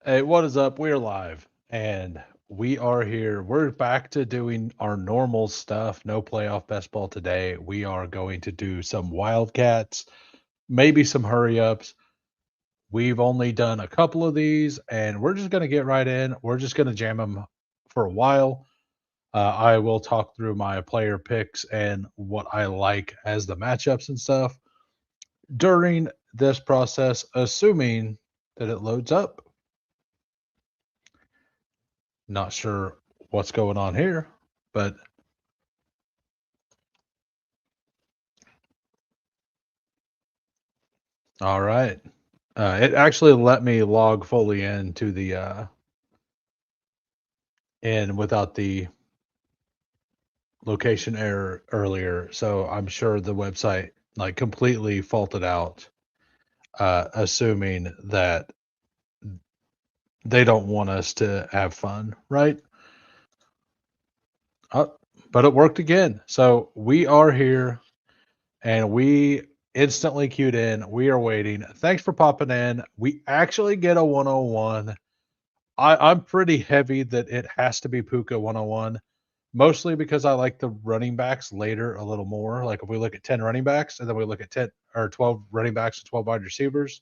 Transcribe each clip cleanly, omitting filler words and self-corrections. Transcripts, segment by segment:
Hey, what is up? We're live and we are here. We're back to doing our normal stuff. No playoff best ball today. We are going to do some Wildcats, maybe some hurry ups. We've only done a couple of these and we're just going to get right in. We're just going to jam them for a while. I will talk through my player picks and what I like as the matchups and stuff during this process, assuming that it loads up. Not sure what's going on here, but all right. It actually let me log fully into the in without the location error earlier, so I'm sure the website like completely faulted out, assuming that they don't want us to have fun, right? Uh, but it worked again. So we are here and we instantly queued in. We are waiting. Thanks for popping in. We actually get a 101. I'm pretty heavy that it has to be Puka 101, mostly because I like the running backs later a little more. Like if we look at 10 running backs and then we look at 10 or 12 running backs and 12 wide receivers,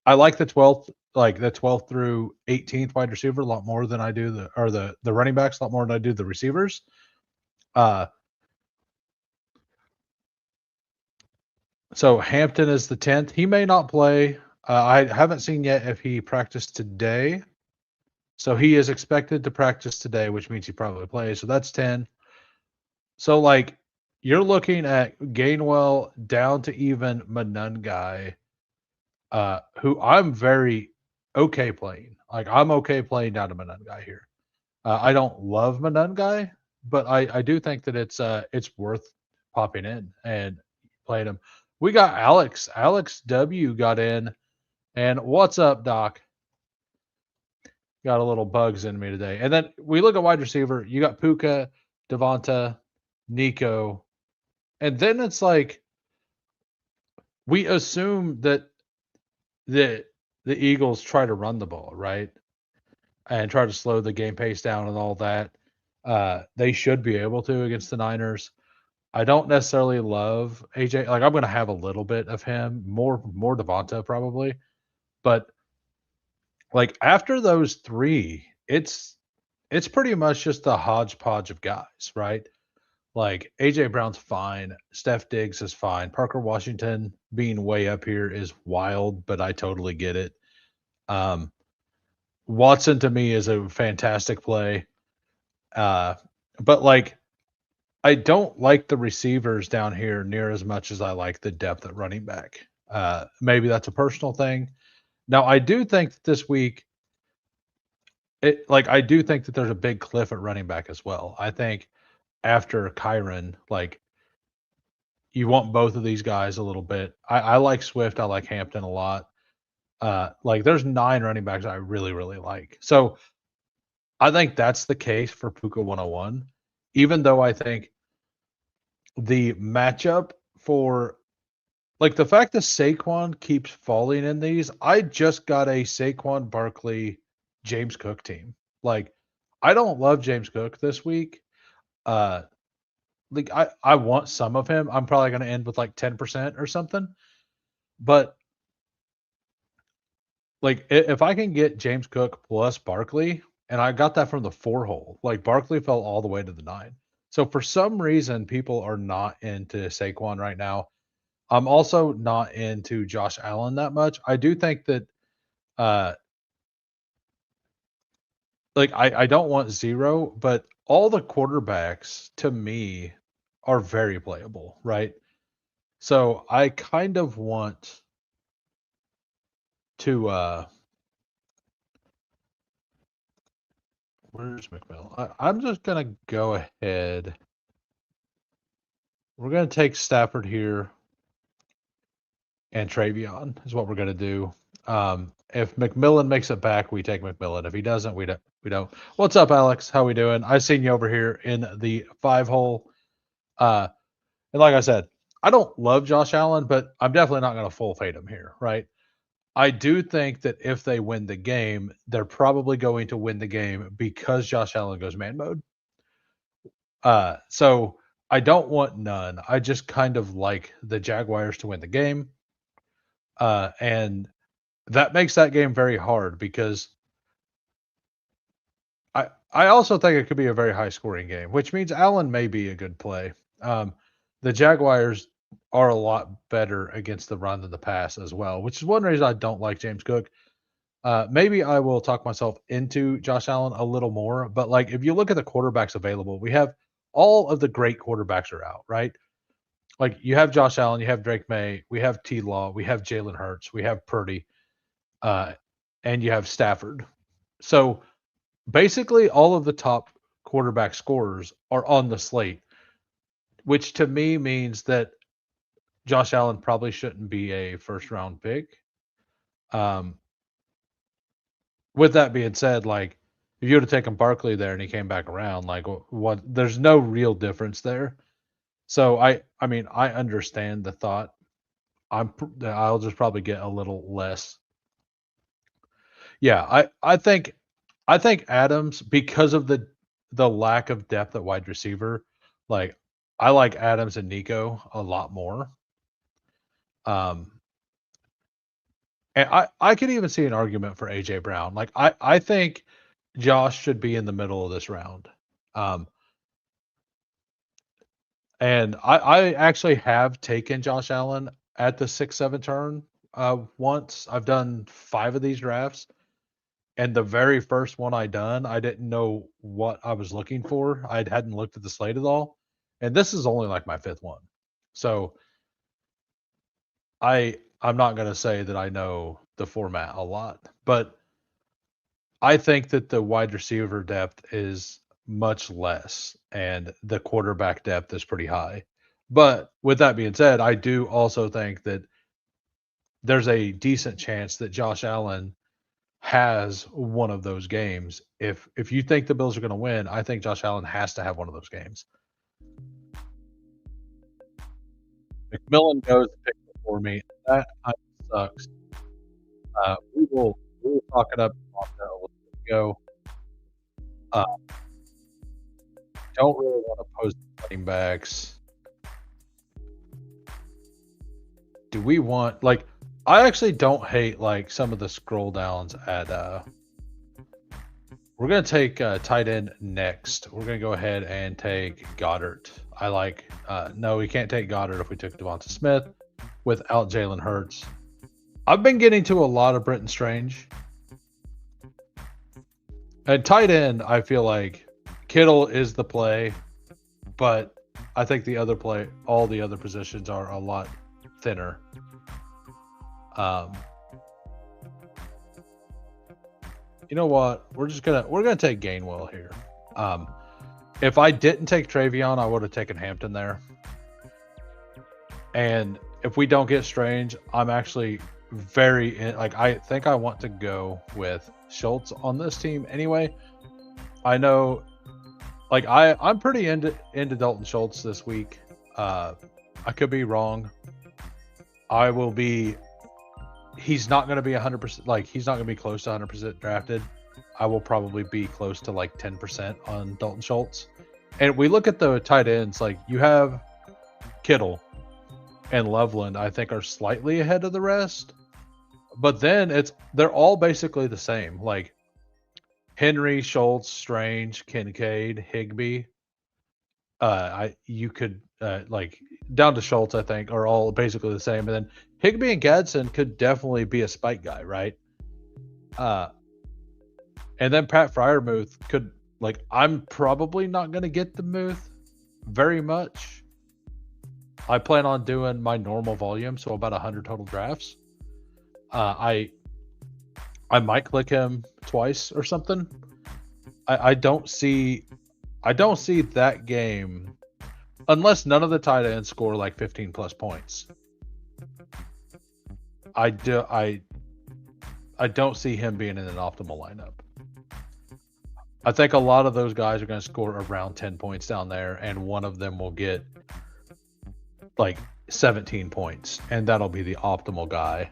I like the 12th, like the 12th through 18th wide receiver a lot more than I do the running backs a lot more than I do the receivers. Uh, so Hampton is the 10th. He may not play. I haven't seen yet if he practiced today. So he is expected to practice today, which means he probably plays. So that's 10. So like you're looking at Gainwell down to even Manungai, who I'm very okay playing. Like I'm okay playing down to Manungai here. I don't love Manungai, but I do think that it's worth popping in and playing him. We got Alex. Alex W got in. And what's up, Doc? Got a little bugs in me today. And then we look at wide receiver. You got Puka, Devonta, Nico, and then it's like we assume that the the Eagles try to run the ball, right? And try to slow the game pace down and all that. They should be able to against the Niners. I don't necessarily love AJ. Like I'm going to have a little bit of him, more Devonta probably, but like after those three, it's pretty much just a hodgepodge of guys, right? Like AJ Brown's fine, Steph Diggs is fine, Parker Washington being way up here is wild, but I totally get it. Um, Watson to me is a fantastic play, uh, but like I don't like the receivers down here near as much as I like the depth at running back. Maybe that's a personal thing. Now I do think that this week I do think that there's a big cliff at running back as well. I think after Kyron, like you want both of these guys a little bit. I like Swift. I like Hampton a lot. Like there's 9 running backs I really, really like. So I think that's the case for Puka 101, even though I think the matchup for like the fact that Saquon keeps falling in these, I just got a Saquon Barkley James Cook team. Like I don't love James Cook this week. Uh like I want some of him. I'm probably gonna end with like 10% or something. But like if I can get James Cook plus Barkley, and I got that from the 4 hole, like Barkley fell all the way to the 9. So for some reason, people are not into Saquon right now. I'm also not into Josh Allen that much. I do think that uh like I don't want zero, but all the quarterbacks to me are very playable, right? So I kind of want to where's McMillan? I'm just gonna go ahead. We're gonna take Stafford here and Travion is what we're gonna do. If McMillan makes it back, we take McMillan. If he doesn't, we don't. We don't. What's up, Alex? How we doing? I seen you over here in the 5 hole. Uh, and like I said, I don't love Josh Allen, but I'm definitely not gonna full fade him here, right? I do think that if they win the game, they're probably going to win the game because Josh Allen goes man mode. So I don't want none. I just kind of like the Jaguars to win the game. And that makes that game very hard because I also think it could be a very high scoring game, which means Allen may be a good play. The Jaguars are a lot better against the run than the pass as well, which is one reason I don't like James Cook. Maybe I will talk myself into Josh Allen a little more, but like if you look at the quarterbacks available, we have all of the great quarterbacks are out, right? Like you have Josh Allen, you have Drake May, we have T Law, we have Jalen Hurts, we have Purdy, uh, and you have Stafford. So basically, all of the top quarterback scorers are on the slate, which to me means that Josh Allen probably shouldn't be a first round pick. Um, with that being said, like if you would have taken Barkley there and he came back around, like what? There's no real difference there. So I mean, I understand the thought. I'll just probably get a little less. Yeah, I think Adams because of the lack of depth at wide receiver, like I like Adams and Nico a lot more. Um, and I could even see an argument for AJ Brown. Like I think Josh should be in the middle of this round. Um, and I actually have taken Josh Allen at the 6-7 turn once. I've done 5 of these drafts. And the very first one I done, I didn't know what I was looking for. I hadn't looked at the slate at all. And this is only like my 5th one. So I'm not going to say that I know the format a lot, but I think that the wide receiver depth is much less and the quarterback depth is pretty high. But with that being said, I do also think that there's a decent chance that Josh Allen has one of those games. If you think the Bills are going to win, I think Josh Allen has to have one of those games. McMillan goes to pick for me. That kind of sucks. We will talk it up on that a little bit ago. Uh, don't really want to post running backs. Do we want like? I actually don't hate like some of the scroll downs at. We're gonna take tight end next. We're gonna go ahead and take Goddard. I like. No, we can't take Goddard if we took Devonta Smith without Jalen Hurts. I've been getting to a lot of Britton Strange. At tight end, I feel like Kittle is the play, but I think all the other positions are a lot thinner. You know what? We're gonna take Gainwell here. If I didn't take Travion, I would have taken Hampton there. And if we don't get Strange, I'm actually I think I want to go with Schultz on this team anyway. I know, like I'm pretty into Dalton Schultz this week. I could be wrong. He's not going to be 100%. Like he's not going to be close to 100% drafted. I will probably be close to like 10% on Dalton Schultz. And we look at the tight ends, like you have Kittle and Loveland, I think are slightly ahead of the rest. But then they're all basically the same. Like Henry, Schultz, Strange, Kincaid, Higbee. You could like down to Schultz, I think, are all basically the same. And then Higbee and Gadsden could definitely be a spike guy, right? And then Pat Fryermuth could, like, I'm probably not going to get the Muth very much. I plan on doing my normal volume, so about 100 total drafts. I might click him twice or something. I don't see that game unless none of the tight ends score like 15 plus points. I don't see him being in an optimal lineup. I think a lot of those guys are going to score around 10 points down there, and one of them will get like 17 points, and that'll be the optimal guy.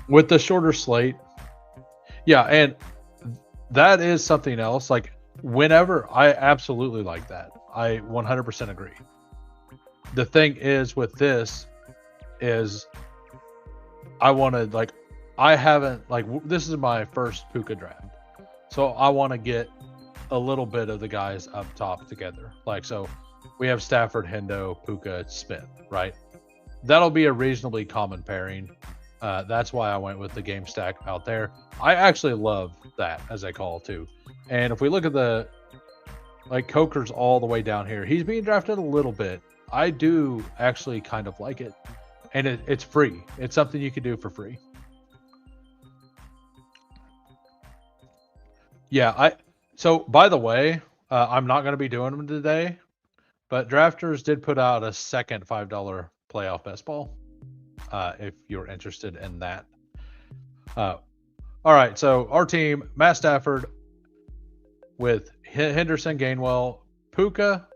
with the shorter slate. Yeah, and that is something else. Like, whenever, I absolutely like that. I 100% agree. The thing is with this is I wanted, like, I haven't, like, this is my first Puka draft. So I want to get a little bit of the guys up top together. Like, so we have Stafford, Hendo, Puka, Smith, right? That'll be a reasonably common pairing. That's why I went with the game stack out there. I actually love that as a call too. And if we look at the, like, Coker's all the way down here, he's being drafted a little bit. I do actually kind of like it. And it's free. It's something you can do for free. Yeah, so by the way, I'm not going to be doing them today, but Drafters did put out a second $5 playoff best ball. If you're interested in that. All right, so our team: Matt Stafford with Henderson, Gainwell, Puka,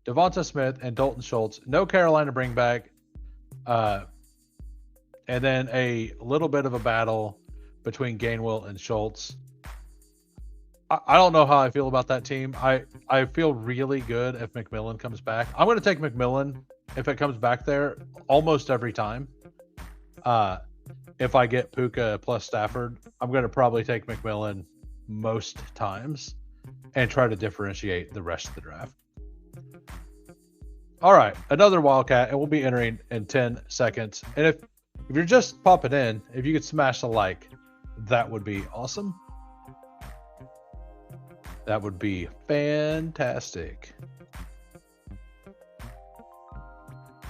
Devonta Smith, and Dalton Schultz. No Carolina bring back. And then a little bit of a battle between Gainwell and Schultz. I don't know how I feel about that team. I feel really good if McMillan comes back. I'm going to take McMillan if it comes back there almost every time. If I get Puka plus Stafford, I'm going to probably take McMillan most times and try to differentiate the rest of the draft. All right, another Wildcat, and we'll be entering in 10 seconds. And if you're just popping in, if you could smash a like, that would be awesome. That would be fantastic.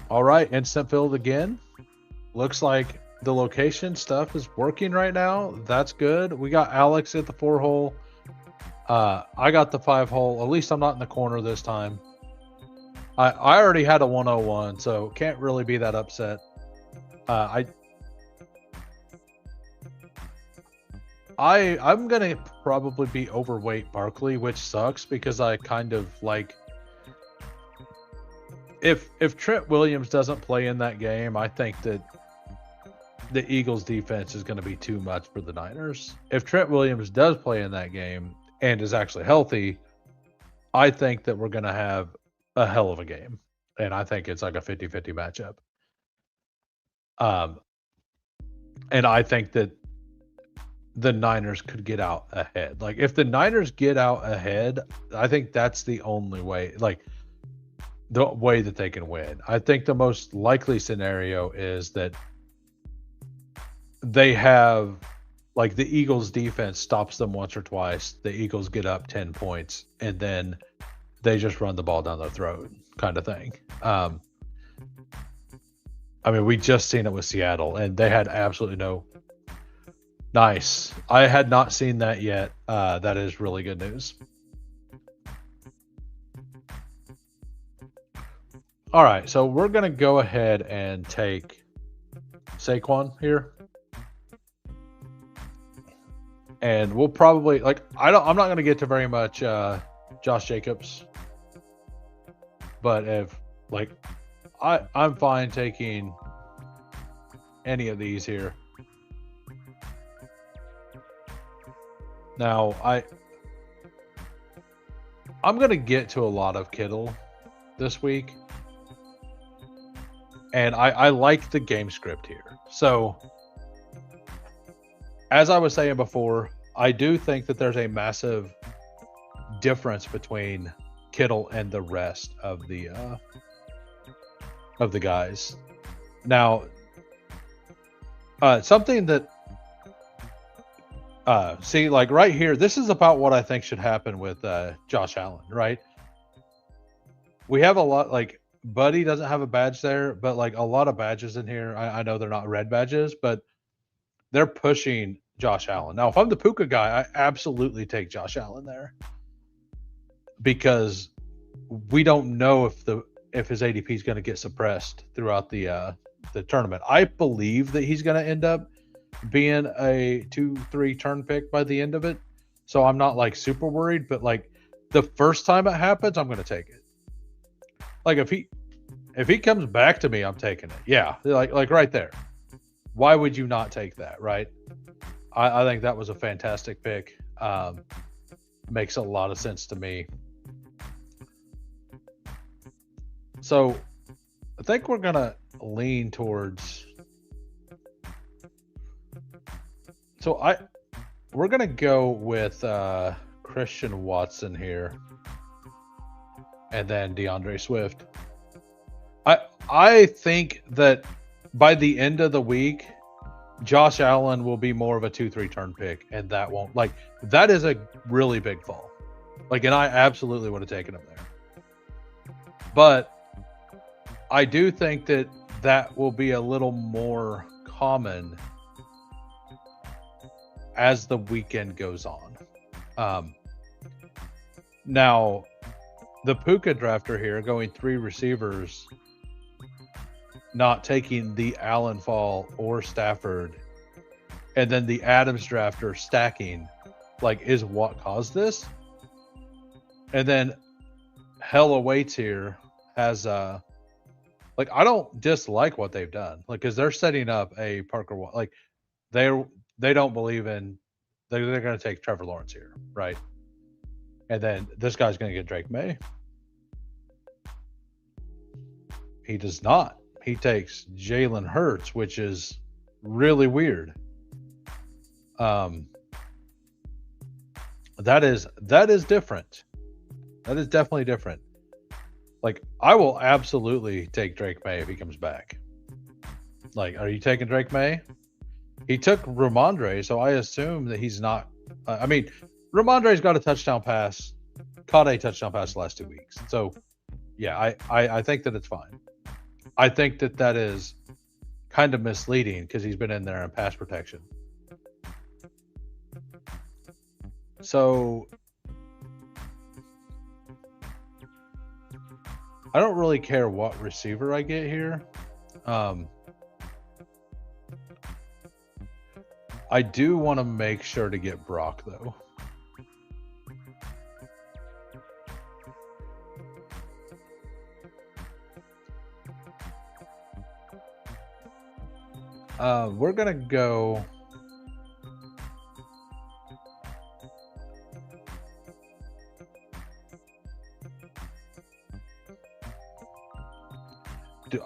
All right, instant filled again. Looks like the location stuff is working right now. That's good. We got Alex at the 4-hole. I got the 5-hole. At least I'm not in the corner this time. I already had a 101, so can't really be that upset. I'm gonna probably be overweight Barkley, which sucks because I kind of like, if Trent Williams doesn't play in that game, I think that the Eagles defense is going to be too much for the Niners. If Trent Williams does play in that game and is actually healthy, I think that we're going to have a hell of a game. And I think it's like a 50-50 matchup. And I think that the Niners could get out ahead. Like, if the Niners get out ahead, I think that's the only way, like, the way that they can win. I think the most likely scenario is that they have, like, the Eagles defense stops them once or twice. The Eagles get up 10 points and then they just run the ball down their throat, kind of thing. I mean, we just seen it with Seattle and they had absolutely no. Nice. I had not seen that yet. That is really good news. All right, so we're going to go ahead and take Saquon here. And we'll probably, like, I'm not going to get to very much Josh Jacobs. But if, like, I'm fine taking any of these here. Now, I'm going to get to a lot of Kittle this week. And I like the game script here. So, as I was saying before, I do think that there's a massive difference between Kittle and the rest of the guys. Now, something that see, like right here, this is about what I think should happen with Josh Allen, right? We have a lot, like, Buddy doesn't have a badge there, but like a lot of badges in here. I know they're not red badges, but they're pushing Josh Allen. Now, if I'm the Puka guy, I absolutely take Josh Allen there because we don't know if his ADP is going to get suppressed throughout the tournament. I believe that he's going to end up being a 2-3 turn pick by the end of it. So I'm not like super worried, but like the first time it happens, I'm going to take it. Like if he comes back to me, I'm taking it. Yeah. Like right there. why would you not take that, right? I think that was a fantastic pick. Makes a lot of sense to me. So I think we're gonna lean towards. So we're gonna go with Christian Watson here, and then DeAndre Swift. I think that by the end of the week, Josh Allen will be more of a 2-3 turn pick, and that won't that is a really big fall. And I absolutely would have taken him there. But I do think that will be a little more common as the weekend goes on. Now, the Puka drafter here going 3 receivers, not taking the Allen fall or Stafford, and then the Adams drafter stacking, is what caused this. And then Hell Awaits here has I don't dislike what they've done, because they're setting up a Parker, they don't believe in, they're going to take Trevor Lawrence here, right? And then this guy's going to get Drake May. He does not. He takes Jalen Hurts, which is really weird. That is different. That is definitely different. I will absolutely take Drake May if he comes back. Are you taking Drake May? He took Ramondre, so I assume that he's not. Ramondre's got a touchdown pass, caught a touchdown pass the last 2 weeks. So, yeah, I think that it's fine. I think that is kind of misleading because he's been in there in pass protection. So, I don't really care what receiver I get here. I do want to make sure to get Brock, though. We're going to go...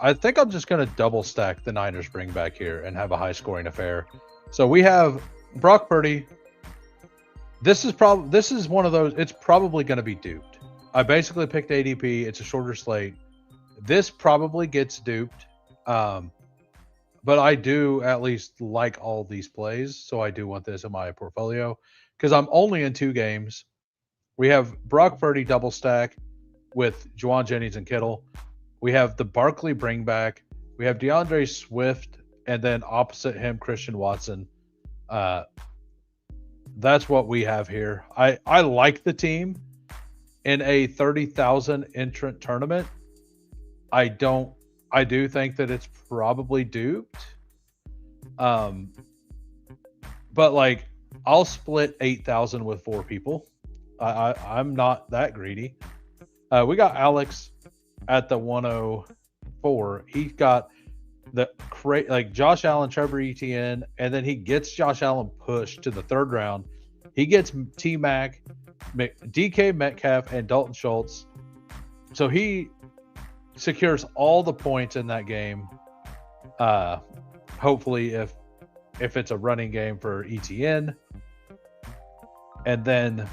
I think I'm just going to double stack the Niners bring back here and have a high scoring affair. So we have Brock Purdy. This is one of those, it's probably going to be duped. I basically picked ADP. It's a shorter slate. This probably gets duped. But I do at least like all these plays. So I do want this in my portfolio because I'm only in 2 games. We have Brock Purdy double stack with Juwan Jennings and Kittle. We have the Barkley bring back. We have DeAndre Swift, and then opposite him, Christian Watson. That's what we have here. I like the team in a 30,000 entrant tournament. I do think that it's probably duped. But I'll split 8,000 with 4 people. I'm not that greedy. We got Alex at the 104. He got the Josh Allen, Trevor Etienne, and then he gets Josh Allen pushed to the 3rd round. He gets T-Mac, DK Metcalf, and Dalton Schultz. So he secures all the points in that game. Hopefully, if it's a running game for Etienne, and then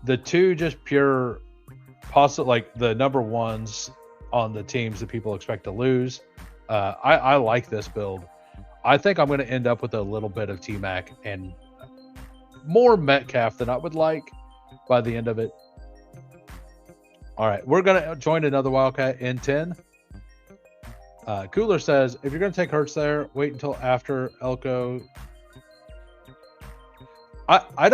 the 2 just pure the number ones on the teams that people expect to lose. I like this build. I think I'm going to end up with a little bit of T-Mac and more Metcalf than I would like by the end of it. All right, we're going to join another Wildcat in 10. Cooler says, if you're going to take Hurts there, wait until after Elko. I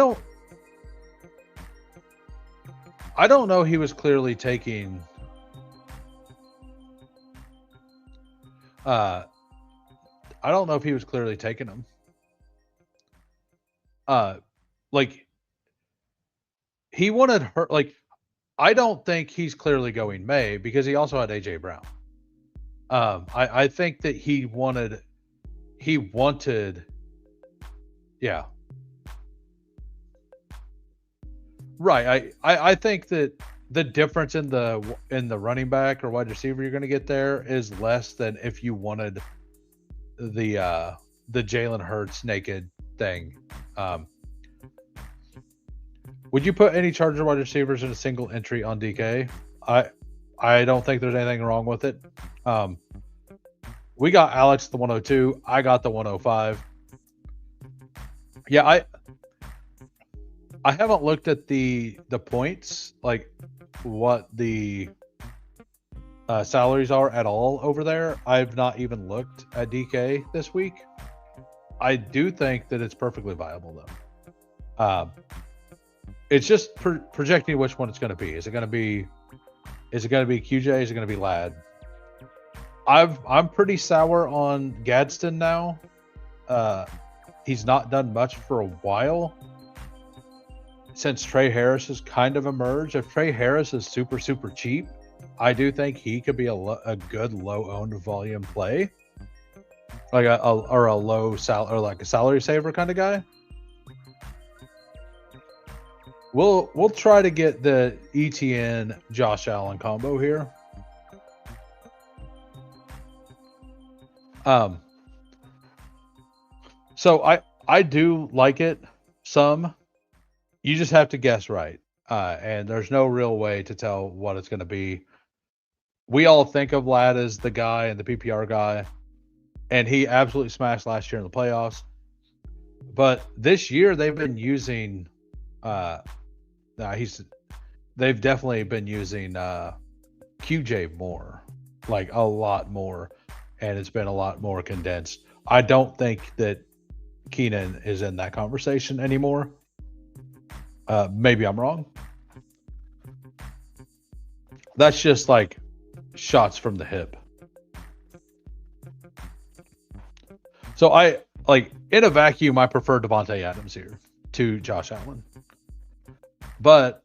don't know he was clearly taking I don't know if he was clearly taking him. He wanted her I don't think he's clearly going May because he also had AJ Brown. I think that he wanted he wanted, yeah, right. I think that the difference in the running back or wide receiver you're going to get there is less than if you wanted the Jalen Hurts naked thing. Would you put any Charger wide receivers in a single entry on DK? I don't think there's anything wrong with it. We got Alex the 102. I got the 105. Yeah, I haven't looked at the points, like what the salaries are at all over there. I've not even looked at DK this week. I do think that it's perfectly viable though. It's just projecting which one it's going to be. Is it going to be QJ? Is it going to be Ladd? I'm pretty sour on Gadsden now. He's not done much for a while since Trey Harris has kind of emerged. If Trey Harris is super cheap, I do think he could be a good low owned volume play, like a low or like a salary saver kind of guy. We'll try to get the ETN Josh Allen combo here. So I do like it some. You just have to guess right. And there's no real way to tell what it's going to be. We all think of Ladd as the guy and the PPR guy, and he absolutely smashed last year in the playoffs. But this year they've been using they've definitely been using QJ more, like a lot more, and it's been a lot more condensed. I don't think that Keenan is in that conversation anymore. Maybe I'm wrong. That's just like shots from the hip. So I like in a vacuum, I prefer Devontae Adams here to Josh Allen, but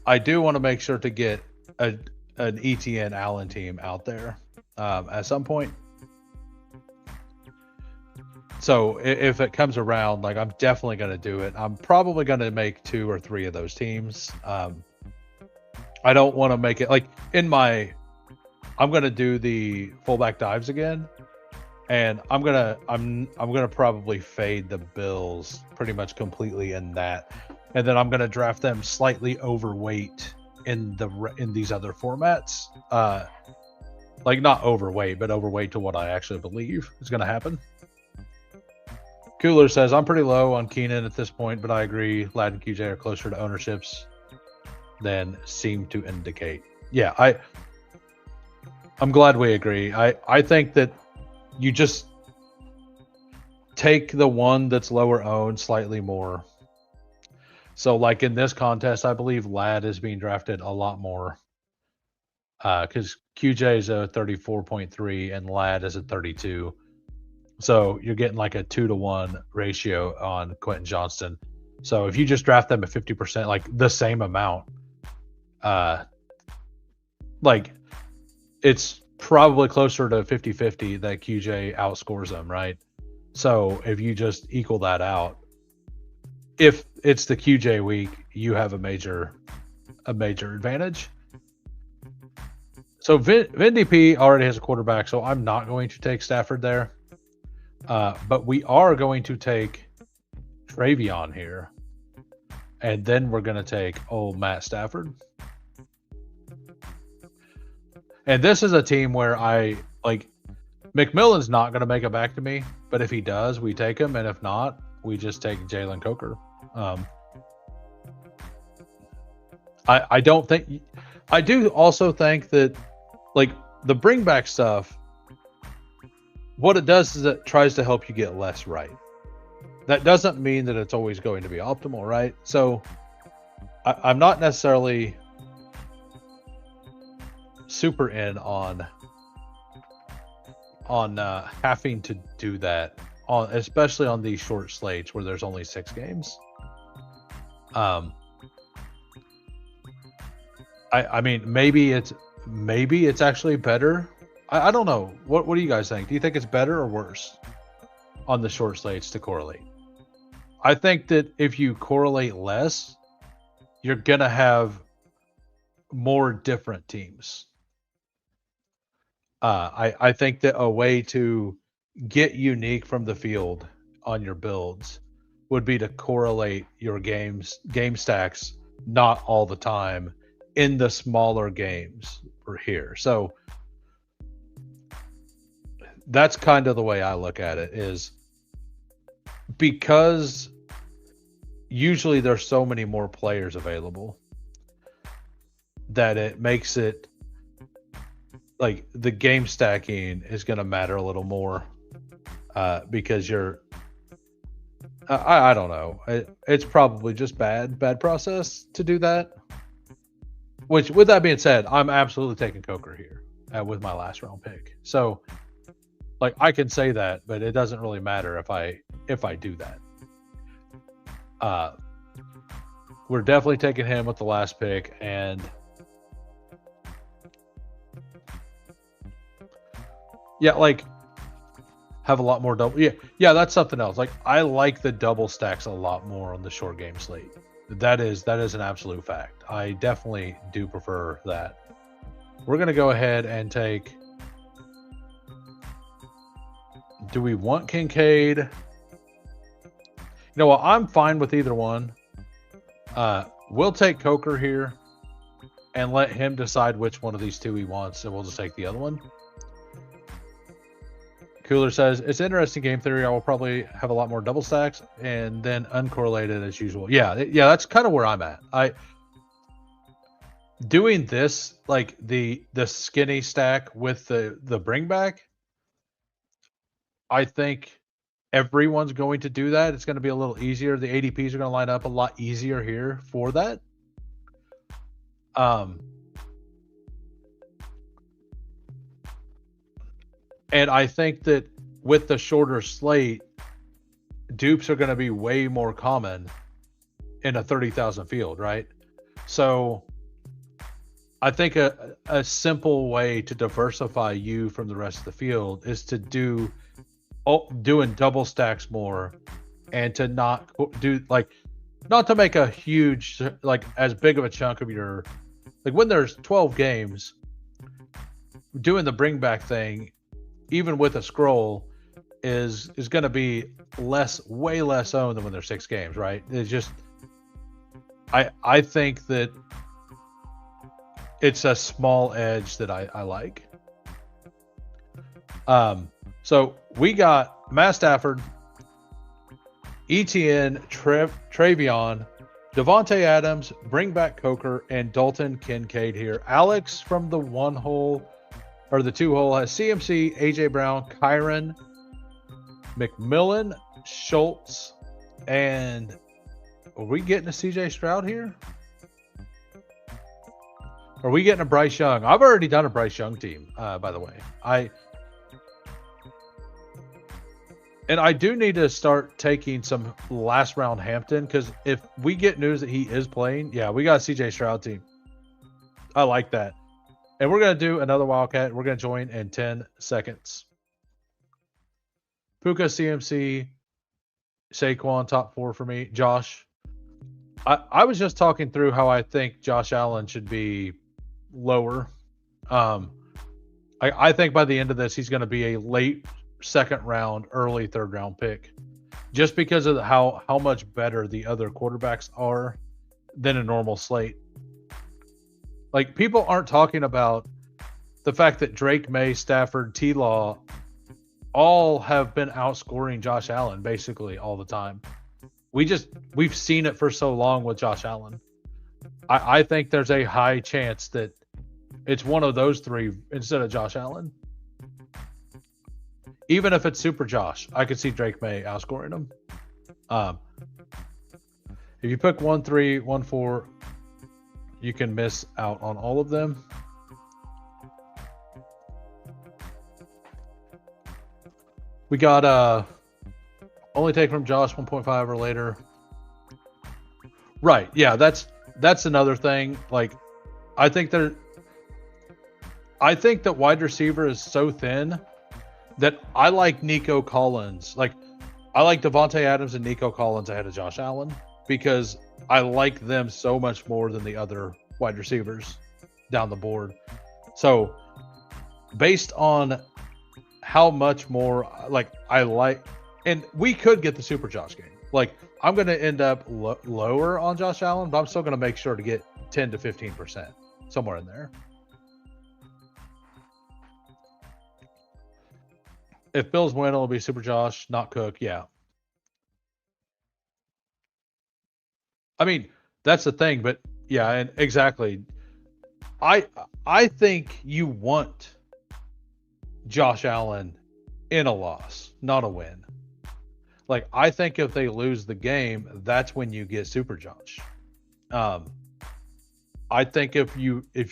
I do want to make sure to get an ETN Allen team out there at some point. So if it comes around, like I'm definitely going to do it. I'm probably going to make 2 or 3 of those teams. I don't want to make it like I'm going to do the fullback dives again, and I'm going to probably fade the Bills pretty much completely in that, and then I'm going to draft them slightly overweight in these other formats. Like not overweight, but overweight to what I actually believe is going to happen. Cooler says, I'm pretty low on Keenan at this point, but I agree Ladd and QJ are closer to ownerships than seem to indicate. Yeah, I'm glad we agree. I think that you just take the one that's lower owned slightly more. So like in this contest, I believe Ladd is being drafted a lot more because QJ is a 34.3 and Ladd is a 32. So you're getting like a 2-to-1 ratio on Quentin Johnston. So if you just draft them at 50%, like the same amount, like it's probably closer to 50-50 that QJ outscores them, right? So if you just equal that out, if it's the QJ week, you have a major advantage. So Vin DP already has a quarterback, so I'm not going to take Stafford there. But we are going to take Travion here. And then we're going to take old Matt Stafford. And this is a team where McMillan's not going to make it back to me. But if he does, we take him. And if not, we just take Jalen Coker. I don't think... I do also think that, like, the bring back stuff, what it does is it tries to help you get less right. That doesn't mean that it's always going to be optimal, right? So I'm not necessarily super in on having to do that, especially on these short slates where there's only 6 games. I mean, maybe it's actually better. I don't know. What do you guys think? Do you think it's better or worse? on the short slates to correlate. I think that if you correlate less, you're going to have more different teams. I think that a way to get unique from the field on your builds would be to correlate your game stacks not all the time in the smaller games for here. So that's kind of the way I look at it, is because usually there's so many more players available that it makes it like the game stacking is going to matter a little more because you're I don't know. It's probably just bad process to do that. Which, with that being said, I'm absolutely taking Coker here with my last round pick. So, like, I can say that, but it doesn't really matter if I do that. We're definitely taking him with the last pick, and yeah, like, have a lot more double. Yeah, that's something else. Like, I like the double stacks a lot more on the short game slate. That is an absolute fact. I definitely do prefer that. We're gonna go ahead and take. Do we want Kincaid? You know what? I'm fine with either one. We'll take Coker here and let him decide which one of these two he wants, and we'll just take the other one. Cooler says, it's interesting game theory. I will probably have a lot more double stacks and then uncorrelated as usual. Yeah, that's kind of where I'm at. Doing this, like the skinny stack with the bring back, I think everyone's going to do that. It's going to be a little easier. The ADPs are going to line up a lot easier here for that. And I think that with the shorter slate, dupes are going to be way more common in a 30,000 field, right? So I think a simple way to diversify you from the rest of the field is to doing double stacks more, and to not to make a huge, like, as big of a chunk of your, like, when there's 12 games, doing the bring back thing, even with a scroll, is going to be way less owned than when there's 6 games, right? It's just, I think that it's a small edge that I like. So we got Matt Stafford, Etienne, Travion, Devontae Adams, bring back Coker, and Dalton Kincaid here. Alex from the 2 hole has CMC, AJ Brown, Kyron, McMillan, Schultz, and are we getting a CJ Stroud here? Are we getting a Bryce Young? I've already done a Bryce Young team, by the way. I do need to start taking some last round Hampton, because if we get news that he is playing, yeah, we got a CJ Stroud team. I like that. And we're going to do another Wildcat. We're going to join in 10 seconds. Puka, CMC, Saquon, top 4 for me. Josh. I was just talking through how I think Josh Allen should be lower. I think by the end of this, he's going to be a late second round, early third round pick, just because of how much better the other quarterbacks are than a normal slate. Like, people aren't talking about the fact that Drake May, Stafford, T-Law all have been outscoring Josh Allen basically all the time. We've seen it for so long with Josh Allen. I think there's a high chance that it's one of those 3 instead of Josh Allen. Even if it's Super Josh, I could see Drake May outscoring him. If you pick 1, 3, 1, 4, you can miss out on all of them. We got only take from Josh 1.5 or later. Right. Yeah, that's another thing. Like, I think that wide receiver is so thin that I like Nico Collins. Like, I like Devontae Adams and Nico Collins ahead of Josh Allen because I like them so much more than the other wide receivers down the board. So based on how much more like I like, and we could get the Super Josh game. Like I'm going to end up lower on Josh Allen, but I'm still going to make sure to get 10 to 15%, somewhere in there. If Bills win, it'll be Super Josh, not Cook. Yeah. I mean, that's the thing, but yeah, and exactly. I think you want Josh Allen in a loss, not a win. Like I think if they lose the game, that's when you get Super Josh. I think if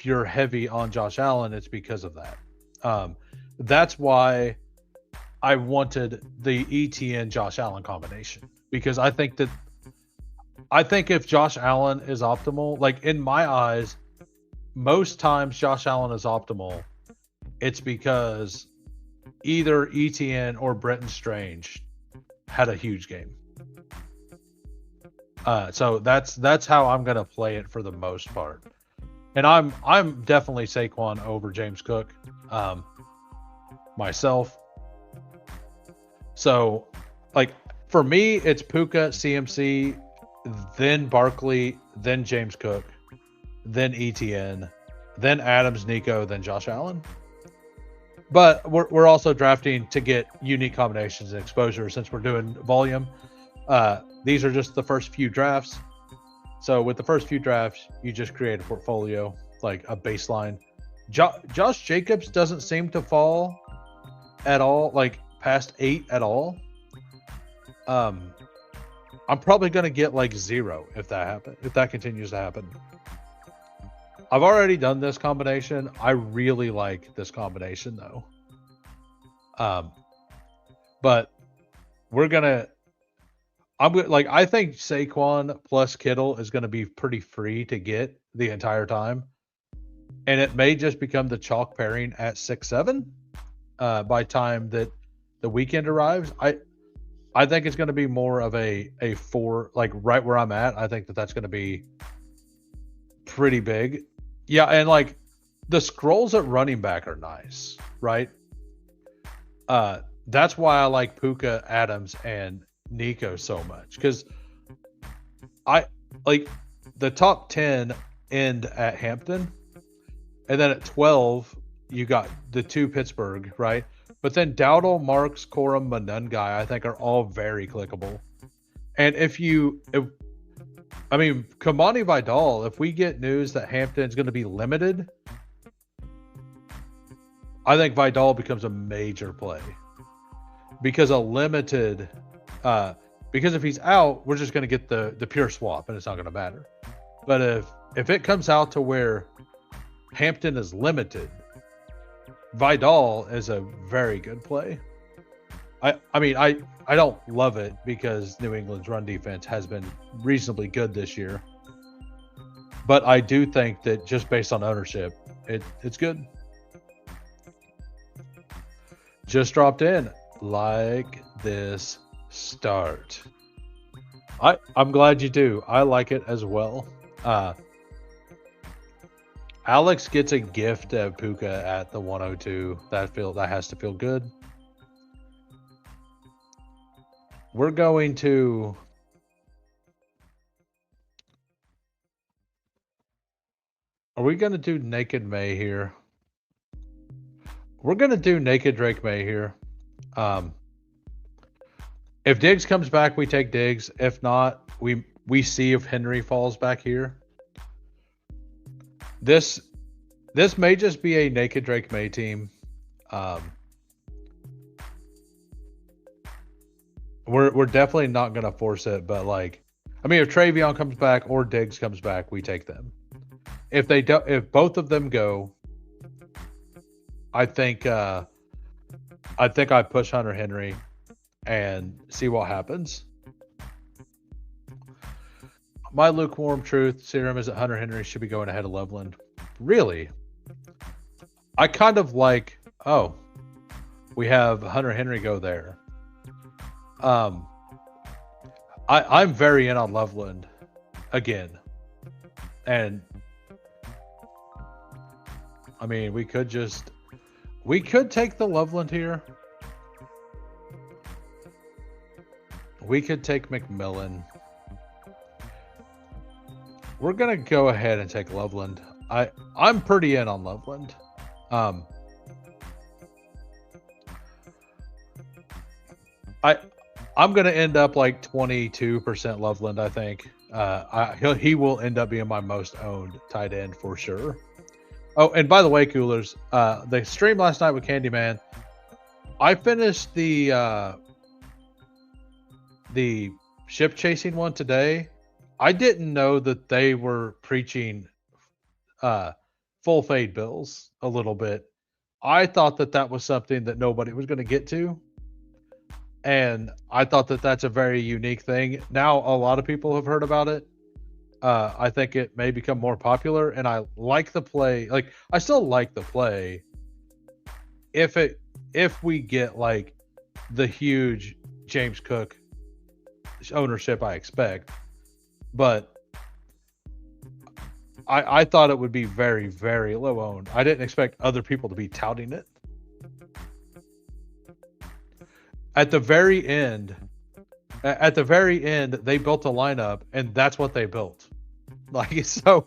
you're heavy on Josh Allen, it's because of that. That's why I wanted the ETN Josh Allen combination, because I think if Josh Allen is optimal, like in my eyes, most times Josh Allen is optimal, it's because either ETN or Brenton Strange had a huge game. So that's how I'm gonna play it for the most part. And I'm definitely Saquon over James Cook, myself. So like for me, it's Puka, CMC, then Barkley, then James Cook, then ETN, then Adams, Nico, then Josh Allen. But we're also drafting to get unique combinations and exposure since we're doing volume. These are just the first few drafts. So with the first few drafts, you just create a portfolio, like a baseline. Josh Jacobs doesn't seem to fall at all, like past 8 at all. I'm probably going to get like 0 if that continues to happen. I've already done this combination. I really like this combination though. But I think Saquon plus Kittle is going to be pretty free to get the entire time. And it may just become the chalk pairing at 6-7 by time that the weekend arrives. I think it's going to be more of a 4, like right where I'm at. I think that's going to be pretty big. Yeah, and like the scrolls at running back are nice, right? That's why I like Puka, Adams, and Nico so much, because I like the top 10 end at Hampton, and then at 12 you got the 2 Pittsburgh, right? But then Dowdle, Marks, Corum, Manungai, I think are all very clickable. And Kamani Vidal, if we get news that Hampton's going to be limited, I think Vidal becomes a major play. Because because if he's out, we're just going to get the pure swap and it's not going to matter. But if it comes out to where Hampton is limited, Vidal is a very good play. I don't love it because New England's run defense has been reasonably good this year. But I do think that just based on ownership, it's good. Just dropped in. Like this start. I'm glad you do. I like it as well. Alex gets a gift of Puka at the 102. That has to feel good. We're going to Are we going to do Naked May here? We're going to do Naked Drake May here. If Diggs comes back, we take Diggs. If not, we see if Henry falls back here. This may just be a Naked Drake May team. We're definitely not going to force it, but like, I mean, if Travion comes back or Diggs comes back, we take them. If both of them go, I think I push Hunter Henry and see what happens. My lukewarm truth serum is that Hunter Henry should be going ahead of Loveland. Really? I kind of like, we have Hunter Henry go there. I'm very in on Loveland again. And I mean, we could take the Loveland here. We could take McMillan. We're gonna go ahead and take Loveland. I'm pretty in on Loveland. I'm gonna end up like 22% Loveland. I think he will end up being my most owned tight end for sure. Oh, and by the way, Coolers, the stream last night with Candyman, I finished the ship chasing one today. I didn't know that they were preaching full fade bills a little bit. I thought that was something that nobody was going to get to. And I thought that that's a very unique thing. Now a lot of people have heard about it. I think it may become more popular, and I like the play. Like, I still like the play. If we get like the huge James Cook ownership I expect, but I thought it would be very, very low owned. I didn't expect other people to be touting it. At the very end, they built a lineup, and that's what they built. Like, so,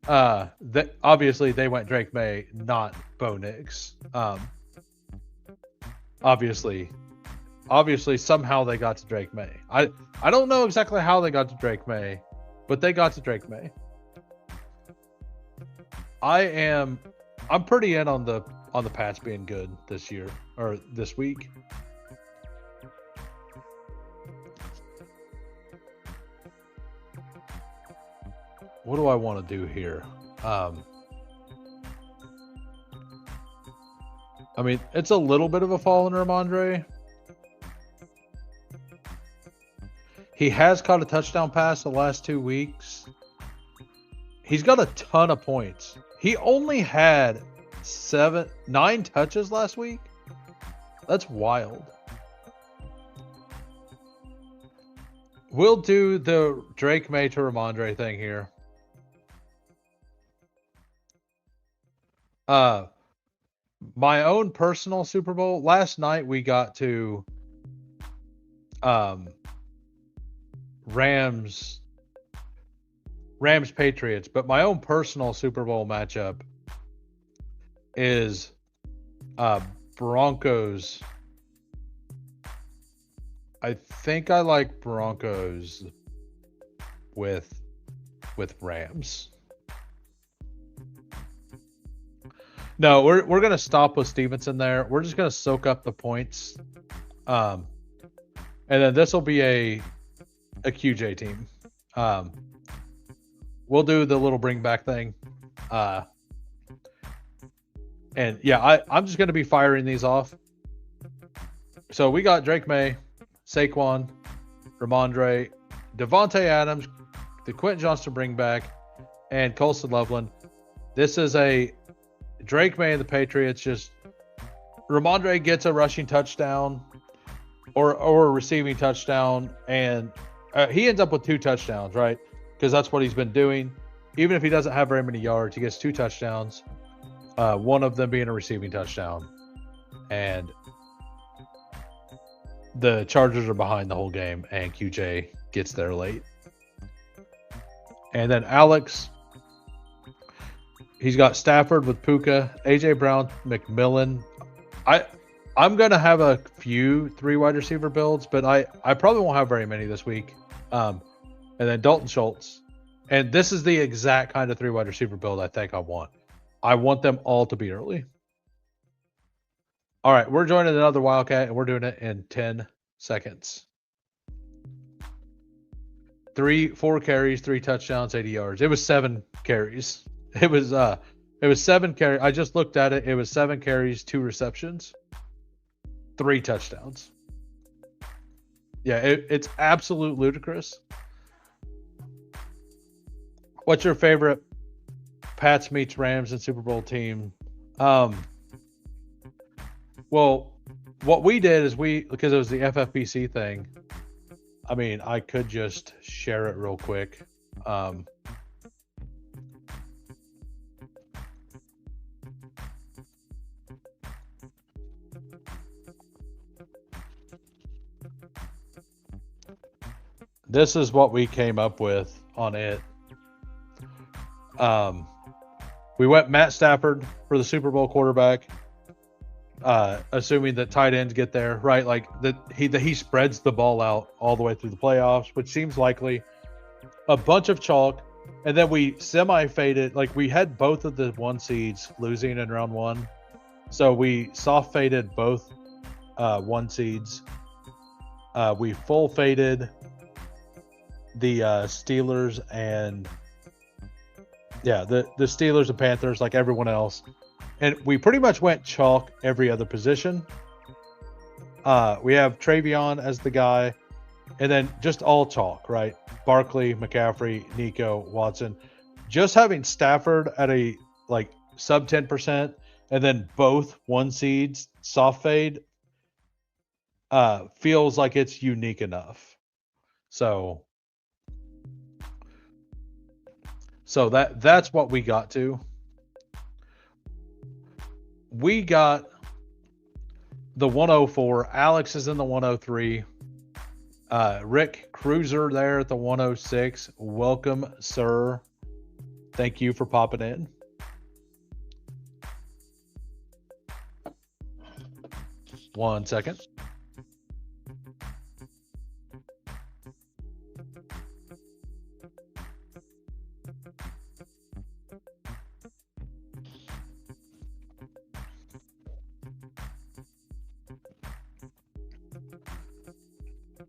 that obviously they went Drake May, not Bo Nix. Obviously, somehow they got to Drake May. I don't know exactly how they got to Drake May, but they got to Drake May. I'm pretty in on the Pats being good this year or this week. What do I want to do here? I mean, it's a little bit of a fall in Ramondre. He has caught a touchdown pass the last 2 weeks. He's got a ton of points. He only had 9 touches last week. That's wild. We'll do the Drake May to Ramondre thing here. My own personal Super Bowl last night, we got to Rams Patriots, but my own personal Super Bowl matchup is Broncos. I think I like Broncos with Rams. No, we're gonna stop with Stevenson there. We're just gonna soak up the points, and then this will be a QJ team. We'll do the little bring back thing, and yeah, I'm just gonna be firing these off. So we got Drake May, Saquon, Ramondre, Devontae Adams, the Quentin Johnston bring back, and Colston Loveland. This is a Drake May and the Patriots. Just Ramondre gets a rushing touchdown or a receiving touchdown, and he ends up with 2 touchdowns, right? Because that's what he's been doing. Even if he doesn't have very many yards, he gets 2 touchdowns, one of them being a receiving touchdown. And the Chargers are behind the whole game, and QJ gets there late. And then Alex, he's got Stafford with Puka, AJ Brown, McMillan. I'm gonna have a few 3 wide receiver builds, but I probably won't have very many this week. And then Dalton Schultz. And this is the exact kind of 3 wide receiver build I think I want. I want them all to be early. All right, we're joining another Wildcat, and we're doing it in 10 seconds. 4 carries, 3 touchdowns, 80 yards. It was 7 carries. It was 7 carries. I just looked at it. It was 7 carries, 2 receptions, 3 touchdowns. Yeah, it's absolute ludicrous. What's your favorite Pats meets Rams and Super Bowl team? Well, what we did is because it was the FFPC thing, I mean, I could just share it real quick. This is what we came up with on it. We went Matt Stafford for the Super Bowl quarterback, assuming that tight ends get there, right? Like that he spreads the ball out all the way through the playoffs, which seems likely. A bunch of chalk, and then we semi-faded. Like we had both of the 1 seeds losing in round 1, so we soft faded both 1 seeds. We full faded the Steelers and the Steelers and Panthers like everyone else, and we pretty much went chalk every other position. We have Travion as the guy, and then just all chalk, right? Barkley, McCaffrey, Nico, Watson. Just having Stafford at a like sub 10%, and then both 1 seeds soft fade feels like it's unique enough. So that's what we got to. We got the 104. Alex is in the 103. Rick Cruiser there at the 106. Welcome, sir. Thank you for popping in. One second.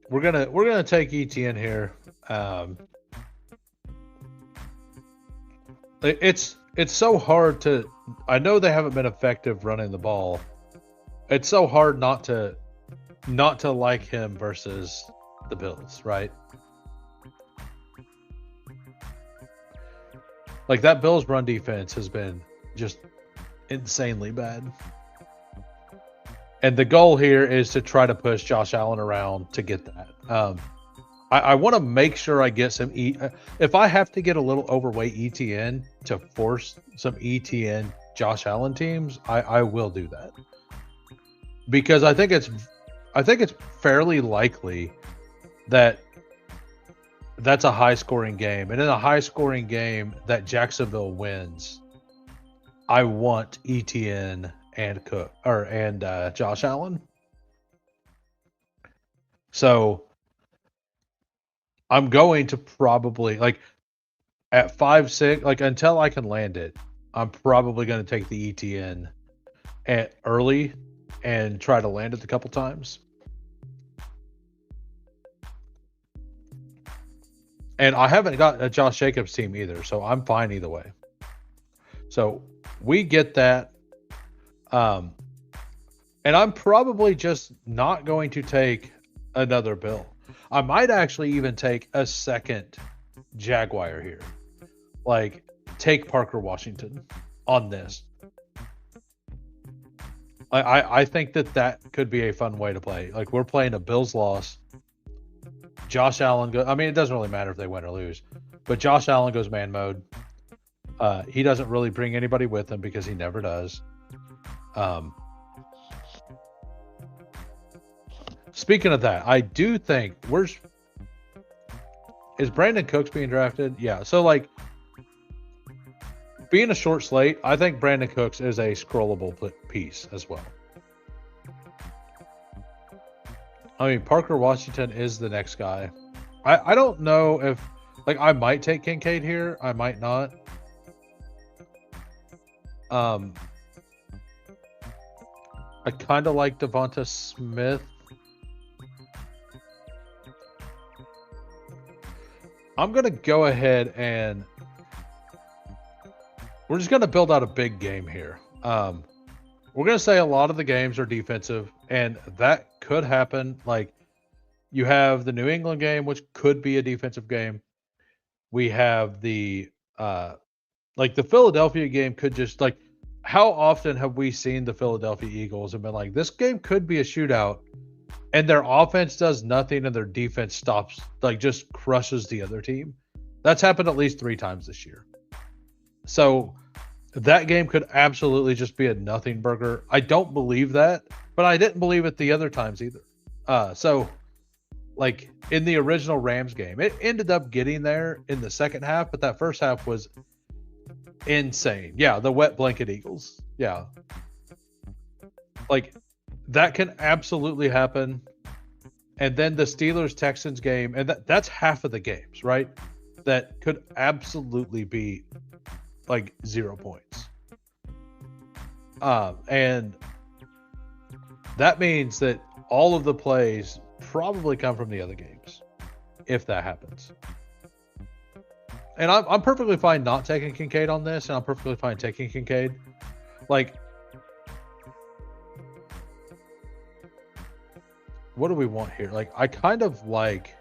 We're gonna take ETN here. It's so hard to. I know they haven't been effective running the ball. It's so hard not to like him versus the Bills, right? Like that Bills run defense has been just insanely bad. And the goal here is to try to push Josh Allen around to get that. I want to make sure I get some if I have to get a little overweight ETN to force some ETN Josh Allen teams, I will do that. Because I think it's fairly likely that that's a high scoring game. And in a high scoring game that Jacksonville wins, I want ETN and Cook and Josh Allen. So I'm going to probably like at 5-6, like until I can land it, I'm probably going to take the ETN at early and try to land it a couple times. And I haven't got a Josh Jacobs team either, so I'm fine either way. So we get that. And I'm probably just not going to take another Bill. I might actually even take a second Jaguar here. Like, take Parker Washington on this. I think that could be a fun way to play. Like, we're playing a Bills loss. Josh Allen I mean, it doesn't really matter if they win or lose. But Josh Allen goes man mode. He doesn't really bring anybody with him because he never does. Speaking of that, I do think is Brandon Cooks being drafted? Yeah. So like being a short slate, I think Brandon Cooks is a scrollable piece as well. I mean, Parker Washington is the next guy. I don't know if like I might take Kincaid here. I might not. I kind of like Devonta Smith. I'm going to go ahead and we're just going to build out a big game here. We're going to say a lot of the games are defensive, and that could happen. Like, you have the New England game, which could be a defensive game. We have the Philadelphia game could just, like, how often have we seen the Philadelphia Eagles and been like, this game could be a shootout, and their offense does nothing and their defense stops, like just crushes the other team. That's happened at least 3 times this year. So that game could absolutely just be a nothing burger. I don't believe that, but I didn't believe it the other times either. So like in the original Rams game, it ended up getting there in the second half, but that first half was insane. Yeah, the wet blanket Eagles. Yeah. Like that can absolutely happen. And then the Steelers-Texans game, and that's half of the games, right? That could absolutely be like 0 points. And that means that all of the plays probably come from the other games, if that happens. And I'm perfectly fine not taking Kincaid on this, and I'm perfectly fine taking Kincaid. Like, what do we want here? Like, I kind of like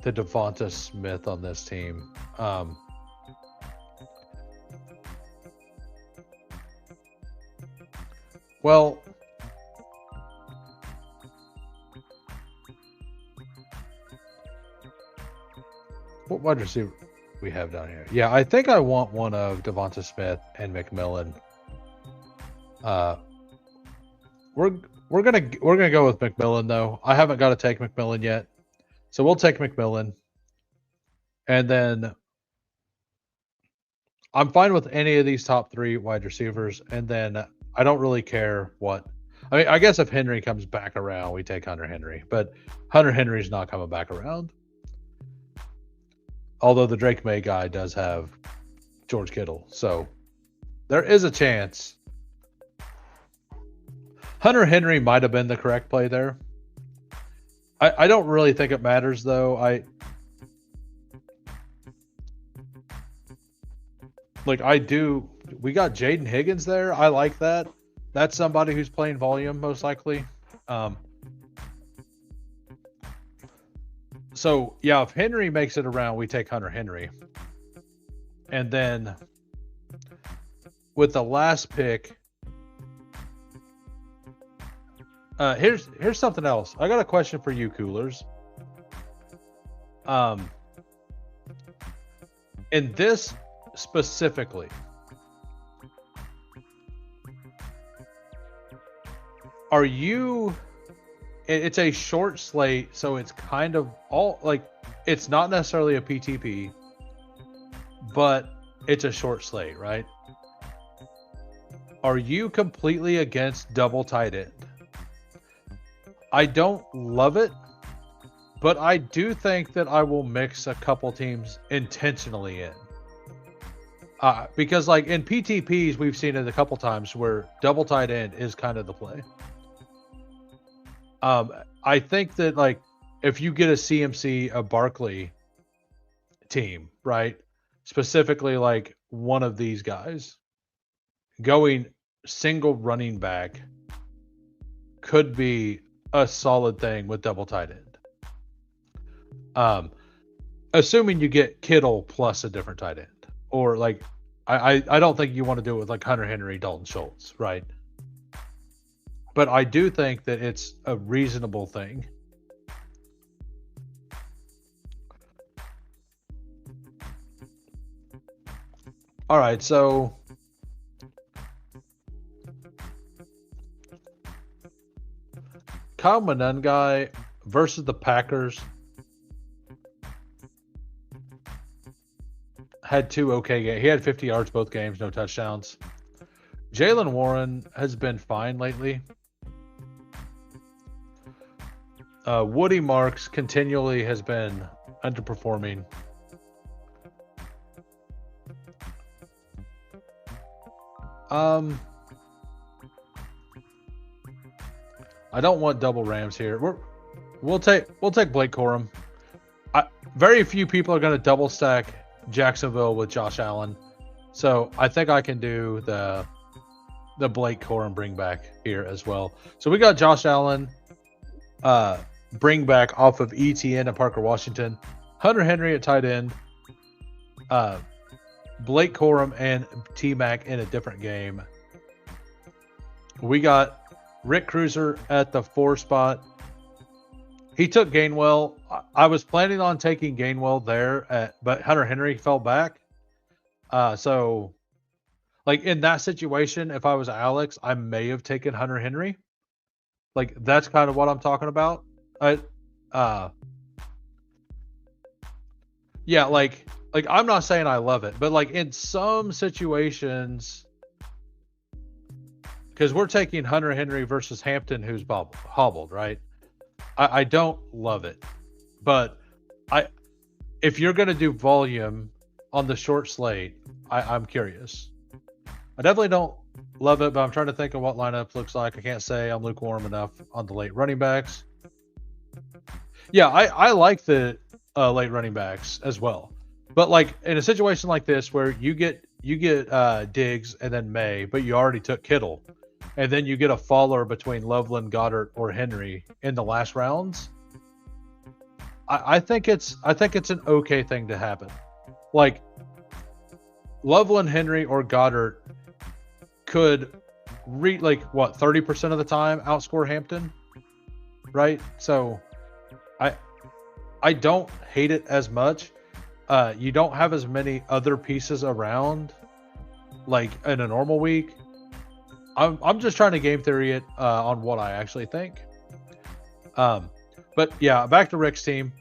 the Devonta Smith on this team. Well, what wide receiver we have down here? Yeah, I think I want one of Devonta Smith and McMillan. We're gonna go with McMillan though. I haven't got to take McMillan yet, so we'll take McMillan, and then I'm fine with any of these top 3 wide receivers, and then I don't really care what. I mean, I guess if Henry comes back around, we take Hunter Henry, but Hunter Henry's not coming back around. Although the Drake May guy does have George Kittle, so there is a chance. Hunter Henry might have been the correct play there. I don't really think it matters, though. We got Jaden Higgins there. I like that. That's somebody who's playing volume, most likely. So, yeah, if Henry makes it around, we take Hunter Henry. And then with the last pick, here's something else. I got a question for you, Coolers. In this specifically, are you... It's a short slate, so it's kind of all like it's not necessarily a PTP, but it's a short slate, right? Are you completely against double tight end? I don't love it, but I do think that I will mix a couple teams intentionally in. Because like in PTPs, we've seen it a couple times where double tight end is kind of the play. I think that like if you get a CMC, a Barkley team, right? Specifically like one of these guys going single running back could be a solid thing with double tight end. Assuming you get Kittle plus a different tight end. Or like I don't think you want to do it with like Hunter Henry, Dalton Schultz, right? But I do think that it's a reasonable thing. All right, so Kyle Monengai versus the Packers had 2 okay games. He had 50 yards both games, no touchdowns. Jaylen Warren has been fine lately. Woody Marks continually has been underperforming. I don't want double Rams here. We'll take Blake Corum. Very few people are going to double stack Jacksonville with Josh Allen, so I think I can do the Blake Corum bring back here as well. So we got Josh Allen bring back off of ETN and Parker Washington, Hunter Henry at tight end, Blake Corum and T-Mac in a different game. We got Rick Cruiser at the 4 spot. He took Gainwell. I was planning on taking Gainwell there, but Hunter Henry fell back. So, like in that situation, if I was Alex, I may have taken Hunter Henry. Like that's kind of what I'm talking about. Yeah, like I'm not saying I love it, but like in some situations, because we're taking Hunter Henry versus Hampton, who's hobbled, right? I don't love it, but if you're gonna do volume on the short slate, I'm curious. I definitely don't love it, but I'm trying to think of what lineup looks like. I can't say I'm lukewarm enough on the late running backs. Yeah, I like the late running backs as well, but like in a situation like this where you get Diggs and then May, but you already took Kittle, and then you get a faller between Loveland, Goddard, or Henry in the last rounds. I think it's an okay thing to happen. Like Loveland, Henry, or Goddard could 30% of the time outscore Hampton, right? So I don't hate it as much. You don't have as many other pieces around like in a normal week. I'm just trying to game theory it on what I actually think. But yeah, back to Rick's team.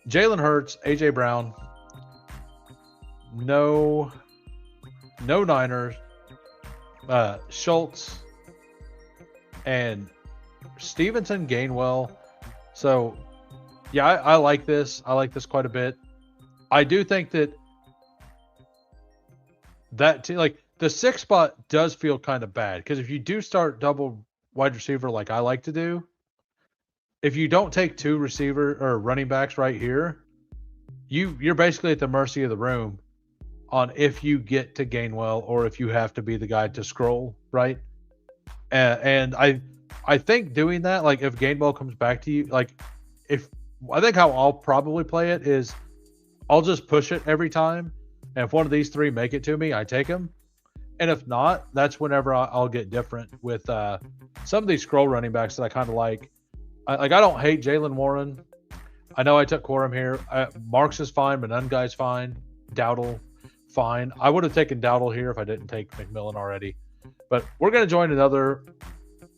Jalen Hurts, AJ Brown, no Niners, Schultz, and Stevenson, Gainwell. So yeah, I like this. I like this quite a bit. I do think that like the 6 spot does feel kind of bad because if you do start double wide receiver like I like to do, if you don't take 2 receiver or running backs right here, you're basically at the mercy of the room on if you get to Gainwell or if you have to be the guy to scroll, right? And I think doing that, like if Gainwell comes back to you, like I think how I'll probably play it is I'll just push it every time. And if one of these 3 make it to me, I take them. And if not, that's whenever I'll get different with some of these scroll running backs that I kind of like. I don't hate Jalen Warren. I know I took Quorum here. Marks is fine. Manungai's fine. Dowdle, fine. I would have taken Dowdle here if I didn't take McMillan already. But we're going to join another.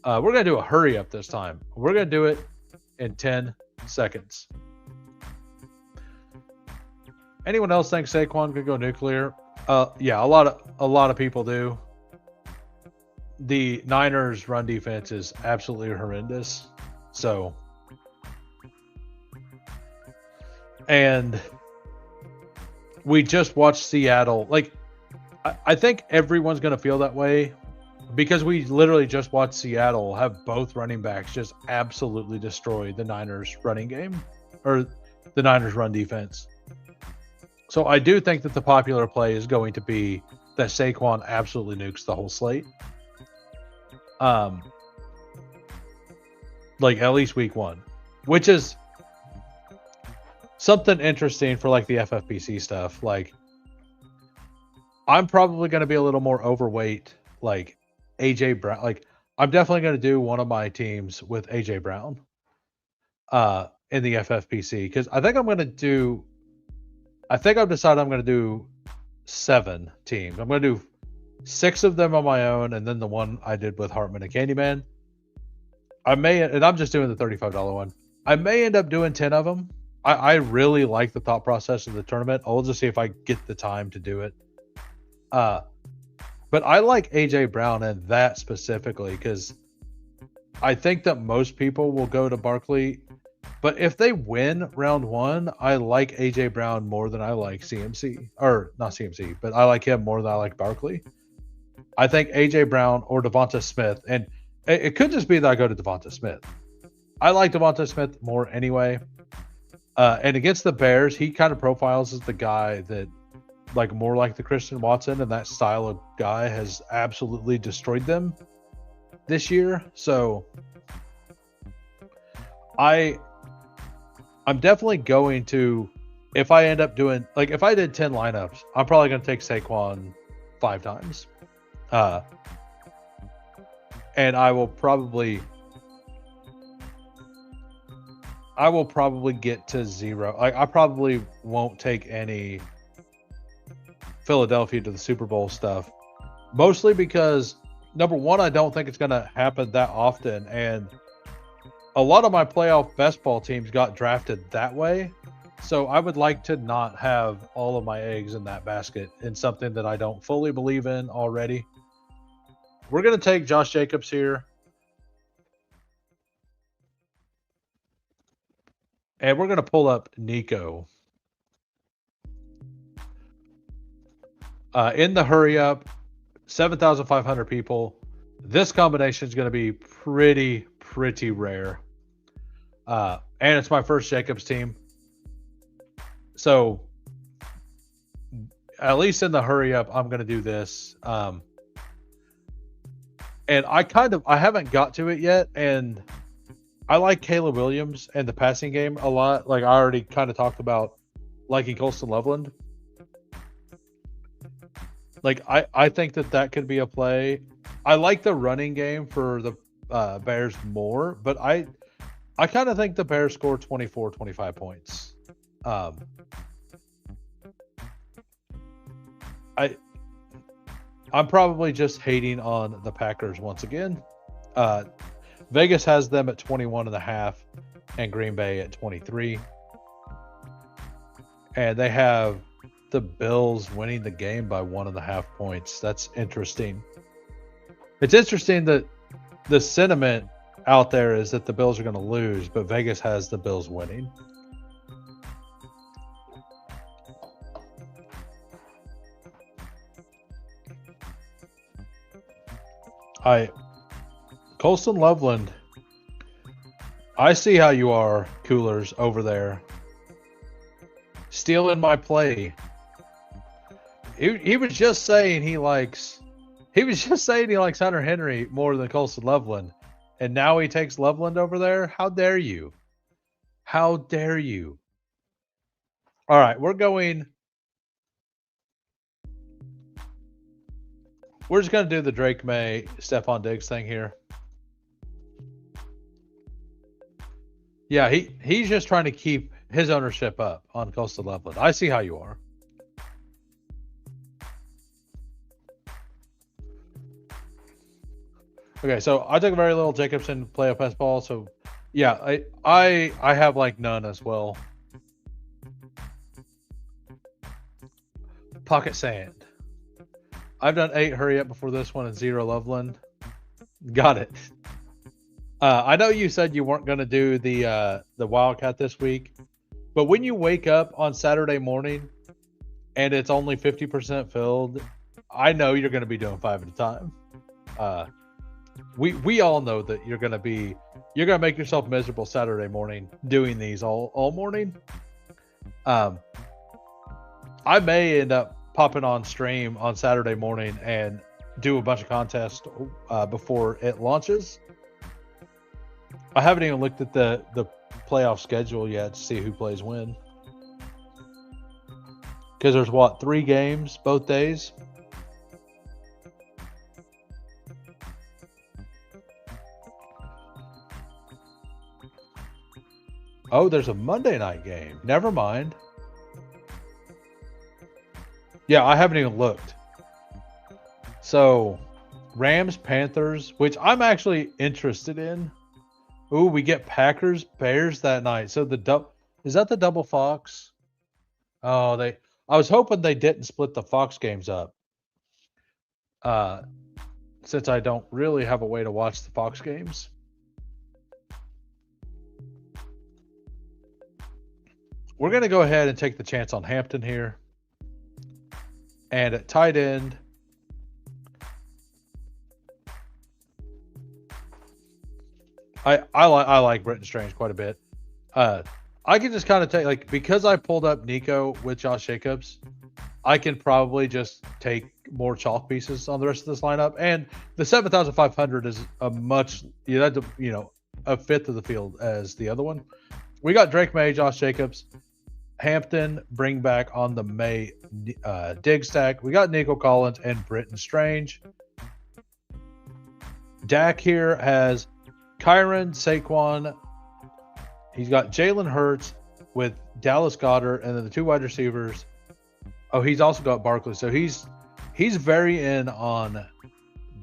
We're going to do a hurry up this time. We're going to do it in 10 seconds. Anyone else think Saquon could go nuclear? Yeah, a lot of people do. The Niners' run defense is absolutely horrendous. So, and we just watched Seattle. Like, I think everyone's going to feel that way because we literally just watched Seattle have both running backs just absolutely destroy the Niners' running game or the Niners' run defense. So I do think that the popular play is going to be that Saquon absolutely nukes the whole slate. Like at least week 1, which is something interesting for like the FFPC stuff. Like I'm probably going to be a little more overweight, like AJ Brown. Like I'm definitely going to do one of my teams with AJ Brown in the FFPC because I think I've decided I'm going to do 7 teams. I'm going to do 6 of them on my own, and then the one I did with Hartman and Candyman. And I'm just doing the $35 one. I may end up doing 10 of them. I really like the thought process of the tournament. I'll just see if I get the time to do it. But I like AJ Brown and that specifically because I think that most people will go to Barkley. But if they win round 1, I like AJ Brown more than I like CMC. Or not CMC, but I like him more than I like Barkley. I think AJ Brown or Devonta Smith, and it could just be that I go to Devonta Smith. I like Devonta Smith more anyway. And against the Bears, he kind of profiles as the guy that, like more like the Christian Watson, and that style of guy has absolutely destroyed them this year. So I'm definitely going to, if I end up doing, like if I did 10 lineups, I'm probably going to take Saquon 5 times. and I will probably get to 0. Like, I probably won't take any Philadelphia to the Super Bowl stuff, mostly because number one, I don't think it's going to happen that often, and a lot of my playoff best ball teams got drafted that way. So I would like to not have all of my eggs in that basket in something that I don't fully believe in already. We're going to take Josh Jacobs here. And we're going to pull up Nico. In the hurry up, 7,500 people. This combination is going to be pretty rare. And it's my first Jacobs team. So at least in the hurry up, I'm going to do this. And I haven't got to it yet. And I like Caleb Williams and the passing game a lot. Like, I already kind of talked about liking Colston Loveland. Like, I think that could be a play. I like the running game for the Bears more, but I kind of think the Bears score 24, 25 points. I'm probably just hating on the Packers once again. Vegas has them at 21.5 and Green Bay at 23. And they have the Bills winning the game by 1.5 points. That's interesting. It's interesting that the sentiment out there is that the Bills are going to lose, but Vegas has the Bills winning. Colston Loveland, I see how you are, Coolers, over there. Stealing my play. He was just saying he likes Hunter Henry more than Colston Loveland. And now he takes Loveland over there? How dare you? How dare you? All right, we're just going to do the Drake May, Stephon Diggs thing here. Yeah, he's just trying to keep his ownership up on Colston Loveland. I see how you are. Okay, so I took very little Jacobson playoff best ball, so yeah, I have like none as well. Pocket Sand. I've done 8 hurry up before this one and 0 Loveland. Got it. I know you said you weren't going to do the Wildcat this week, but when you wake up on Saturday morning and it's only 50% filled, I know you're going to be doing 5 at a time. We all know that you're going to make yourself miserable Saturday morning doing these all morning. I may end up popping on stream on Saturday morning and do a bunch of contests before it launches. I haven't even looked at the playoff schedule yet to see who plays when. Because there's 3 games both days. Oh, there's a Monday night game. Never mind. Yeah, I haven't even looked. So, Rams, Panthers, which I'm actually interested in. Ooh, we get Packers, Bears that night. So is that the double Fox? Oh, I was hoping they didn't split the Fox games up. Since I don't really have a way to watch the Fox games. We're going to go ahead and take the chance on Hampton here. And at tight end, I like Britton Strange quite a bit. I can just kind of take, because I pulled up Nico with Josh Jacobs, I can probably just take more chalk pieces on the rest of this lineup. And the 7,500 is a fifth of the field as the other one. We got Drake May, Josh Jacobs, Hampton, bring back on the May dig stack. We got Nico Collins and Britton Strange. Dak here has Kyron, Saquon. He's got Jalen Hurts with Dallas Goedert, and then the 2 wide receivers. Oh, he's also got Barkley. So he's very in on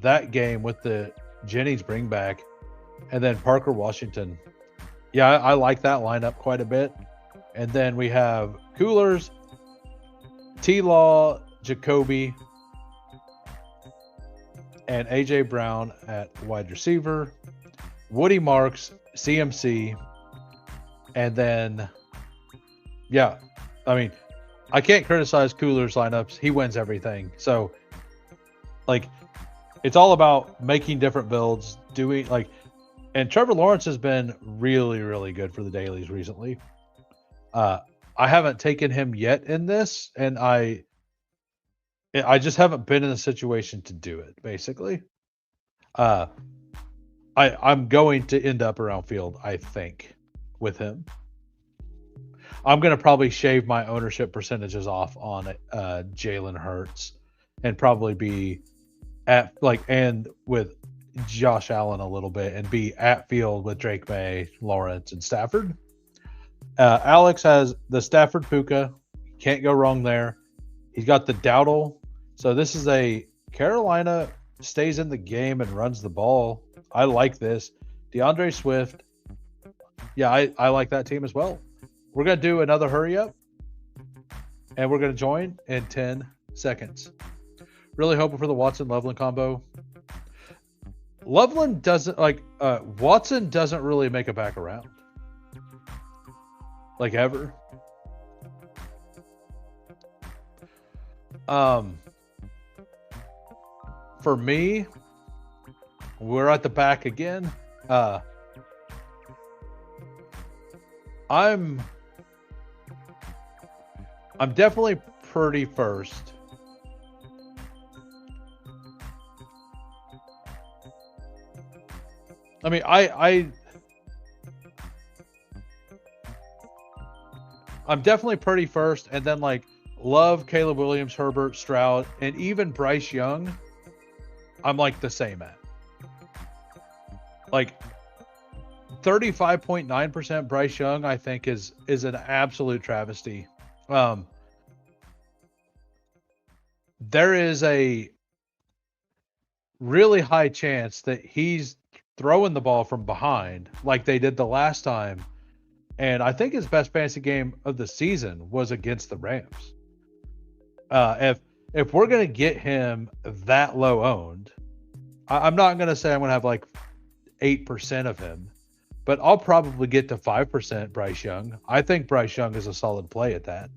that game with the Jennings bring back, and then Parker Washington. Yeah, I like that lineup quite a bit. And then we have Coolers, T-Law, Jacoby, and A.J. Brown at wide receiver, Woody Marks, CMC, and then, yeah, I mean, I can't criticize Coolers lineups. He wins everything. So, like, it's all about making different builds, doing, like, and Trevor Lawrence has been really, really good for the dailies recently. I haven't taken him yet in this, and I just haven't been in a situation to do it, basically. I'm going to end up around field, I think, with him. I'm going to probably shave my ownership percentages off on Jalen Hurts and probably be at, like, and with Josh Allen a little bit, and be at field with Drake May, Lawrence, and Stafford. Alex has the Stafford Puka. Can't go wrong there. He's got the Dowdle. So this is a Carolina stays in the game and runs the ball. I like this. DeAndre Swift. Yeah, I like that team as well. We're going to do another hurry up, and we're going to join in 10 seconds. Really hoping for the Watson-Loveland combo. Loveland doesn't, like, Watson doesn't really make it back around. Like, ever. For me, we're at the back again. I'm definitely pretty first. I mean, I'm definitely pretty first, and then, like, Love, Caleb Williams, Herbert, Stroud, and even Bryce Young, I'm, like, the same at. Like, 35.9% Bryce Young, I think, is an absolute travesty. There is a really high chance that he's throwing the ball from behind like they did the last time. And I think his best fantasy game of the season was against the Rams. If we're going to get him that low owned, I'm not going to say I'm going to have like 8% of him, but I'll probably get to 5% Bryce Young. I think Bryce Young is a solid play at that.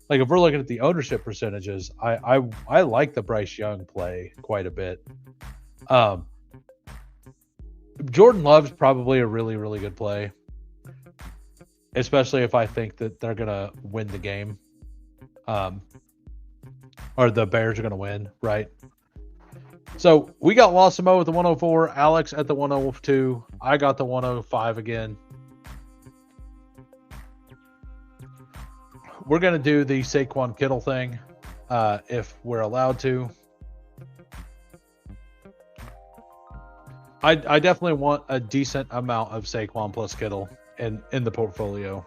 Like, if we're looking at the ownership percentages, I like the Bryce Young play quite a bit. Jordan Love's probably a really, really good play, especially if I think that they're going to win the game. Or the Bears are going to win, right? So we got Losimo at the 104, Alex at the 102. I got the 105 again. We're going to do the Saquon Kittle thing if we're allowed to. I definitely want a decent amount of Saquon plus Kittle in the portfolio.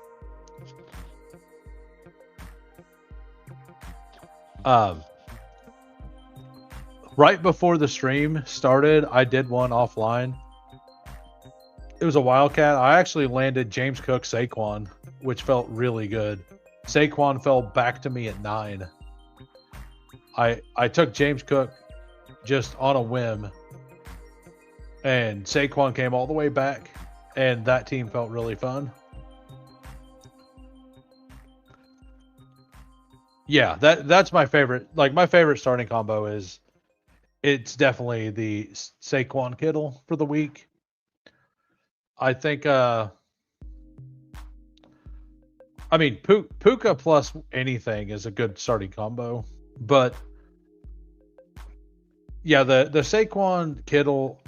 Right before the stream started, I did one offline. It was a Wildcat. I actually landed James Cook Saquon, which felt really good. Saquon fell back to me at 9. I took James Cook just on a whim, and Saquon came all the way back, and that team felt really fun. Yeah, that's my favorite. Like, my favorite starting combo is, it's definitely the Saquon Kittle for the week. I think, I mean, Puka plus anything is a good starting combo. But, yeah, the Saquon Kittle,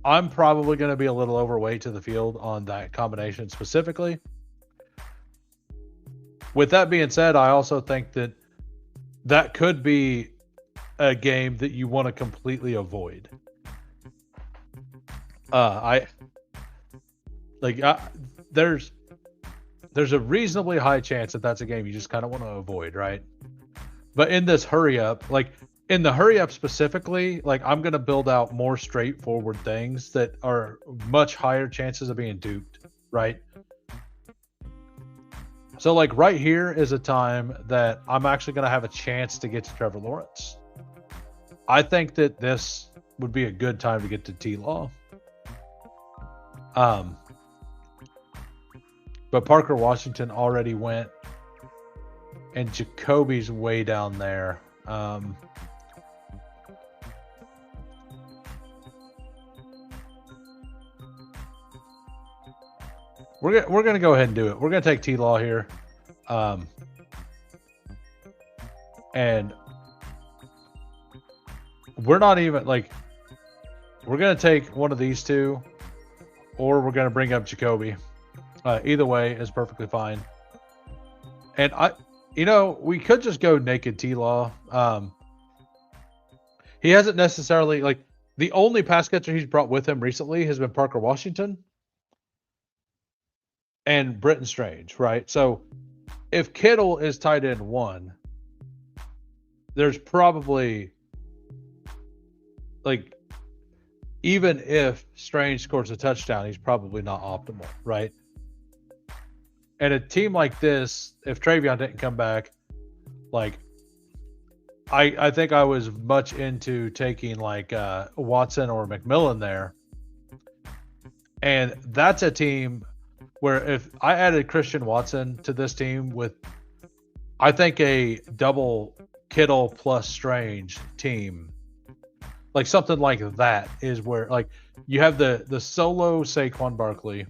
I'm probably going to be a little overweight to the field on that combination specifically. With that being said, I also think that could be a game that you want to completely avoid. I like there's a reasonably high chance that that's a game you just kind of want to avoid, right? But in this hurry up, like in the hurry up specifically, like I'm gonna build out more straightforward things that are much higher chances of being duped, right? So like right here is a time that I'm actually gonna have a chance to get to Trevor Lawrence. I think that this would be a good time to get to T-Law. But Parker Washington already went, and Jacoby's way down there. We're gonna go ahead and do it. We're gonna take T-Law here, and we're not even like we're gonna take one of these two, or we're gonna bring up Jacoby. Either way is perfectly fine. And we could just go naked T-Law. He hasn't necessarily like the only pass catcher he's brought with him recently has been Parker Washington and Britton Strange, right? So if Kittle is tight end 1, there's probably like even if Strange scores a touchdown, he's probably not optimal, right? And a team like this, if Travion didn't come back, like I think I was much into taking like Watson or McMillan there. And that's a team where if I added Christian Watson to this team with, I think a double Kittle plus Strange team, like something like that is where like you have the solo Saquon Barkley,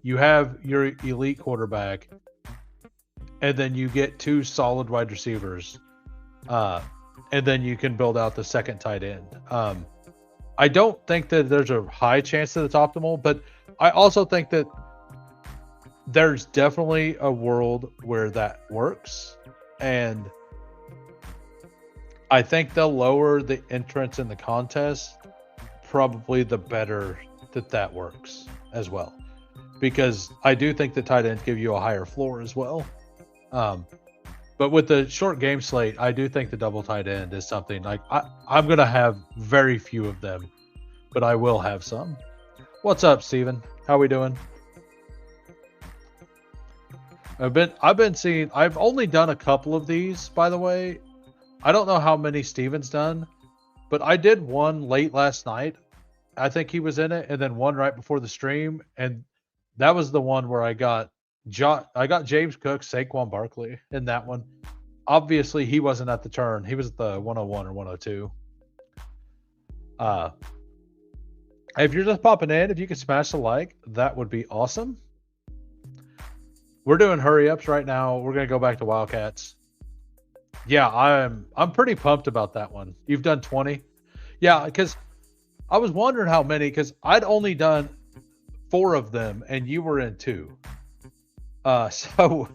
you have your elite quarterback, and then you get 2 solid wide receivers, and then you can build out the second tight end. I don't think that there's a high chance that it's optimal, but I also think that there's definitely a world where that works, and I think the lower the entrance in the contest, probably the better that works as well. Because I do think the tight ends give you a higher floor as well. But with the short game slate, I do think the double tight end is something like I'm going to have very few of them, but I will have some. What's up, Steven? How we doing? I've only done a couple of these, by the way. I don't know how many Steven's done, but I did one late last night. I think he was in it, and then one right before the stream, and that was the one where I got James Cook, Saquon Barkley in that one. Obviously, he wasn't at the turn. He was at the 101 or 102. If you're just popping in, if you could smash the like, that would be awesome. We're doing hurry ups right now. We're gonna go back to Wildcats. Yeah, I'm pretty pumped about that one. You've done 20? Yeah, because I was wondering how many, because I'd only done 4 of them and you were in 2. So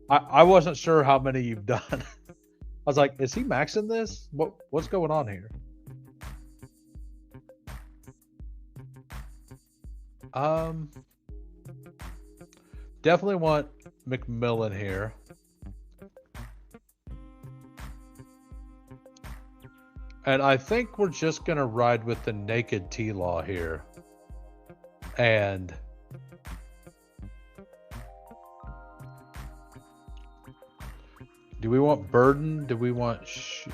I wasn't sure how many you've done. I was like, is he maxing this? What's going on here? Definitely want McMillan here. And I think we're just going to ride with the naked T-Law here. And do we want Burden? Do we want Shakir?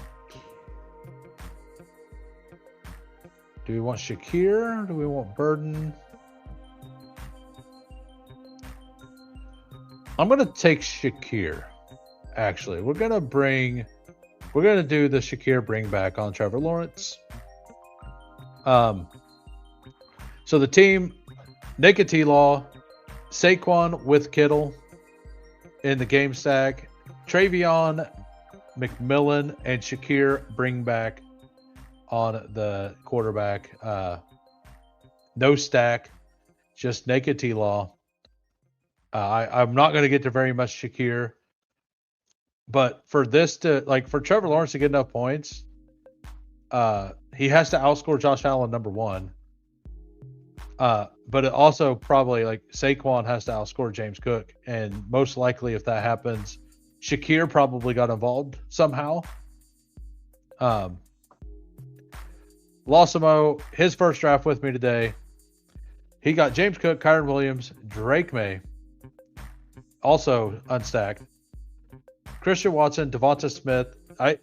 Do we want Burden? I'm going to take Shakir. Actually, we're going to do the Shakir bring back on Trevor Lawrence. So the team, naked T-Law, Saquon with Kittle in the game stack, Travion, McMillan, and Shakir bring back on the quarterback. No stack, just naked T-Law. I'm not going to get to very much Shakir. But for this for Trevor Lawrence to get enough points, he has to outscore Josh Allen, number 1. But it also probably like Saquon has to outscore James Cook, and most likely if that happens, Shakir probably got involved somehow. Losimo, his first draft with me today, he got James Cook, Kyron Williams, Drake May, also unstacked, Christian Watson, Devonta Smith. I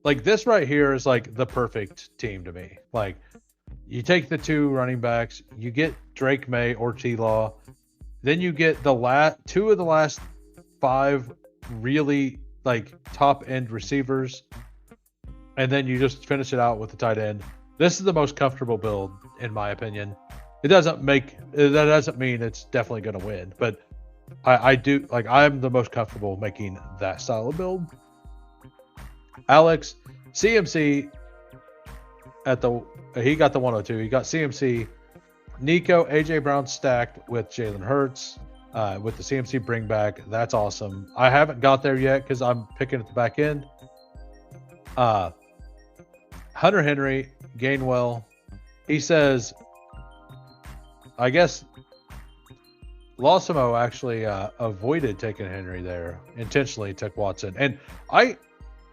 like this right here is like the perfect team to me. Like you take the 2 running backs, you get Drake May or T-Law, then you get the 2 of the last 5 really like top end receivers, and then you just finish it out with the tight end. This is the most comfortable build in my opinion. That doesn't mean it's definitely going to win, but I do like I'm the most comfortable making that style of build. Alex, CMC he got the 102. He got CMC, Nico, AJ Brown stacked with Jalen Hurts with the CMC bring back. That's awesome. I haven't got there yet because I'm picking at the back end. Hunter Henry, Gainwell. He says, I guess Losimo actually avoided taking Henry there, intentionally took Watson. And I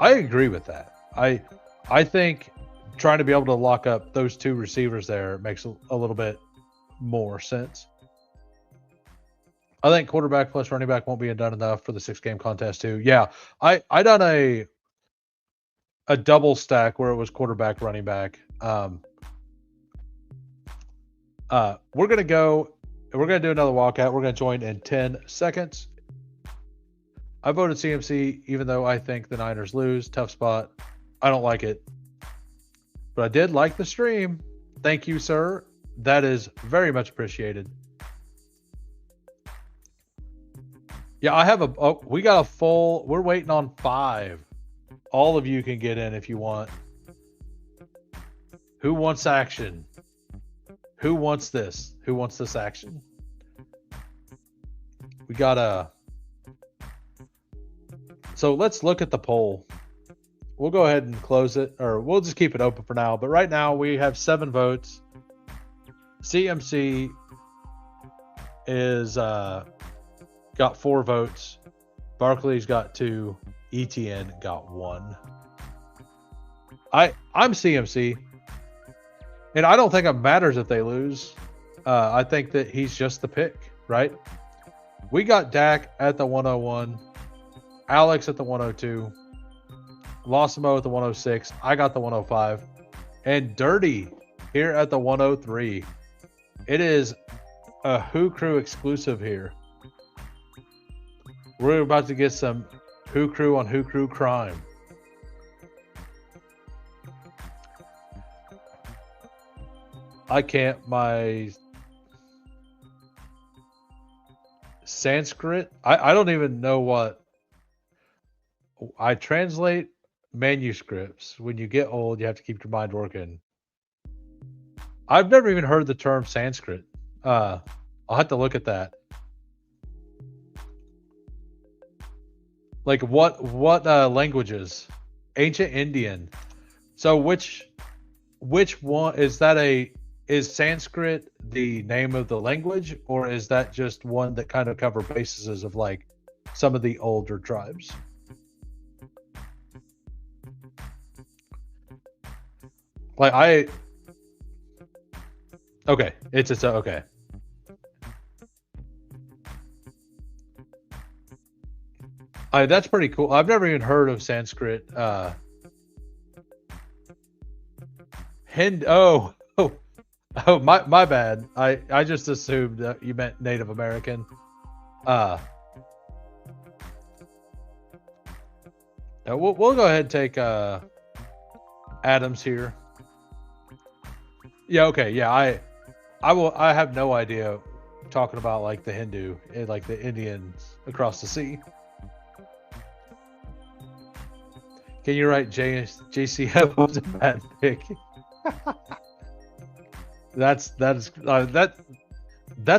agree with that. I think trying to be able to lock up those 2 receivers there makes a little bit more sense. I think quarterback plus running back won't be done enough for the 6-game contest too. Yeah, I done a double stack where it was quarterback, running back. We're gonna do another Wildcat. We're gonna join in 10 seconds. I voted CMC even though I think the Niners lose. Tough spot. I don't like it. But I did like the stream. Thank you, sir. That is very much appreciated. Yeah, we got a full, we're waiting on 5. All of you can get in if you want. Who wants action? Who wants this? Who wants this action? We got so let's look at the poll. We'll go ahead and close it, or we'll just keep it open for now. But right now we have 7 votes. CMC is got 4 votes. Barkley's got 2. ETN got 1. I'm CMC, and I don't think it matters if they lose. I think that he's just the pick, right? We got Dak at the 101, Alex at the 102, Losimo at the 106. I got the 105, and Dirty here at the 103. It is a Who Crew exclusive here. We're about to get some Who Crew on Who Crew crime. I can't. My Sanskrit. I don't even know what. I translate manuscripts. When you get old, you have to keep your mind working. I've never even heard the term Sanskrit. I'll have to look at that. Like what languages? Ancient Indian. So which one is that? Is Sanskrit the name of the language, or is that just one that kind of cover bases of like some of the older tribes? Like okay, it's okay. That's pretty cool. I've never even heard of Sanskrit. My bad. I just assumed that you meant Native American. We'll go ahead and take Adams here. Yeah, okay. Yeah, I have no idea talking about like the Hindu and like the Indians across the sea. Can you write JCF was a bad pick? That's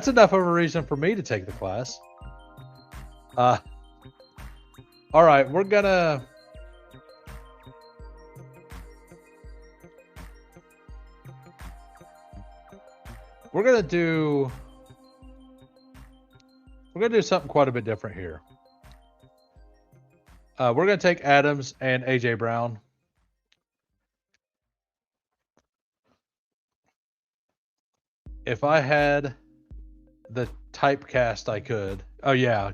enough of a reason for me to take the class. All right, we're gonna. we're gonna do something quite a bit different here. We're gonna take Adams and AJ Brown. If I had the typecast, I could. Oh yeah,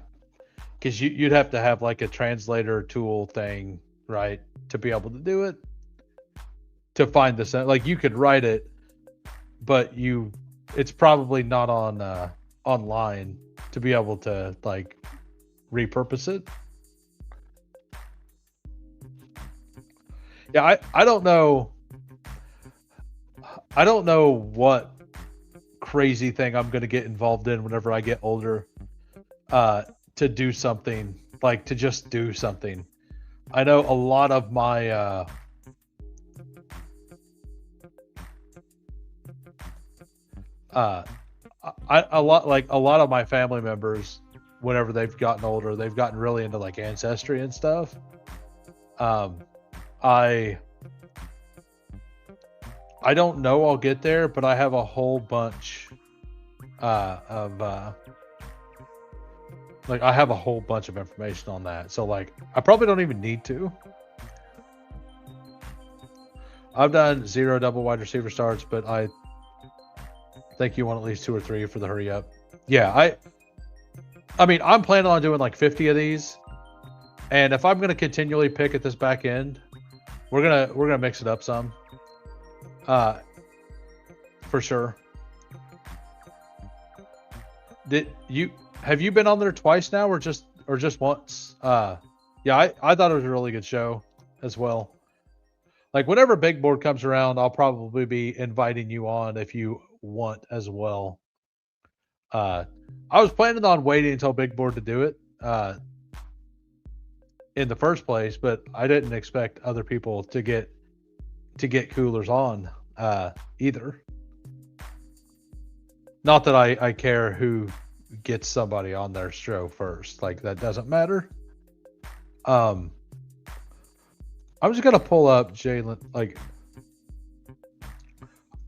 because you'd have to have like a translator tool thing, right, to be able to do it. To find the like you could write it, but it's probably not on online to be able to like repurpose it. Yeah, I don't know. I don't know what crazy thing I'm going to get involved in whenever I get older to do something, like to just do something. I know a lot of my a lot of my family members, whenever they've gotten older, they've gotten really into like ancestry and stuff. I don't know I'll get there, but I have a whole bunch of like I have a whole bunch of information on that. So like I probably don't even need to. I've done 0 double wide receiver starts, but I think you want at least 2 or 3 for the hurry up. Yeah, I mean I'm planning on doing like 50 of these. And if I'm gonna continually pick at this back end, we're gonna mix it up some. For sure. Have you been on there twice now, or just once? Yeah, I thought it was a really good show as well. Like whenever Big Board comes around, I'll probably be inviting you on if you want as well. I was planning on waiting until Big Board to do it in the first place, but I didn't expect other people to get coolers on either. Not that I care who gets somebody on their show first, like that doesn't matter. I'm just gonna pull up Jalen. Like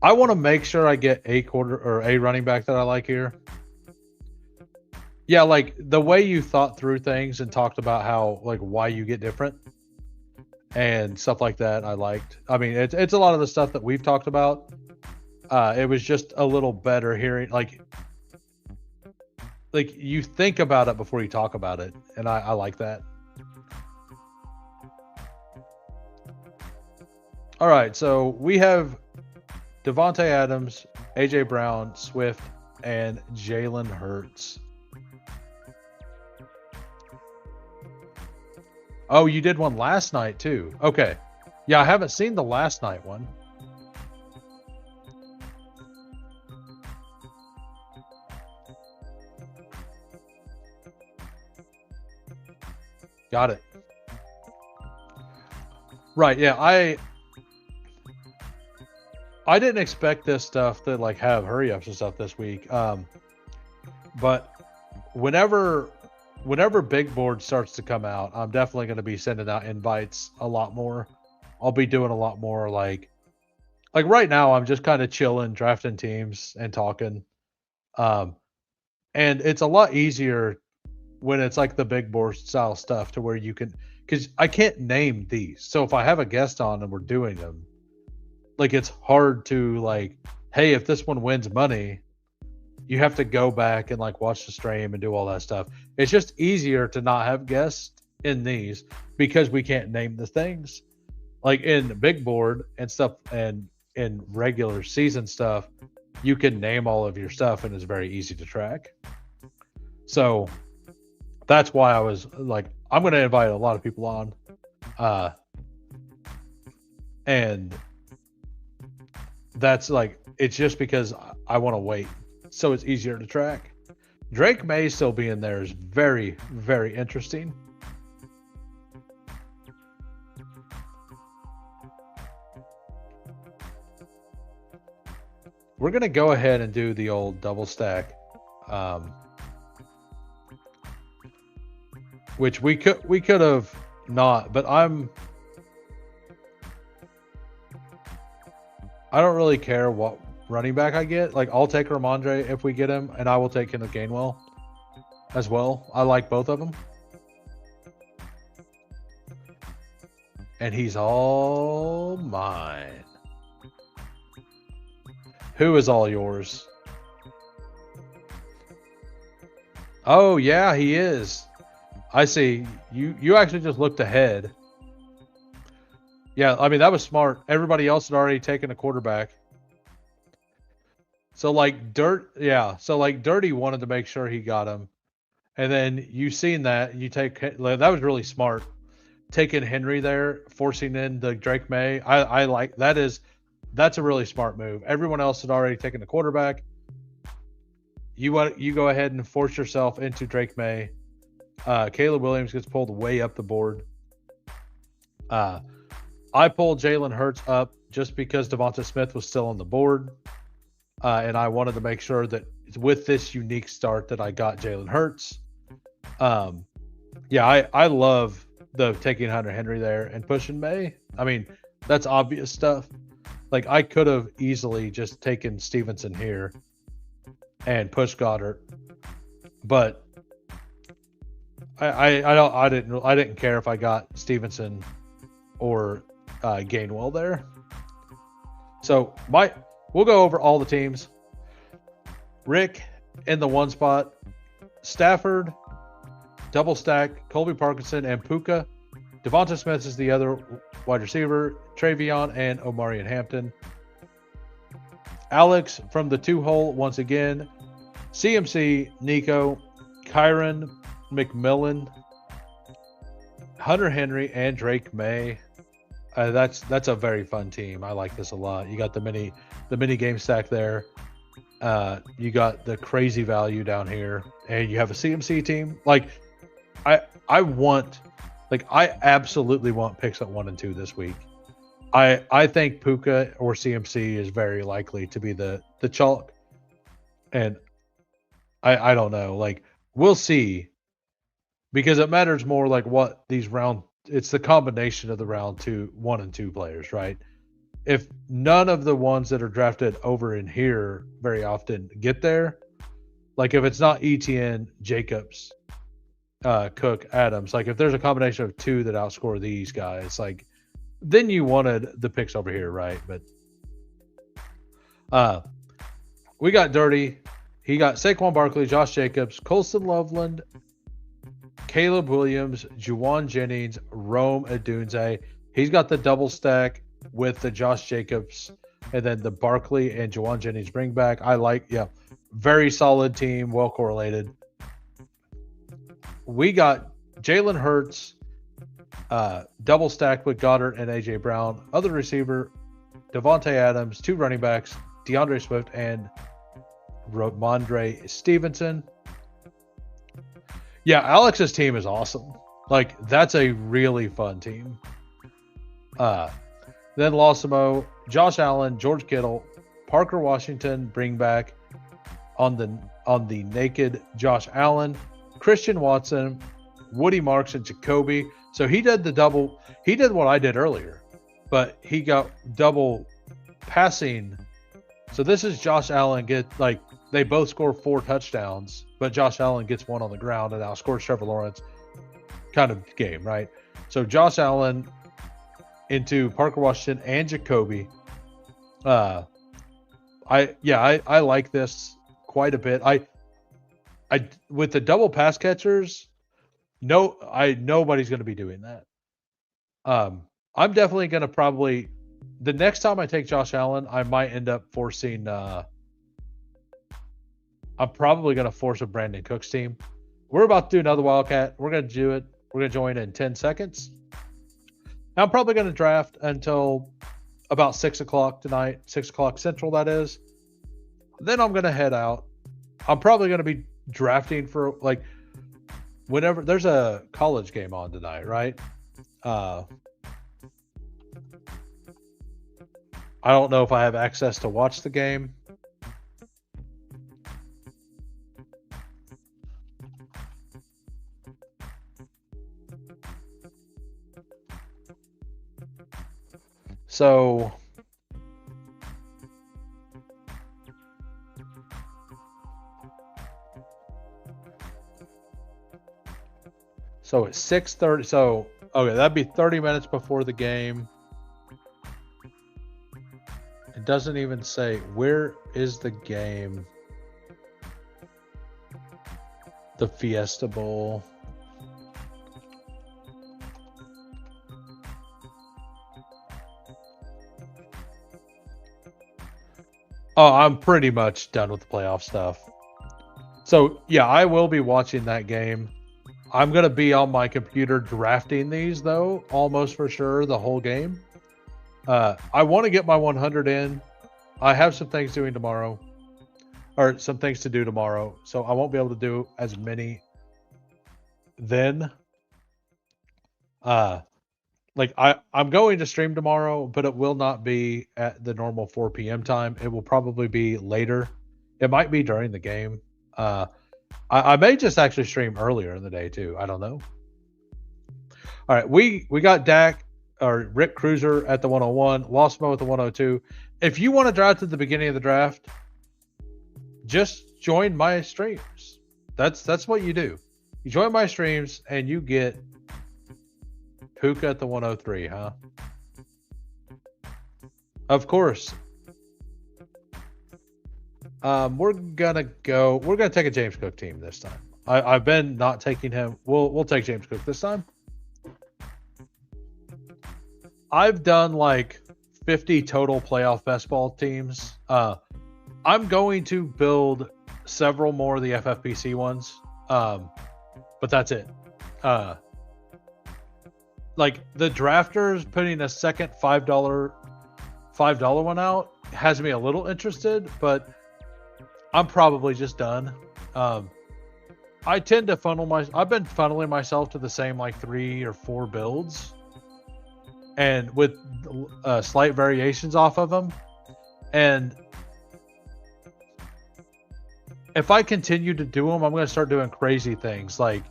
I want to make sure I get a running back that I like here. Yeah, like the way you thought through things and talked about how like why you get different and stuff like that, I liked. I mean, it's a lot of the stuff that we've talked about. It was just a little better hearing, like you think about it before you talk about it, and I like that. All right, so we have Devontae Adams, AJ Brown, Swift, and Jalen Hurts. Oh, you did one last night too. Okay. Yeah, I haven't seen the last night one. Got it. Right, yeah, I didn't expect this stuff to like have hurry ups and stuff this week. But whenever Big Board starts to come out, I'm definitely going to be sending out invites a lot more. I'll be doing a lot more like right now I'm just kind of chilling, drafting teams and talking. And it's a lot easier when it's like the Big Board style stuff to where you can, because I can't name these. So if I have a guest on and we're doing them, like it's hard to like, hey, if this one wins money, you have to go back and like watch the stream and do all that stuff. It's just easier to not have guests in these because we can't name the things. Like in the Big Board and stuff and in regular season stuff, you can name all of your stuff and it's very easy to track. So that's why I was like, I'm going to invite a lot of people on. And that's like, it's just because I want to wait. So it's easier to track. Drake May still be in there is very, very interesting. We're going to go ahead and do the old double stack. Which we could have not, but I don't really care what running back I get. Like, I'll take Ramondre if we get him, and I will take Kenneth Gainwell as well. I like both of them. And he's all mine. Who is all yours? Oh, yeah, he is. I see. You actually just looked ahead. Yeah, I mean, that was smart. Everybody else had already taken a quarterback. So, like, Dirty wanted to make sure he got him. And then you seen that. That was really smart. Taking Henry there, forcing in the Drake May. I like that. That's a really smart move. Everyone else had already taken the quarterback. You go ahead and force yourself into Drake May. Caleb Williams gets pulled way up the board. I pulled Jalen Hurts up just because Devonta Smith was still on the board. And I wanted to make sure that with this unique start that I got Jalen Hurts. I love the taking Hunter Henry there and pushing May. I mean, that's obvious stuff. Like, I could have easily just taken Stevenson here and pushed Goddard, but I didn't care if I got Stevenson or Gainwell there. So we'll go over all the teams. Rick in the one spot, Stafford, double stack, Colby Parkinson and Puka. Devonta Smith is the other wide receiver, Travion and Omarion Hampton. Alex from the 2-hole once again, CMC, Nico, Kyron, McMillan, Hunter Henry, and Drake May. That's a very fun team. I like this a lot. You got the mini game stack there. You got the crazy value down here, and you have a CMC team. Like, I absolutely want picks at 1 and 2 this week. I think Puka or CMC is very likely to be the chalk, and I don't know. Like, we'll see, because it matters more like what these it's the combination of the round 1 and 2 players, right? If none of the ones that are drafted over in here very often get there, like if it's not ETN, Jacobs, Cook, Adams, like if there's a combination of 2 that outscore these guys, like then you wanted the picks over here, right? But we got Dirty. He got Saquon Barkley, Josh Jacobs, Colston Loveland, Caleb Williams, Juwan Jennings, Rome Adunze. He's got the double stack with the Josh Jacobs and then the Barkley and Juwan Jennings bring back. Very solid team, well correlated. We got Jalen Hurts, double stack with Goddard and AJ Brown. Other receiver, Devontae Adams. 2 running backs, DeAndre Swift and Ramondre Stevenson. Yeah, Alex's team is awesome. Like, that's a really fun team. Then Losimo, Josh Allen, George Kittle, Parker Washington bring back on the naked Josh Allen, Christian Watson, Woody Marks, and Jacoby. So he did what I did earlier, but he got double passing. So this is Josh Allen they both score 4 touchdowns, but Josh Allen gets 1 on the ground and outscores Trevor Lawrence kind of game, right? So Josh Allen into Parker Washington and Jacoby. I like this quite a bit. I with the double pass catchers, nobody's going to be doing that. I'm definitely going to the next time I take Josh Allen, I might end up forcing. I'm probably going to force a Brandon Cooks team. We're about to do another Wildcat. We're going to do it. We're going to join in 10 seconds. I'm probably going to draft until about 6 o'clock tonight, 6 o'clock Central, that is. Then I'm going to head out. I'm probably going to be drafting for, whenever there's a college game on tonight, right? I don't know if I have access to watch the game. So So it's 6:30. So okay, that'd be 30 minutes before the game. It doesn't even say where is the game. The Fiesta Bowl. Oh, I'm pretty much done with the playoff stuff. So yeah, I will be watching that game. I'm gonna be on my computer drafting these though, almost for sure the whole game. I want to get my 100 in. I have some things doing tomorrow, or some things to do tomorrow, so I won't be able to do as many then. Like I'm going to stream tomorrow, but it will not be at the normal 4 p.m. time. It will probably be later. It might be during the game. I may just actually stream earlier in the day too. I don't know. All right, we got Dak or Rick Cruiser at the 101, Lostmo at the 102. If you want to draft at the beginning of the draft, just join my streams. That's what you do. You join my streams and you get Puka at the 103, huh? Of course. We're gonna take a James Cook team this time. I've been not taking him. We'll take James Cook this time. I've done like 50 total playoff best ball teams. I'm going to build several more of the FFPC ones. But that's it. Like the drafters putting a second $5 one out has me a little interested, but I'm probably just done. I tend to I've been funneling myself to the same like 3 or 4 builds, and with slight variations off of them. And if I continue to do them, I'm going to start doing crazy things like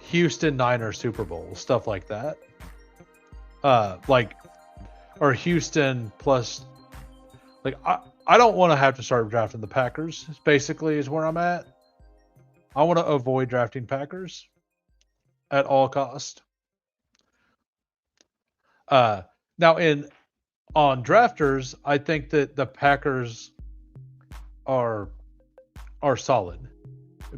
Houston Niners Super Bowl, stuff like that. Or Houston plus, like, I don't want to have to start drafting the Packers, basically, is where I'm at. I want to avoid drafting Packers at all cost. Now, on drafters, I think that the Packers are solid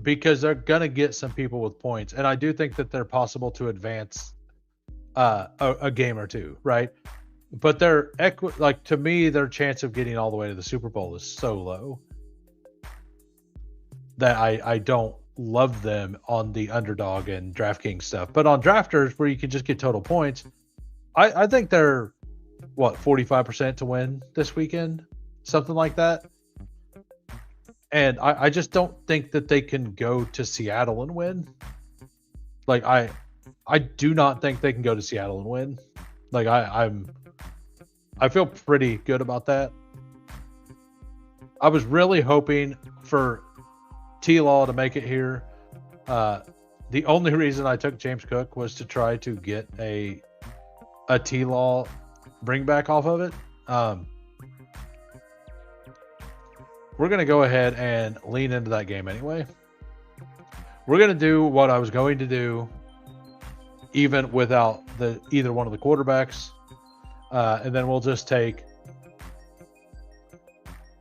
because they're gonna get some people with points, and I do think that they're possible to advance a game or two, right? But their to me, their chance of getting all the way to the Super Bowl is so low that I don't love them on the underdog and DraftKings stuff. But on drafters, where you can just get total points, I think they're 45% to win this weekend, something like that. And I just don't think that they can go to Seattle and win. Like I do not think they can go to Seattle and win. Like I feel pretty good about that. I was really hoping for T-Law to make it here. The only reason I took James Cook was to try to get a T-Law bring back off of it. We're going to go ahead and lean into that game anyway. We're going to do what I was going to do even without either one of the quarterbacks. And then we'll just take...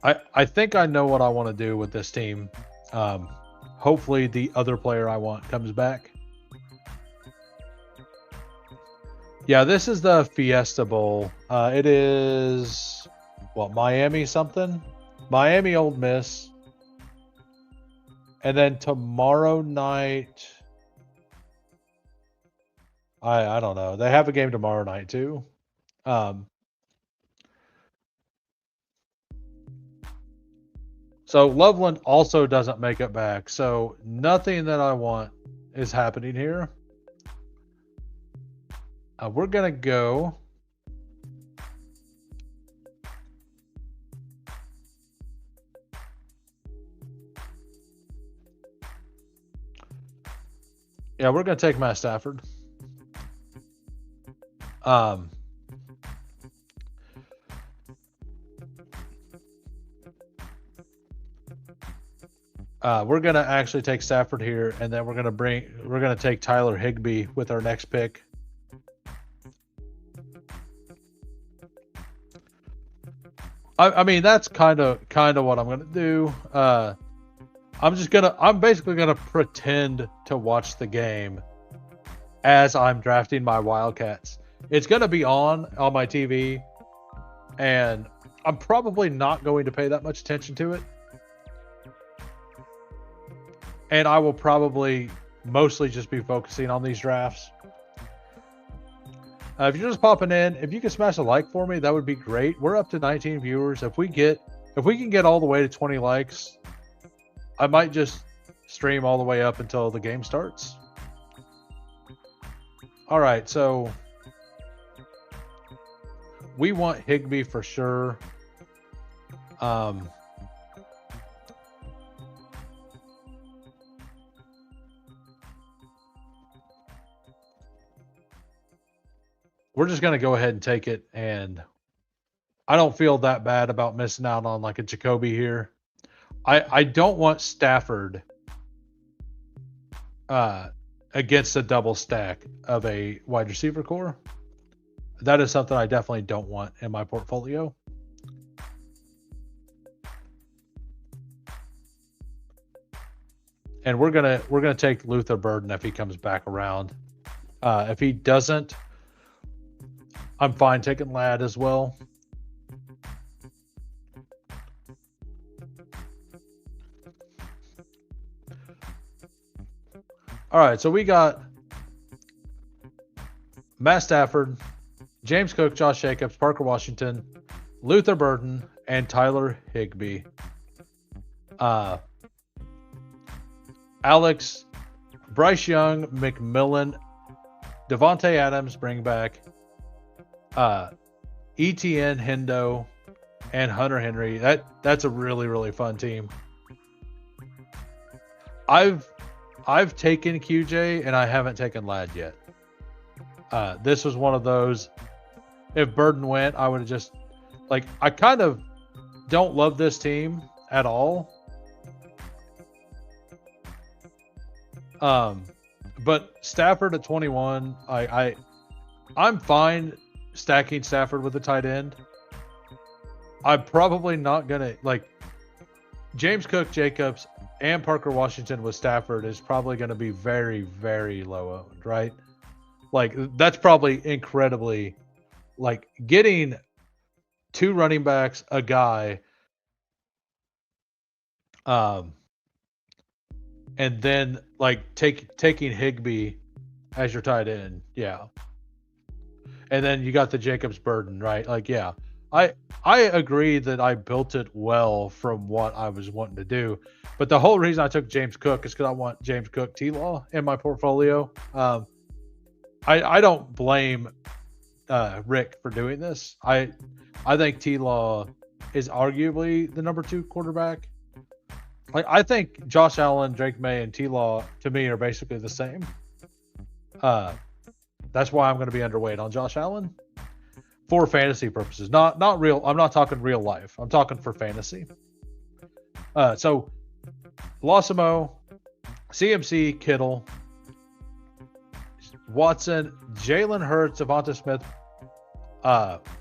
I think I know what I want to do with this team. Hopefully the other player I want comes back. Yeah, this is the Fiesta Bowl. It is... Miami something? Miami Ole Miss. And then tomorrow night... I don't know. They have a game tomorrow night too. So Loveland also doesn't make it back. So nothing that I want is happening here. We're going to go... Yeah, we're going to take Matt Stafford. We're gonna actually take Stafford here, and then we're gonna take Tyler Higbee with our next pick. I mean, that's kind of what I'm gonna do. I'm basically gonna pretend to watch the game as I'm drafting my Wildcats. It's gonna be on my TV, and I'm probably not going to pay that much attention to it. And I will probably mostly just be focusing on these drafts. If you're just popping in, if you can smash a like for me, that would be great. We're up to 19 viewers. If we can get all the way to 20 likes, I might just stream all the way up until the game starts. All right, so we want Higbee for sure. We're just going to go ahead and take it, and I don't feel that bad about missing out on like a Jacoby here. I don't want Stafford against a double stack of a wide receiver core. That is something I definitely don't want in my portfolio. And we're gonna take Luther Burden if he comes back around. If he doesn't, I'm fine taking Ladd as well. All right, so we got Matt Stafford, James Cook, Josh Jacobs, Parker Washington, Luther Burden, and Tyler Higbee. Alex, Bryce Young, McMillan, Devontae Adams, bring back ETN, Hendo, and Hunter Henry. That's a really, really fun team. I've taken QJ and I haven't taken Ladd yet. This was one of those. If Burden went, I would have just I kind of don't love this team at all. But Stafford at 21, I'm fine stacking Stafford with a tight end. I'm probably not gonna James Cook, Jacobs, and Parker Washington with Stafford is probably going to be very, very low owned, right? That's probably incredibly getting two running backs, a guy, and then taking Higbee as your tight end, yeah. And then you got the Jacobs Burden, right? Yeah. I agree that I built it well from what I was wanting to do. But the whole reason I took James Cook is because I want James Cook T-Law in my portfolio. I don't blame Rick for doing this. I think T-Law is arguably the number 2 quarterback. I think Josh Allen, Drake May, and T-Law to me are basically the same. That's why I'm going to be underweight on Josh Allen. For fantasy purposes, not real. I'm not talking real life. I'm talking for fantasy. So Losimo, CMC, Kittle, Watson, Jalen Hurts, Devonta Smith,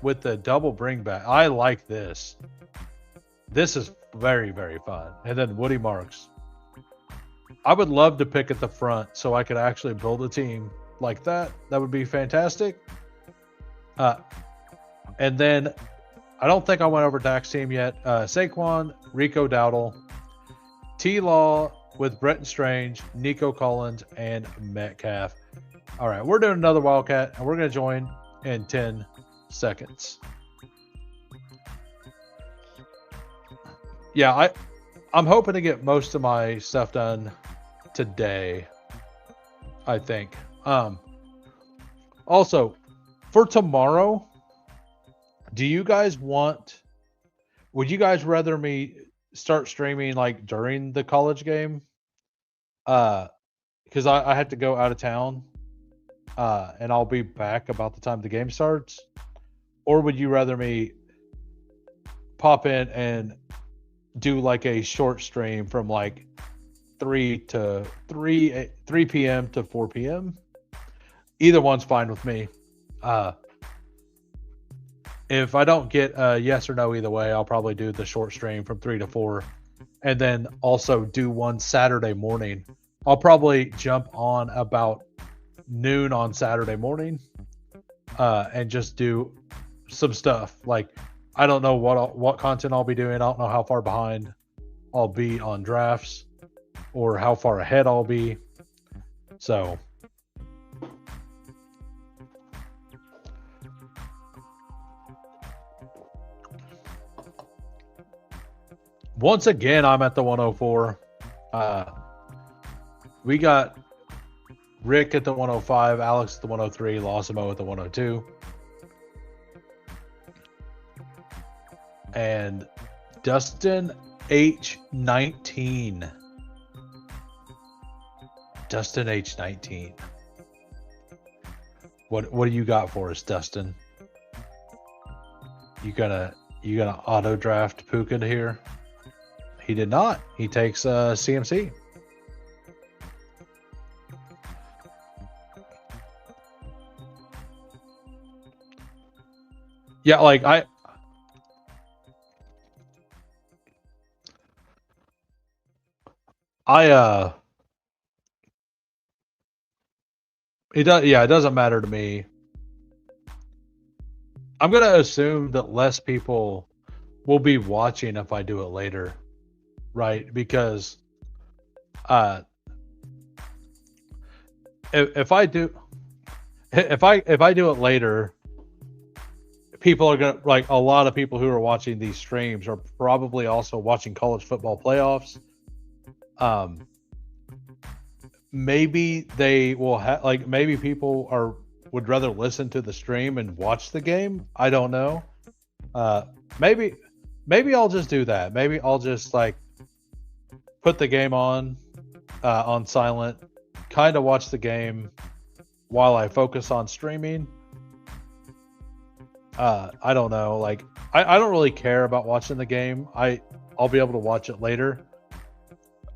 with the double bring back. I like this. This is very, very fun. And then Woody Marks. I would love to pick at the front so I could actually build a team like that. That would be fantastic. And then I don't think I went over Dak's team yet. Saquon, Rico Dowdle, T-Law with Bretton Strange, Nico Collins, and Metcalf. All right, we're doing another Wildcat, and we're going to join in 10 seconds. Yeah, I'm hoping to get most of my stuff done today, I think. Also, for tomorrow, would you guys rather me start streaming during the college game? Because I had to go out of town, and I'll be back about the time the game starts. Or would you rather me pop in and do a short stream from 3 p.m. to 4 p.m. Either one's fine with me. If I don't get a yes or no either way, I'll probably do the short stream from 3 to 4, and then also do one Saturday morning. I'll probably jump on about noon on Saturday morning, and just do some stuff. Like, I don't know what content I'll be doing. I don't know how far behind I'll be on drafts or how far ahead I'll be. So once again, I'm at the 104. We got Rick at the 105, Alex at the 103, Losimo at the 102. And Dustin H19. Dustin H19. What do you got for us, Dustin? You gonna auto draft Puka here? He did not. He takes CMC. Yeah, like it doesn't matter to me. I'm gonna assume that less people will be watching if I do it later, right? Because if I do it later, people are gonna, like, a lot of people who are watching these streams are probably also watching college football playoffs. Maybe they will have, like, maybe people would rather listen to the stream and watch the game. I don't know. Maybe I'll just do that. Maybe I'll just, like, put the game on silent, kind of watch the game while I focus on streaming. I don't know. Like, I don't really care about watching the game. I'll be able to watch it later.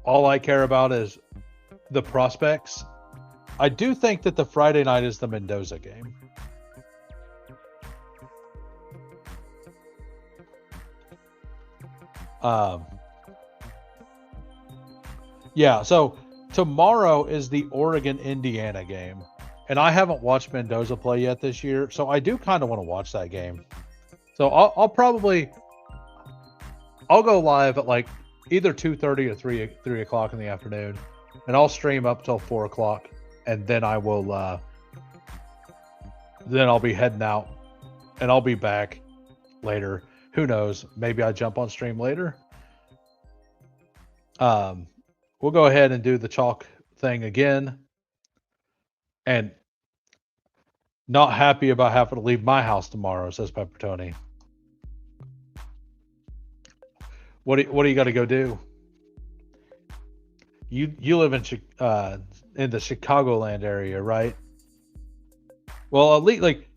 All I care about is the prospects. I do think that the Friday night is the Mendoza game. Yeah, so tomorrow is the Oregon-Indiana game. And I haven't watched Mendoza play yet this year, so I do kind of want to watch that game. So I'll go live at, like, either 2:30 or 3 o'clock in the afternoon, and I'll stream up till 4 o'clock, and then I will then I'll be heading out, and I'll be back later. Who knows? Maybe I jump on stream later. We'll go ahead and do the chalk thing again. And not happy about having to leave my house tomorrow, says Pepper Tony. What do you got to go do? You live in the Chicagoland area, right? Well, at least, like,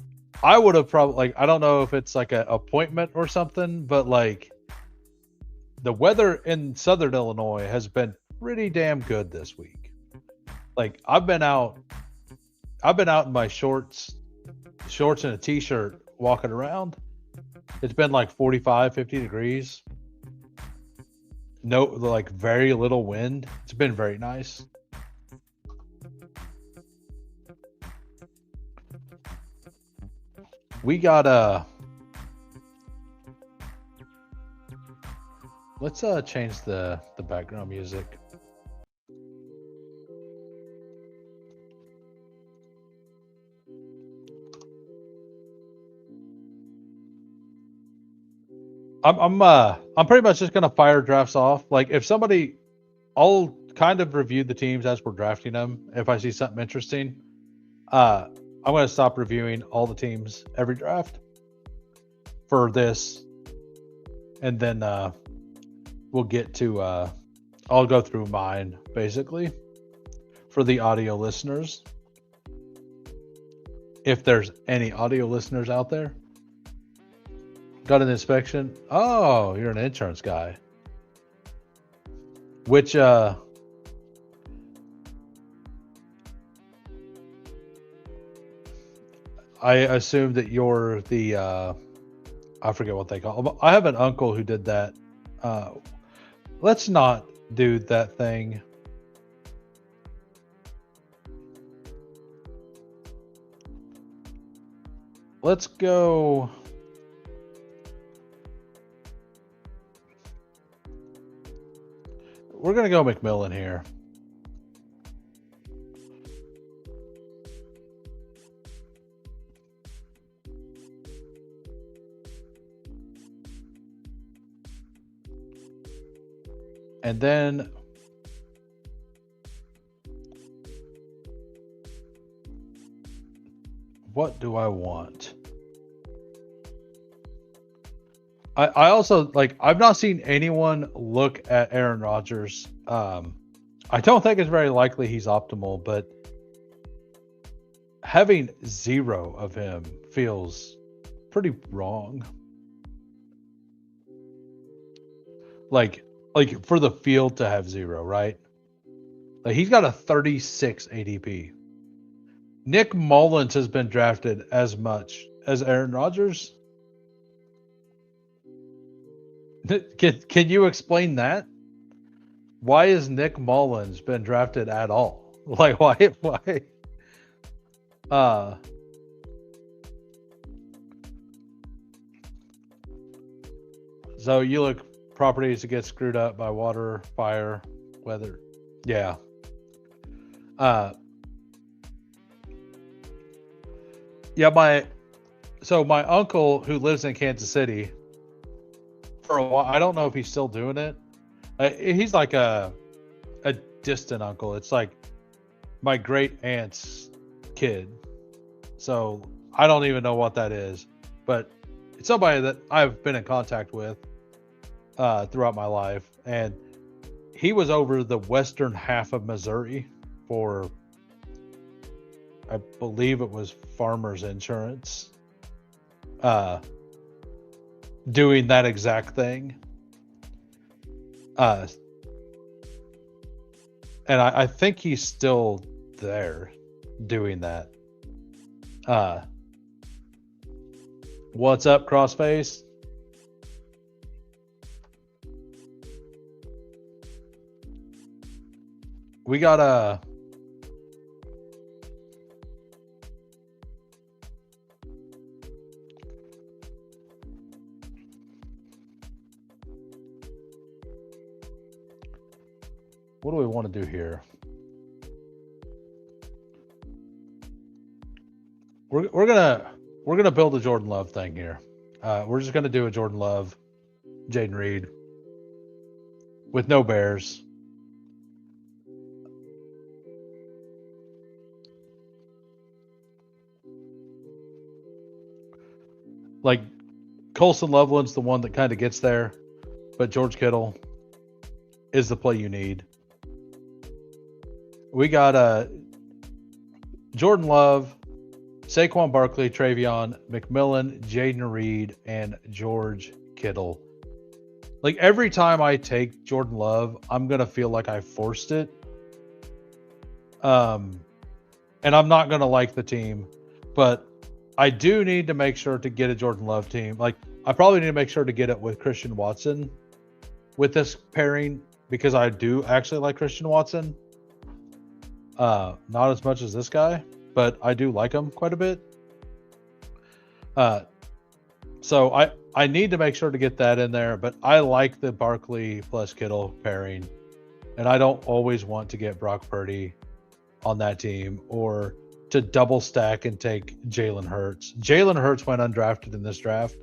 I would have probably, like, I don't know if it's like an appointment or something, but, like, the weather in Southern Illinois has been pretty damn good this week. Like, I've been out in my shorts and a t-shirt walking around. It's been like 45, 50 degrees. No, like, very little wind. It's been very nice. We got let's change the background music. I'm pretty much just gonna fire drafts off. Like, if somebody, I'll kind of review the teams as we're drafting them. If I see something interesting, I'm gonna stop reviewing all the teams every draft for this, and then we'll get to I'll go through mine basically for the audio listeners, if there's any audio listeners out there. Got an inspection. Oh, you're an insurance guy. Which I assume that you're the I forget what they call them. I have an uncle who did that. Let's not do that thing. Let's go. We're going to go McMillan here. And then what do I want? I also like, I've not seen anyone look at Aaron Rodgers. I don't think it's very likely he's optimal, but having 0 of him feels pretty wrong. Like for the field to have 0, right? Like he's got a 36 ADP. Nick Mullins has been drafted as much as Aaron Rodgers. Can you explain that? Why has Nick Mullins been drafted at all? Like why? So you look properties that get screwed up by water, fire, weather. Yeah. Yeah, my uncle who lives in Kansas City, for a while, I don't know if he's still doing it. He's like a distant uncle. It's like my great aunt's kid. So I don't even know what that is, but it's somebody that I've been in contact with throughout my life. And he was over the western half of Missouri for, I believe it was Farmers Insurance, doing that exact thing. And I think he's still there doing that. What's up, Crossface? We got a what do we want to do here? We're gonna build a Jordan Love thing here. We're just gonna do a Jordan Love, Jaden Reed, with no Bears. Like Colson Loveland's the one that kind of gets there, but George Kittle is the play you need. We got Jordan Love, Saquon Barkley, Travion, McMillan, Jaden Reed, and George Kittle. Like every time I take Jordan Love, I'm gonna feel like I forced it. And I'm not gonna like the team, but I do need to make sure to get a Jordan Love team. Like I probably need to make sure to get it with Christian Watson with this pairing, because I do actually like Christian Watson. Not as much as this guy, but I do like him quite a bit. So I need to make sure to get that in there, but I like the Barkley plus Kittle pairing, and I don't always want to get Brock Purdy on that team or to double stack and take Jalen Hurts. Jalen Hurts went undrafted in this draft.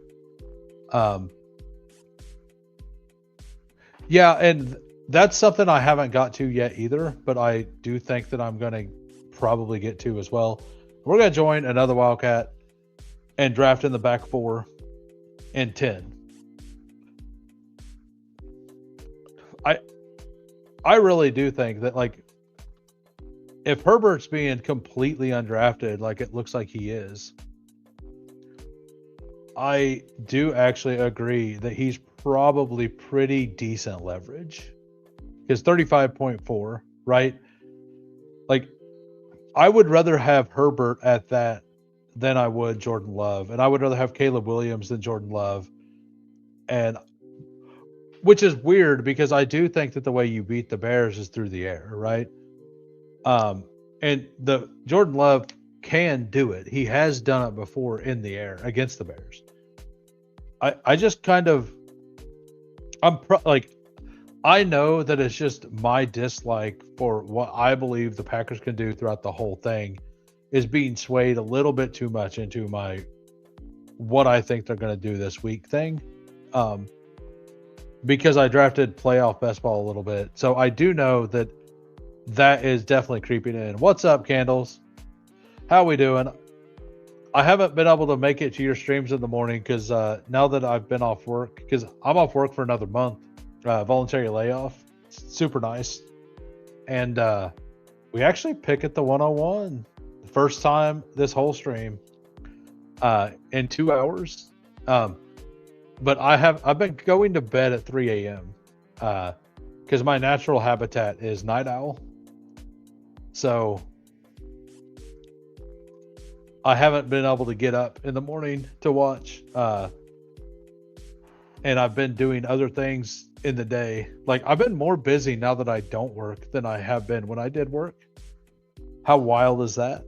Yeah, and that's something I haven't got to yet either, but I do think that I'm going to probably get to as well. We're going to join another Wildcat and draft in the back 4 and 10. I really do think that, like, if Herbert's being completely undrafted, like it looks like he is, I do actually agree that he's probably pretty decent leverage. His 35.4, right? Like, I would rather have Herbert at that than I would Jordan Love. And I would rather have Caleb Williams than Jordan Love. And which is weird because I do think that the way you beat the Bears is through the air, right? And the Jordan Love can do it. He has done it before in the air against the Bears. I just kind of I know that it's just my dislike for what I believe the Packers can do throughout the whole thing is being swayed a little bit too much into my what I think they're going to do this week thing. Because I drafted playoff best ball a little bit. So I do know that is definitely creeping in. What's up, Candles? How we doing? I haven't been able to make it to your streams in the morning because now that I've been off work, because I'm off work for another month, voluntary layoff. It's super nice. And we actually pick at the 101. The first time this whole stream in 2 hours. But I've been going to bed at 3 a.m. Because my natural habitat is night owl. So I haven't been able to get up in the morning to watch. And I've been doing other things in the day. Like I've been more busy now that I don't work than I have been when I did work. How wild is that?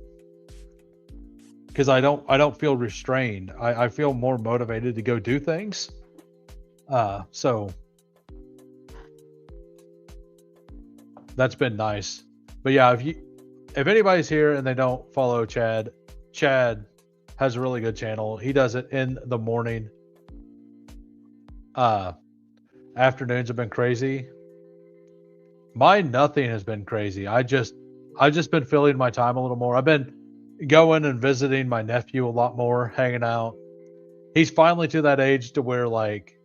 Because I don't feel restrained. I feel more motivated to go do things. So that's been nice. But yeah, if anybody's here and they don't follow Chad has a really good channel. He does it in the morning. Afternoons have been crazy. Nothing has been crazy. I've just been filling my time a little more. I've been going and visiting my nephew a lot more, hanging out. He's finally to that age to where like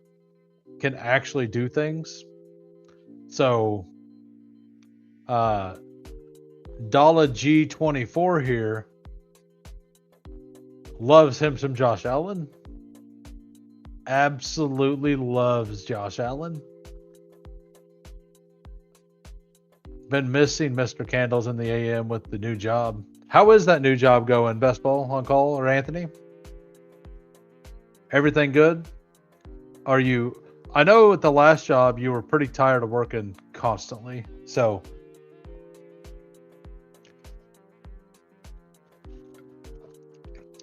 can actually do things. So Dala G24 here loves him some Josh Allen. Absolutely loves Josh Allen. Been missing Mr. Candles in the AM with the new job. How is that new job going, Bestball on call or Anthony? Everything good? I know at the last job you were pretty tired of working constantly. So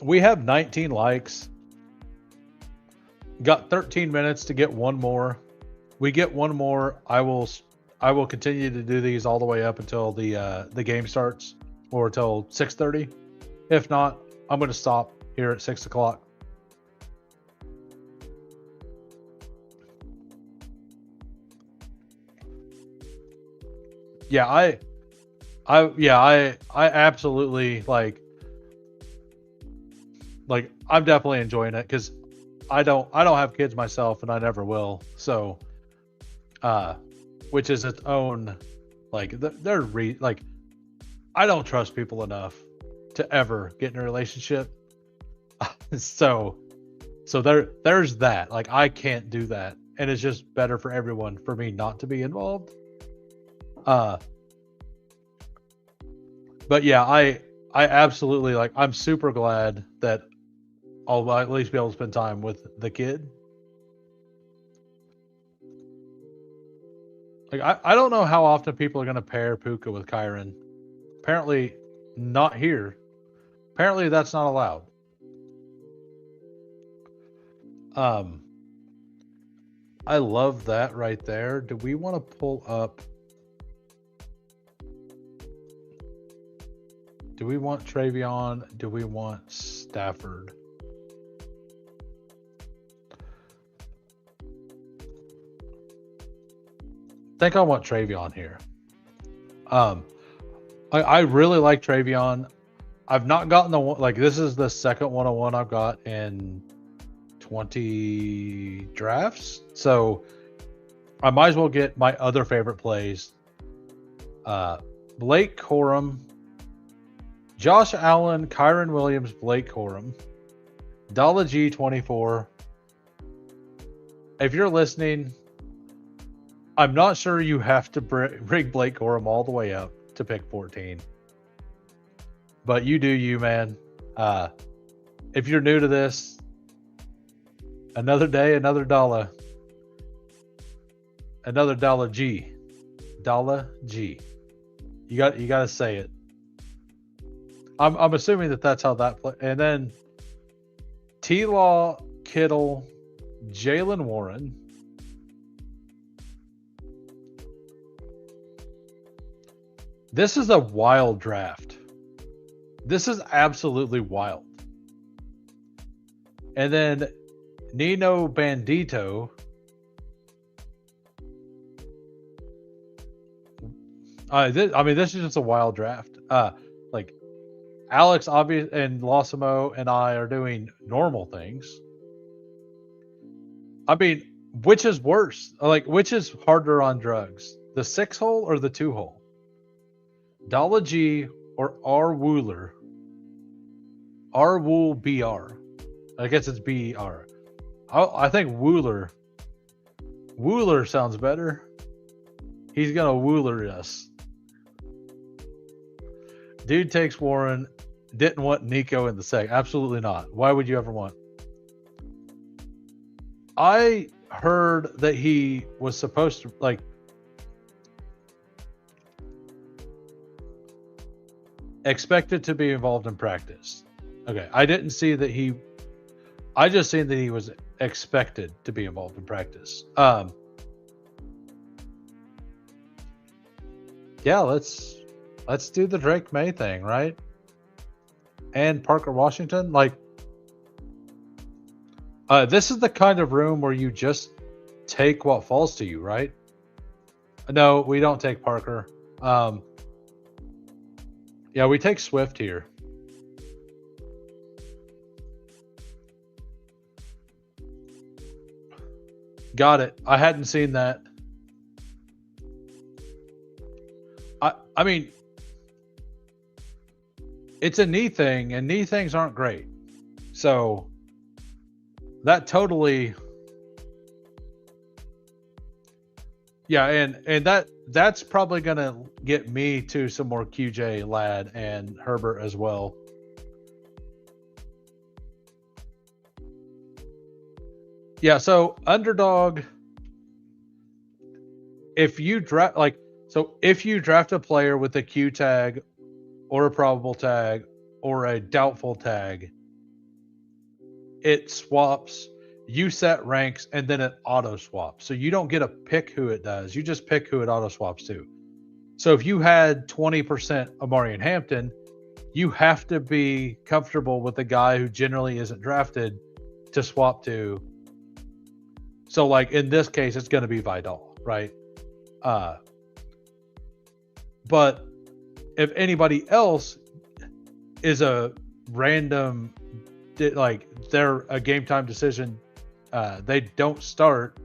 we have 19 likes. Got 13 minutes to get one more. We get one more. I will continue to do these all the way up until the game starts or until 6:30. If not, I'm going to stop here at 6 o'clock. Yeah, I absolutely like I'm definitely enjoying it because I don't have kids myself and I never will. So which is its own like I don't trust people enough to ever get in a relationship. so there's that. Like I can't do that. And it's just better for everyone for me not to be involved. But yeah, I absolutely I'm super glad that I'll at least be able to spend time with the kid. Like I don't know how often people are going to pair Puka with Kyron. Apparently not here. Apparently that's not allowed. I love that right there. Do we want to pull up? Do we want Travion? Do we want Stafford? I think I want Travion here. I really like Travion. I've not gotten the one, this is the second 101 I've got in 20 drafts. So I might as well get my other favorite plays. Blake Corum, Josh Allen, Kyron Williams, Blake Corum, Dala G24. If you're listening, I'm not sure you have to bring Blake Corum all the way up to pick 14. But you do you, man. if you're new to this, another day, another dollar. Another dollar G. Dollar G. You got to say it. I'm assuming that's how that play. And then T-Law, Kittle, Jalen Warren. This is a wild draft. This is absolutely wild. And then Nino Bandito. This is just a wild draft. Like Alex, obvious, and Losimo and I are doing normal things. I mean, which is worse? Like, which is harder on drugs? The 6 hole or the 2 hole? Dollar G or R Wooler? R Wool BR. I guess it's BR. I think Wooler. Wooler sounds better. He's gonna Wooler us. Dude takes Warren. Didn't want Nico in the sec. Absolutely not. Why would you ever want? I heard that he was supposed to, like, expected to be involved in practice. Okay. I didn't see that I just seen that he was expected to be involved in practice. Yeah, let's do the Drake May thing, right? And Parker Washington. Like, this is the kind of room where you just take what falls to you, right? No, we don't take Parker. Yeah, we take Swift here. Got it. I hadn't seen that. I mean, it's a knee thing, and knee things aren't great. So that totally, yeah, and that's probably gonna get me to some more QJ Ladd and Herbert as well. Yeah, so underdog. If you draft if you draft a player with a Q tag or a probable tag or a doubtful tag, it swaps, you set ranks, and then it auto swaps. So you don't get to pick who it does. You just pick who it auto swaps to. So if you had 20% Amarian Hampton, you have to be comfortable with the guy who generally isn't drafted to swap to. So like in this case, it's going to be Vidal, right? But if anybody else is a random, like they're a game time decision, they don't start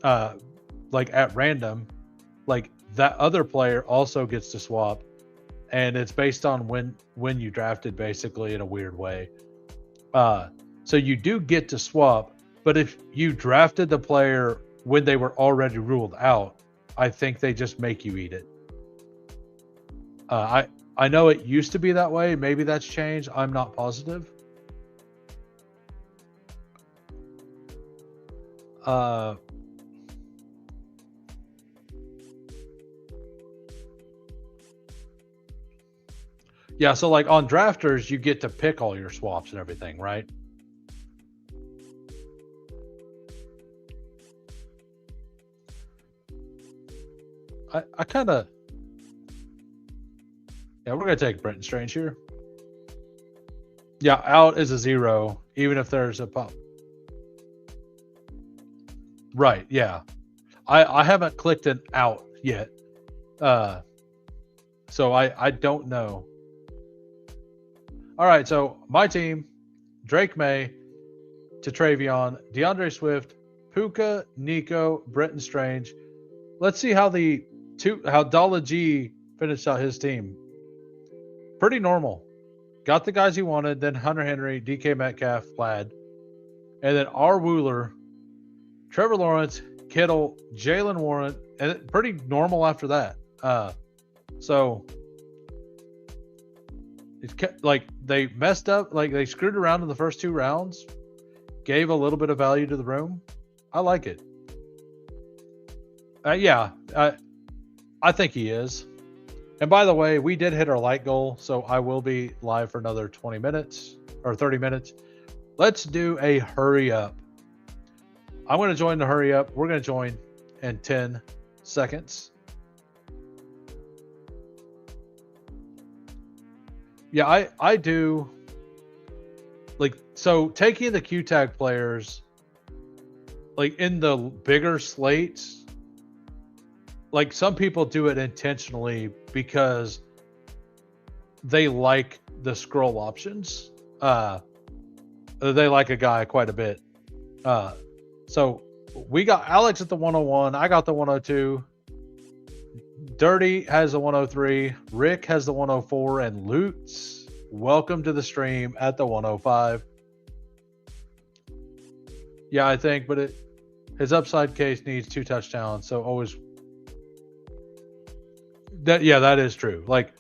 like at random, like that other player also gets to swap, and it's based on when you drafted, basically, in a weird way. So you do get to swap, but if you drafted the player when they were already ruled out, I think they just make you eat it. I know it used to be that way. Maybe that's changed. I'm not positive. Yeah, so like on drafters, you get to pick all your swaps and everything, right? I kind of... Yeah, we're going to take Brenton Strange here. Yeah, out is a 0, even if there's a pop. Right, yeah. I haven't clicked an out yet. So I don't know. All right, so my team, Drake May to Travion, DeAndre Swift, Puka, Nico, Brenton Strange. Let's see how how Dalla G finished out his team. Pretty normal. Got the guys he wanted, then Hunter Henry, DK Metcalf, Plaid. And then R. Wooler, Trevor Lawrence, Kittle, Jalen Warren, and pretty normal after that. So like they messed up, like they screwed around in the first 2 rounds, gave a little bit of value to the room. I like it. Yeah, I think he is. And by the way, we did hit our light goal, so I will be live for another 20 minutes or 30 minutes. Let's do a hurry up. I'm going to join the hurry up. We're going to join in 10 seconds. Yeah, I do. Like, so taking the Q tag players, like in the bigger slates, like some people do it intentionally because they like the scroll options. They like a guy quite a bit. So we got Alex at the 101. I got the 102. Dirty has the 103. Rick has the 104. And Lutz, welcome to the stream at the 105. Yeah, I think, but his upside case needs 2 touchdowns. So always. That is true. Like,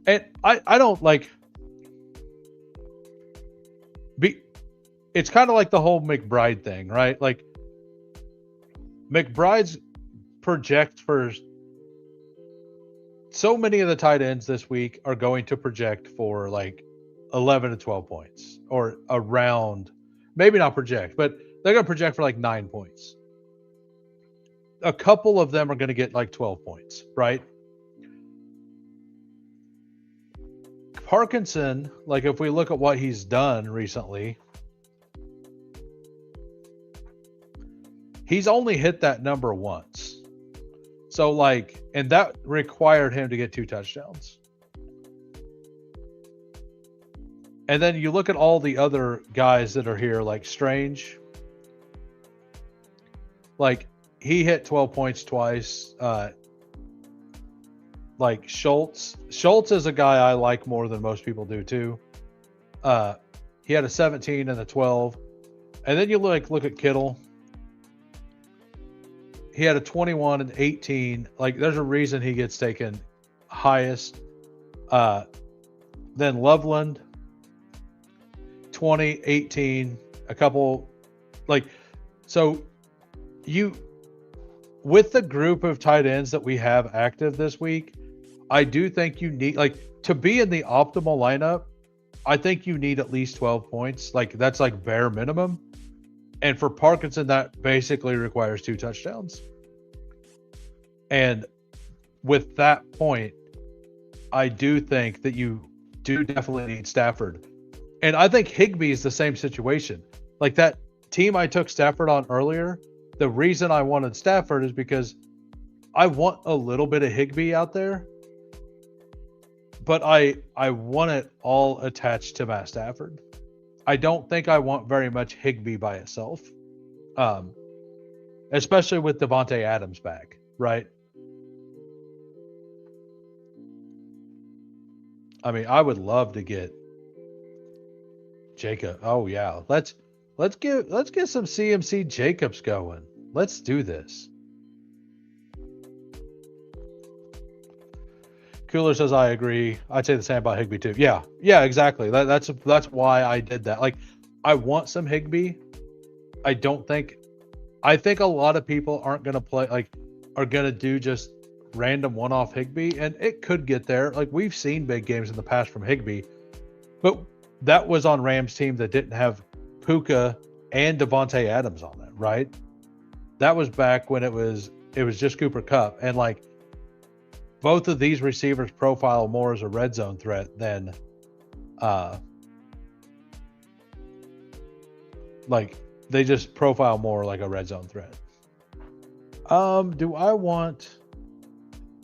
and I don't like. It's kind of like the whole McBride thing, right? Like, McBride's project for so many of the tight ends this week are going to project for like 11 to 12 points or around, maybe not project, but they're going to project for like 9 points. A couple of them are going to get like 12 points, right? Parkinson, like if we look at what he's done recently, he's only hit that number once. So like, and that required him to get 2 touchdowns. And then you look at all the other guys that are here, like Strange, like he hit 12 points twice. Like Schultz is a guy I like more than most people do too. He had a 17 and a 12. And then you look at Kittle. He had a 21 and 18. Like, there's a reason he gets taken highest. Then Loveland, 20, 18, a couple. Like, so with the group of tight ends that we have active this week, I do think you need, like, to be in the optimal lineup, I think you need at least 12 points. Like, that's like bare minimum. And for Parkinson, that basically requires 2 touchdowns. And with that point, I do think that you do definitely need Stafford. And I think Higbee is the same situation. Like that team I took Stafford on earlier, the reason I wanted Stafford is because I want a little bit of Higbee out there, but I want it all attached to Matt Stafford. I don't think I want very much Higbee by itself, especially with Devontae Adams back, right? I mean, I would love to get Jacob. Oh yeah, let's get some CMC Jacobs going. Let's do this. Cooler says I agree. I'd say the same about Higbee too. Yeah, exactly. That's why I did that. Like, I want some Higbee. I think a lot of people aren't gonna play, like, are gonna do just random one-off Higbee, and it could get there. Like, we've seen big games in the past from Higbee, but that was on Rams team that didn't have Puka and Devontae Adams on it, right? That was back when it was just Cooper Kupp, and like, both of these receivers profile more as a red zone threat than like, they just profile more like a red zone threat. Do I want...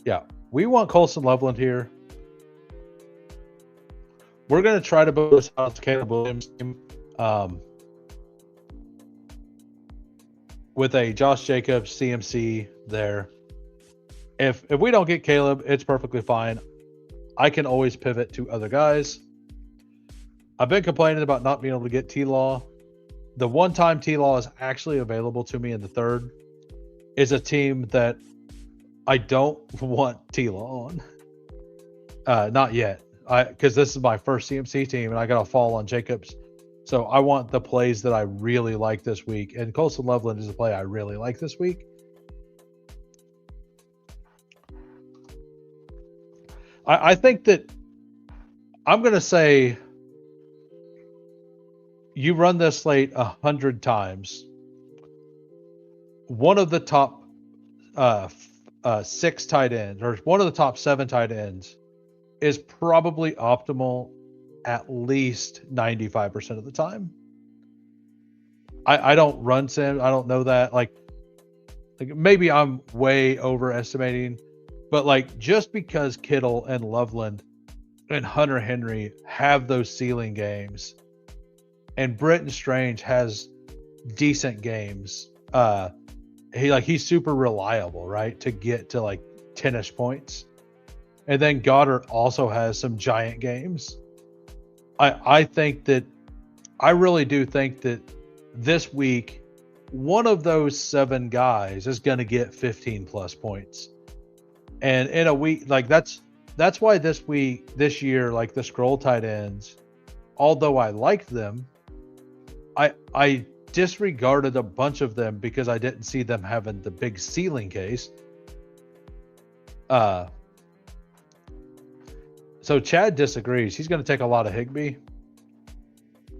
Yeah, we want Colson Loveland here. We're going to try to build this out to Caleb Williams team with a Josh Jacobs, CMC there. If we don't get Caleb, it's perfectly fine. I can always pivot to other guys. I've been complaining about not being able to get T-Law. The one time T-Law is actually available to me in the third is a team that I don't want Tila on. Not yet. Because this is my first CMC team, and I got to fall on Jacobs. So I want the plays that I really like this week, and Colson Loveland is a play I really like this week. I think that I'm going to say you run this slate 100 times. One of the top 6 tight ends, or one of the top 7 tight ends, is probably optimal at least 95% of the time. I don't run sim. I don't know that. Like maybe I'm way overestimating, but like just because Kittle and Loveland and Hunter Henry have those ceiling games, and Britton Strange has decent games, he's super reliable, right? To get to like 10ish points. And then Goddard also has some giant games. I think that I really do think that this week, one of those 7 guys is going to get 15 plus points. And in a week, like that's why this year, like the scroll tight ends, although I liked them, I disregarded a bunch of them because I didn't see them having the big ceiling case. So Chad disagrees. He's going to take a lot of Higbee.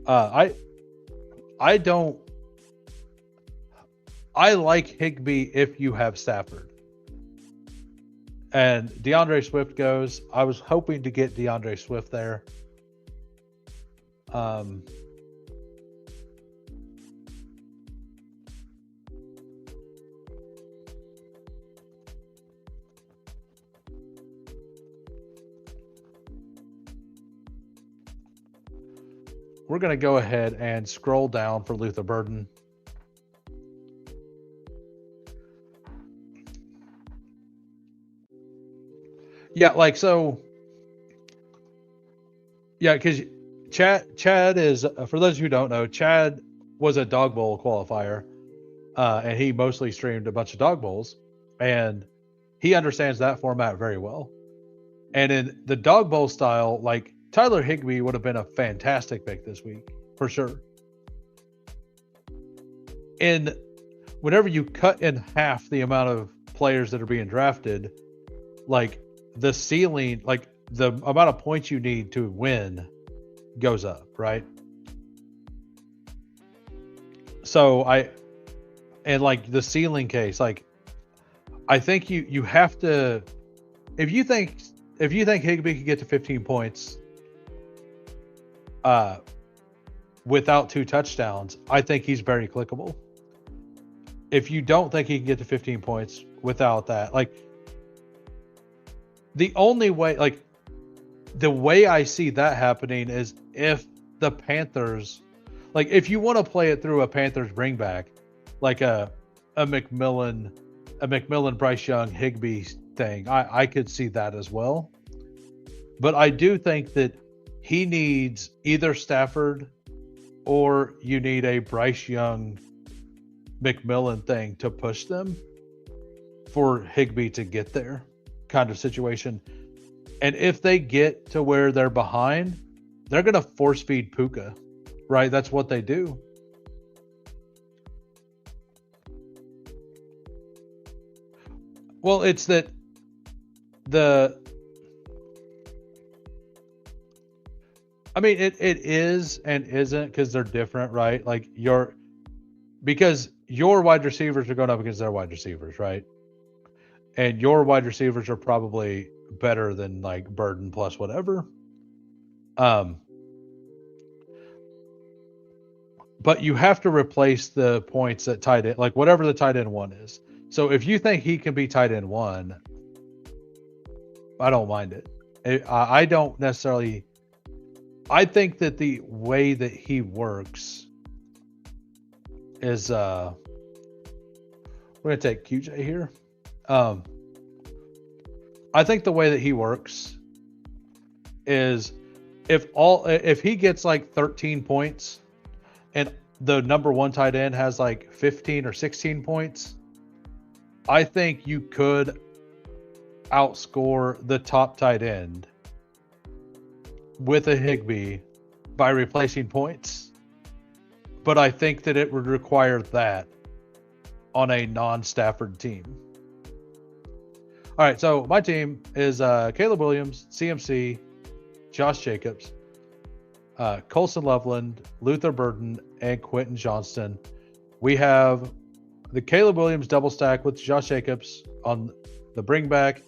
I like Higbee if you have Stafford. And DeAndre Swift goes. I was hoping to get DeAndre Swift there. We're going to go ahead and scroll down for Luther Burden. Yeah, like so. Yeah, because Chad is, for those who don't know, Chad was a dog bowl qualifier, and he mostly streamed a bunch of dog bowls, and he understands that format very well. And in the dog bowl style, like Tyler Higbee would have been a fantastic pick this week for sure. And whenever you cut in half the amount of players that are being drafted, like the ceiling, like the amount of points you need to win goes up, right? So and like the ceiling case, like I think you have to, if you think Higbee could get to 15 points without 2 touchdowns, I think he's very clickable. If you don't think he can get to 15 points without that, like the only way, like the way I see that happening is if the Panthers, like if you want to play it through a Panthers bring back, like a McMillan, Bryce Young, Higbee thing, I could see that as well. But I do think that he needs either Stafford or you need a Bryce Young, McMillan thing to push them for Higbee to get there kind of situation. And if they get to where they're behind, they're going to force feed Puka, right? That's what they do. Well, it's that I mean, it is and isn't because they're different, right? Like because your wide receivers are going up against their wide receivers, right? And your wide receivers are probably better than like Burden plus whatever. But you have to replace the points at tight end, like whatever the tight end 1 is. So if you think he can be tight end 1, I don't mind it. I don't necessarily. I think that the way that he works is we're going to take QJ here. I think the way that he works is if he gets like 13 points and the number 1 tight end has like 15 or 16 points, I think you could outscore the top tight end with a Higbee by replacing points, but I think that it would require that on a non-Stafford team. All right, so my team is Caleb Williams, CMC, Josh Jacobs, Colson Loveland, Luther Burden, and Quentin Johnston. We have the Caleb Williams double stack with Josh Jacobs on the bring back.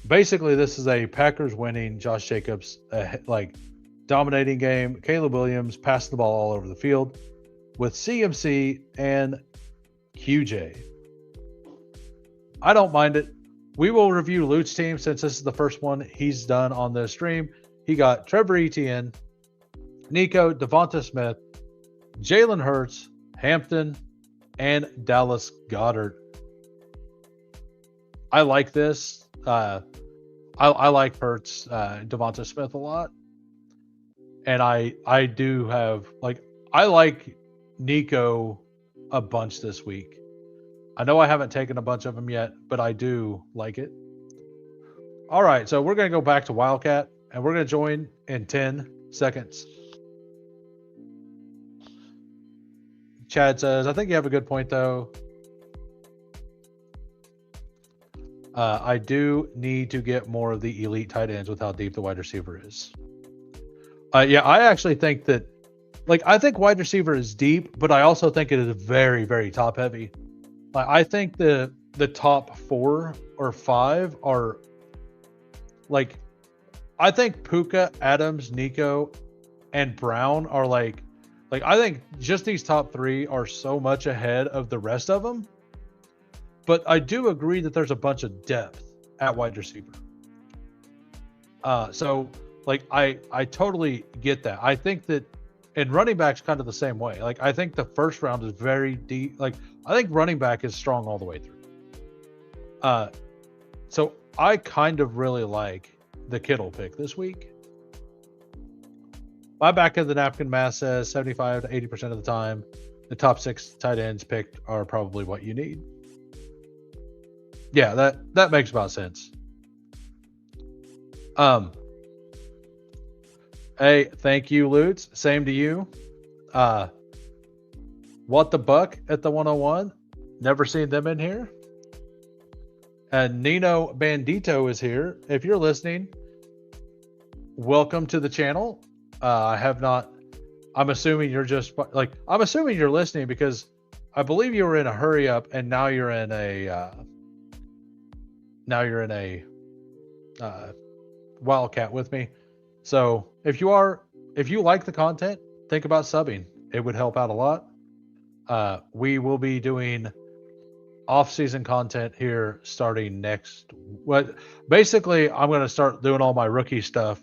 Basically, this is a Packers winning, Josh Jacobs like dominating game. Caleb Williams passed the ball all over the field with CMC and QJ. I don't mind it. We will review Lute's team since this is the first one he's done on this stream. He got Trevor Etienne, Nico, Devonta Smith, Jalen Hurts, Hampton, and Dallas Goedert. I like this. I like Hurts, Devonta Smith a lot. And I do have, like, I like Nico a bunch this week. I know I haven't taken a bunch of them yet, but I do like it. All right, so we're going to go back to Wildcat, and we're going to join in 10 seconds. Chad says, I think you have a good point, though. I do need to get more of the elite tight ends with how deep the wide receiver is. Yeah, I actually think that, like, I think wide receiver is deep, but I also think it is very, very top heavy. Like, I think the top 4 or 5 are, like, I think Puka, Adams, Nico, and Brown are like I think just these top 3 are so much ahead of the rest of them. But I do agree that there's a bunch of depth at wide receiver. So, like, I totally get that. I think that, and running back's kind of the same way. Like, I think the first round is very deep. Like, I think running back is strong all the way through. So I kind of really like the Kittle pick this week. My back of the napkin math says 75 to 80% of the time, the top 6 tight ends picked are probably what you need. Yeah, that makes about sense. Hey, thank you, Lutz. Same to you. What the Buck at the 101? Never seen them in here. And Nino Bandito is here. If you're listening, welcome to the channel. I have not. I'm assuming you're just like. I'm assuming you're listening because I believe you were in a hurry up, and now you're in a. Wildcat with me. So if you like the content, think about subbing. It would help out a lot. We will be doing off-season content here starting next. Basically, I'm going to start doing all my rookie stuff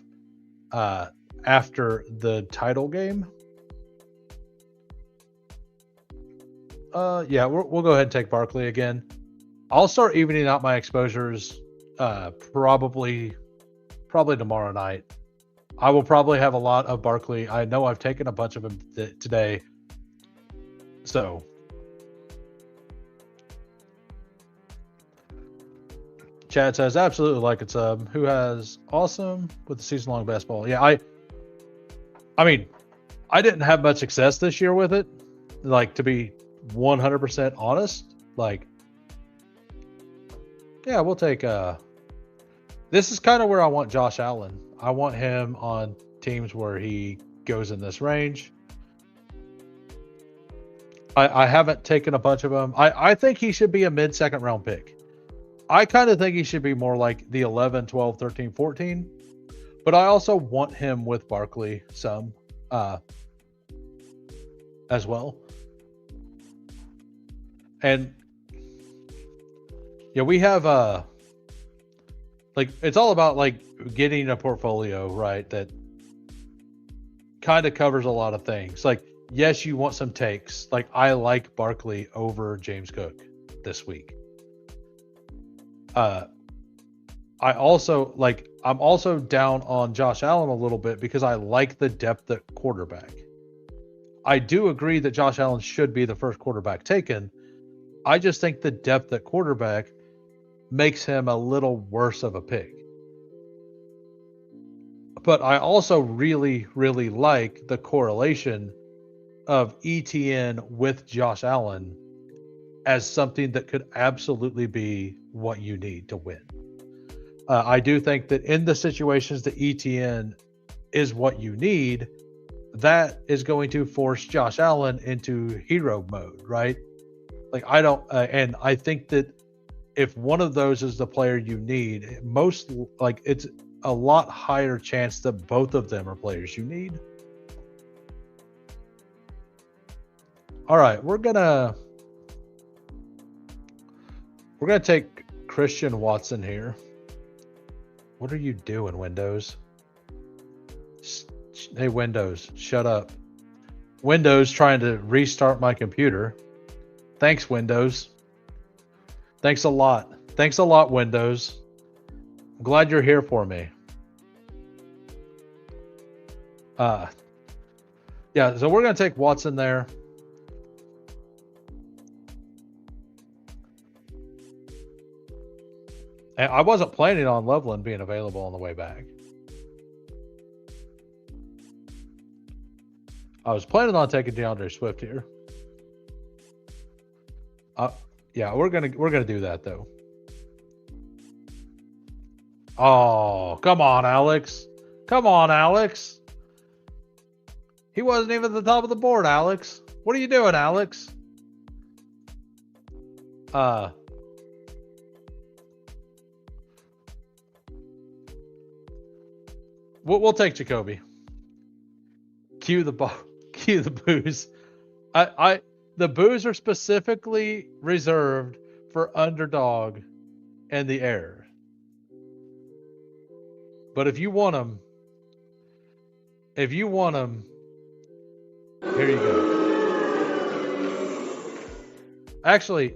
after the title game. Yeah, we'll go ahead and take Barkley again. I'll start evening out my exposures probably tomorrow night. I will probably have a lot of Barkley. I know I've taken a bunch of them today. So Chad says, absolutely like it, sub. Who has awesome with the season-long Bestball? Yeah, I mean, I didn't have much success this year with it. Like, to be 100% honest, like, yeah, we'll take this is kind of where I want Josh Allen. I want him on teams where he goes in this range. I haven't taken a bunch of them. I think he should be a mid-second round pick. I kind of think he should be more like the 11, 12, 13, 14. But I also want him with Barkley some as well. And yeah, we have like, it's all about like getting a portfolio, right, that kind of covers a lot of things. Like, yes, you want some takes. Like, I like Barkley over James Cook this week. I'm also down on Josh Allen a little bit because I like the depth at quarterback. I do agree that Josh Allen should be the first quarterback taken. I just think the depth at quarterback makes him a little worse of a pick. But I also really, really like the correlation of ETN with Josh Allen as something that could absolutely be what you need to win. I do think that in the situations that ETN is what you need, that is going to force Josh Allen into hero mode, right? Like I don't, and I think that if one of those is the player you need, most like it's a lot higher chance that both of them are players you need. All right, we're gonna take Christian Watson here. What are you doing, Windows? Hey, Windows, shut up. Windows trying to restart my computer. Thanks, Windows. Thanks a lot. Thanks a lot, Windows. I'm glad you're here for me. Yeah, so we're going to take Watson there. And I wasn't planning on Loveland being available on the way back. I was planning on taking DeAndre Swift here. Yeah, we're gonna do that though. Oh, come on, Alex. Come on, Alex. He wasn't even at the top of the board, Alex. What are you doing, Alex? We'll take Jacoby. Cue the boos. The boos are specifically reserved for underdog and the air. But if you want them, here you go. Actually,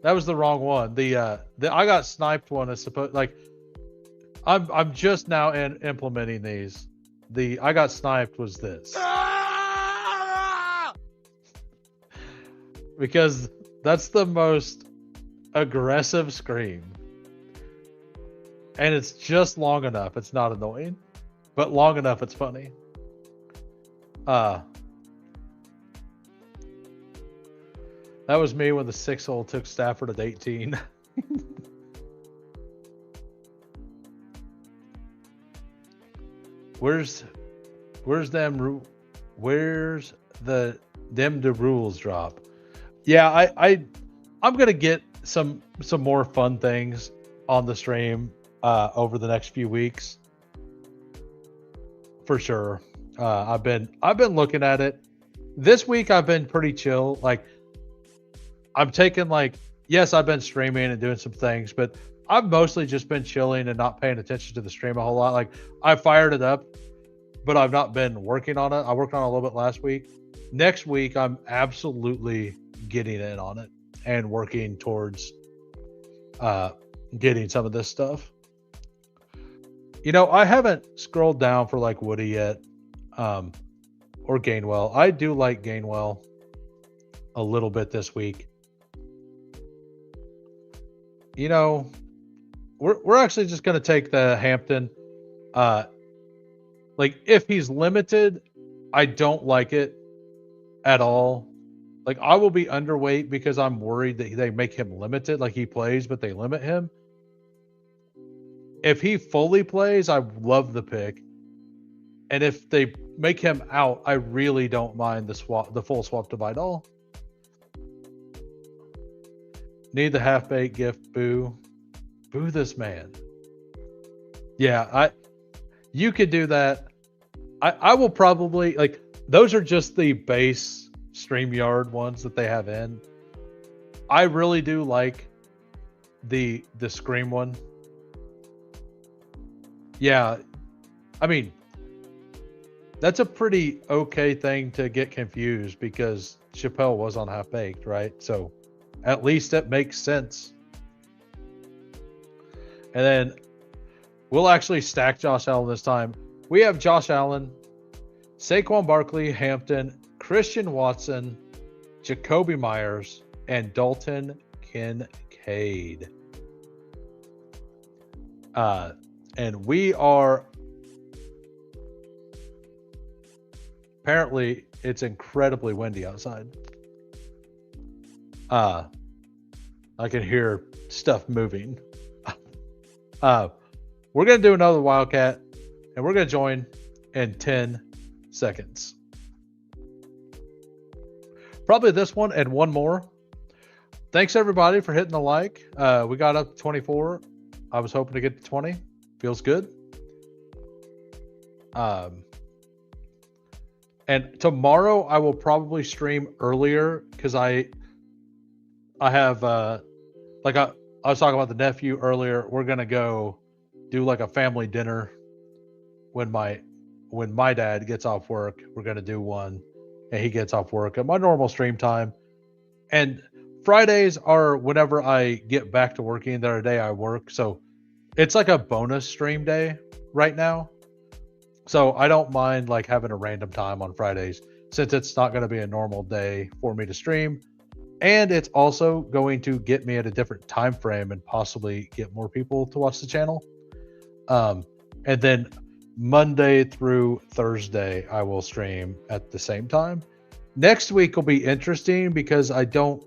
that was the wrong one. The I got sniped one is supposed like I'm just now implementing these. The I got sniped was this. Because that's the most aggressive scream. And it's just long enough. It's not annoying. But long enough it's funny. That was me when the 6-hole took Stafford at 18. Where's the rules drop? Yeah, I'm gonna get some more fun things on the stream over the next few weeks for sure. I've been looking at it. This week I've been pretty chill. Like I'm taking yes, I've been streaming and doing some things, but I've mostly just been chilling and not paying attention to the stream a whole lot. Like I fired it up, but I've not been working on it. I worked on it a little bit last week. Next week I'm absolutely getting in on it and working towards getting some of this stuff. You know, I haven't scrolled down for like Woody yet, or Gainwell. I do like Gainwell a little bit this week. You know, we're actually just going to take the Hampton. Like if he's limited, I don't like it at all. Like I will be underweight because I'm worried that they make him limited. Like he plays, but they limit him. If he fully plays, I love the pick. And if they make him out, I really don't mind the full swap to Vidal. Need the half-baked gift, boo. Boo this man. Yeah, you could do that. I will probably like those are just the base StreamYard ones that they have in. I really do like the Scream one. Yeah, I mean that's a pretty okay thing to get confused because Chappelle was on Half Baked, right? So at least it makes sense. And then we'll actually stack Josh Allen this time. We have Josh Allen, Saquon Barkley, Hampton, Christian Watson, Jacoby Myers, and Dalton Kincaid. And we are, apparently it's incredibly windy outside. I can hear stuff moving. We're going to do another Wildcat, and we're going to join in 10 seconds. Probably this one and one more. Thanks, everybody, for hitting the like. We got up to 24. I was hoping to get to 20. Feels good. And tomorrow I will probably stream earlier because I have like I was talking about the nephew earlier. We're gonna go do like a family dinner when my dad gets off work. We're gonna do one, and he gets off work at my normal stream time. And Fridays are whenever I get back to working. They're a day I work, so it's like a bonus stream day right now. So I don't mind like having a random time on Fridays since it's not going to be a normal day for me to stream. And it's also going to get me at a different time frame and possibly get more people to watch the channel. And then Monday through Thursday, I will stream at the same time. Next week will be interesting because there'll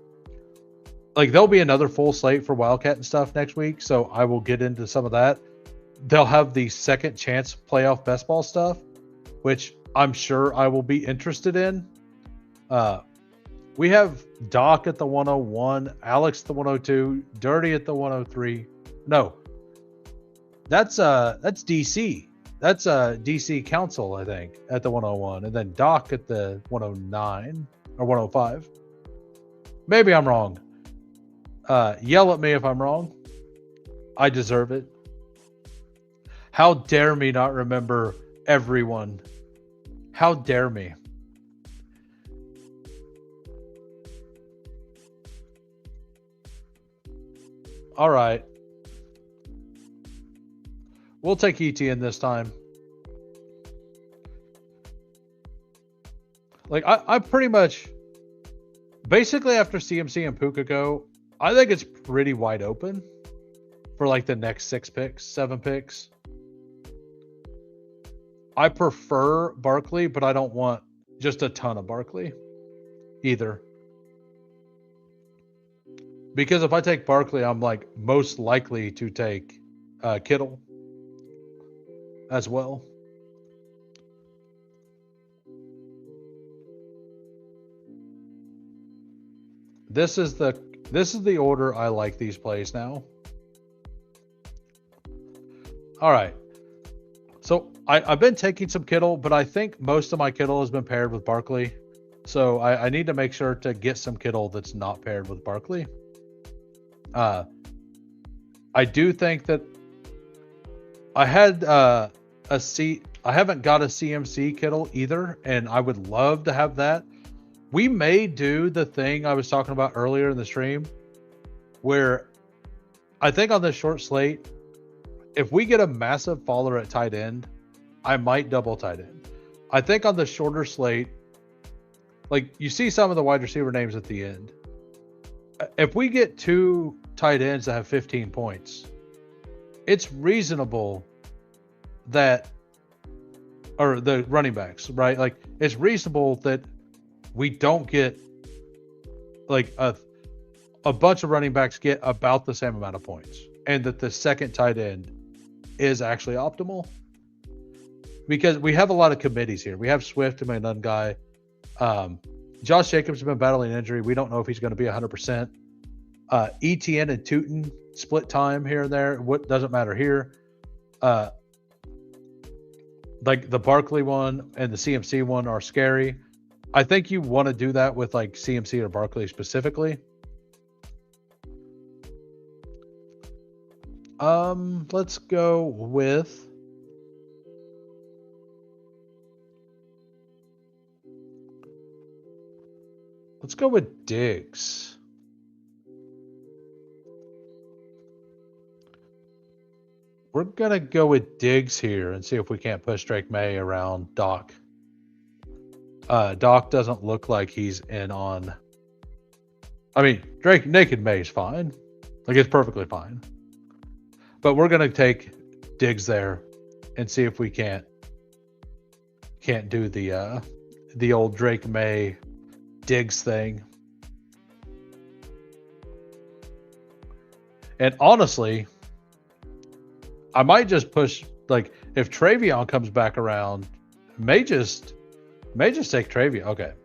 be another full slate for Wildcat and stuff next week. So I will get into some of that. They'll have the second chance playoff best ball stuff, which I'm sure I will be interested in. We have Doc at the 101, Alex at the 102, Dirty at the 103. No, that's DC. That's DC Council, I think, at the 101, and then Doc at the 109 or 105. Maybe I'm wrong. Yell at me if I'm wrong. I deserve it. How dare me not remember everyone? How dare me? All right. We'll take ETN this time. Like, I pretty much, basically after CMC and Puka go, I think it's pretty wide open for like the next 7 picks. I prefer Barkley, but I don't want just a ton of Barkley either. Because if I take Barkley, I'm like most likely to take Kittle as well. This is the order I like these plays now. All right. So I've been taking some Kittle, but I think most of my Kittle has been paired with Barkley. So I need to make sure to get some Kittle that's not paired with Barkley. I do think that I had I haven't got a CMC Kittle either, and I would love to have that. We may do the thing I was talking about earlier in the stream where I think on this short slate, if we get a massive faller at tight end, I might double tight end. I think on the shorter slate, like you see some of the wide receiver names at the end. If we get 2 tight ends that have 15 points, it's reasonable that, or the running backs, right? Like it's reasonable that we don't get like a bunch of running backs get about the same amount of points, and that the second tight end is actually optimal, because we have a lot of committees here. We have Swift and my none guy. Josh Jacobs has been battling injury. We don't know if he's going to be 100%. ETN and Tootin split time here and there. What doesn't matter here. Like the Barkley one and the CMC one are scary. I think you want to do that with like CMC or Barkley specifically. Let's go with Diggs. We're going to go with Diggs here and see if we can't push Drake May around Doc. Doc doesn't look like he's in on... I mean, Drake Naked May is fine. Like, it's perfectly fine. But we're going to take Diggs there and see if we can't do the old Drake May Diggs thing. And honestly, I might just push, like, if Travion comes back around, may just take Travion. Okay. I'm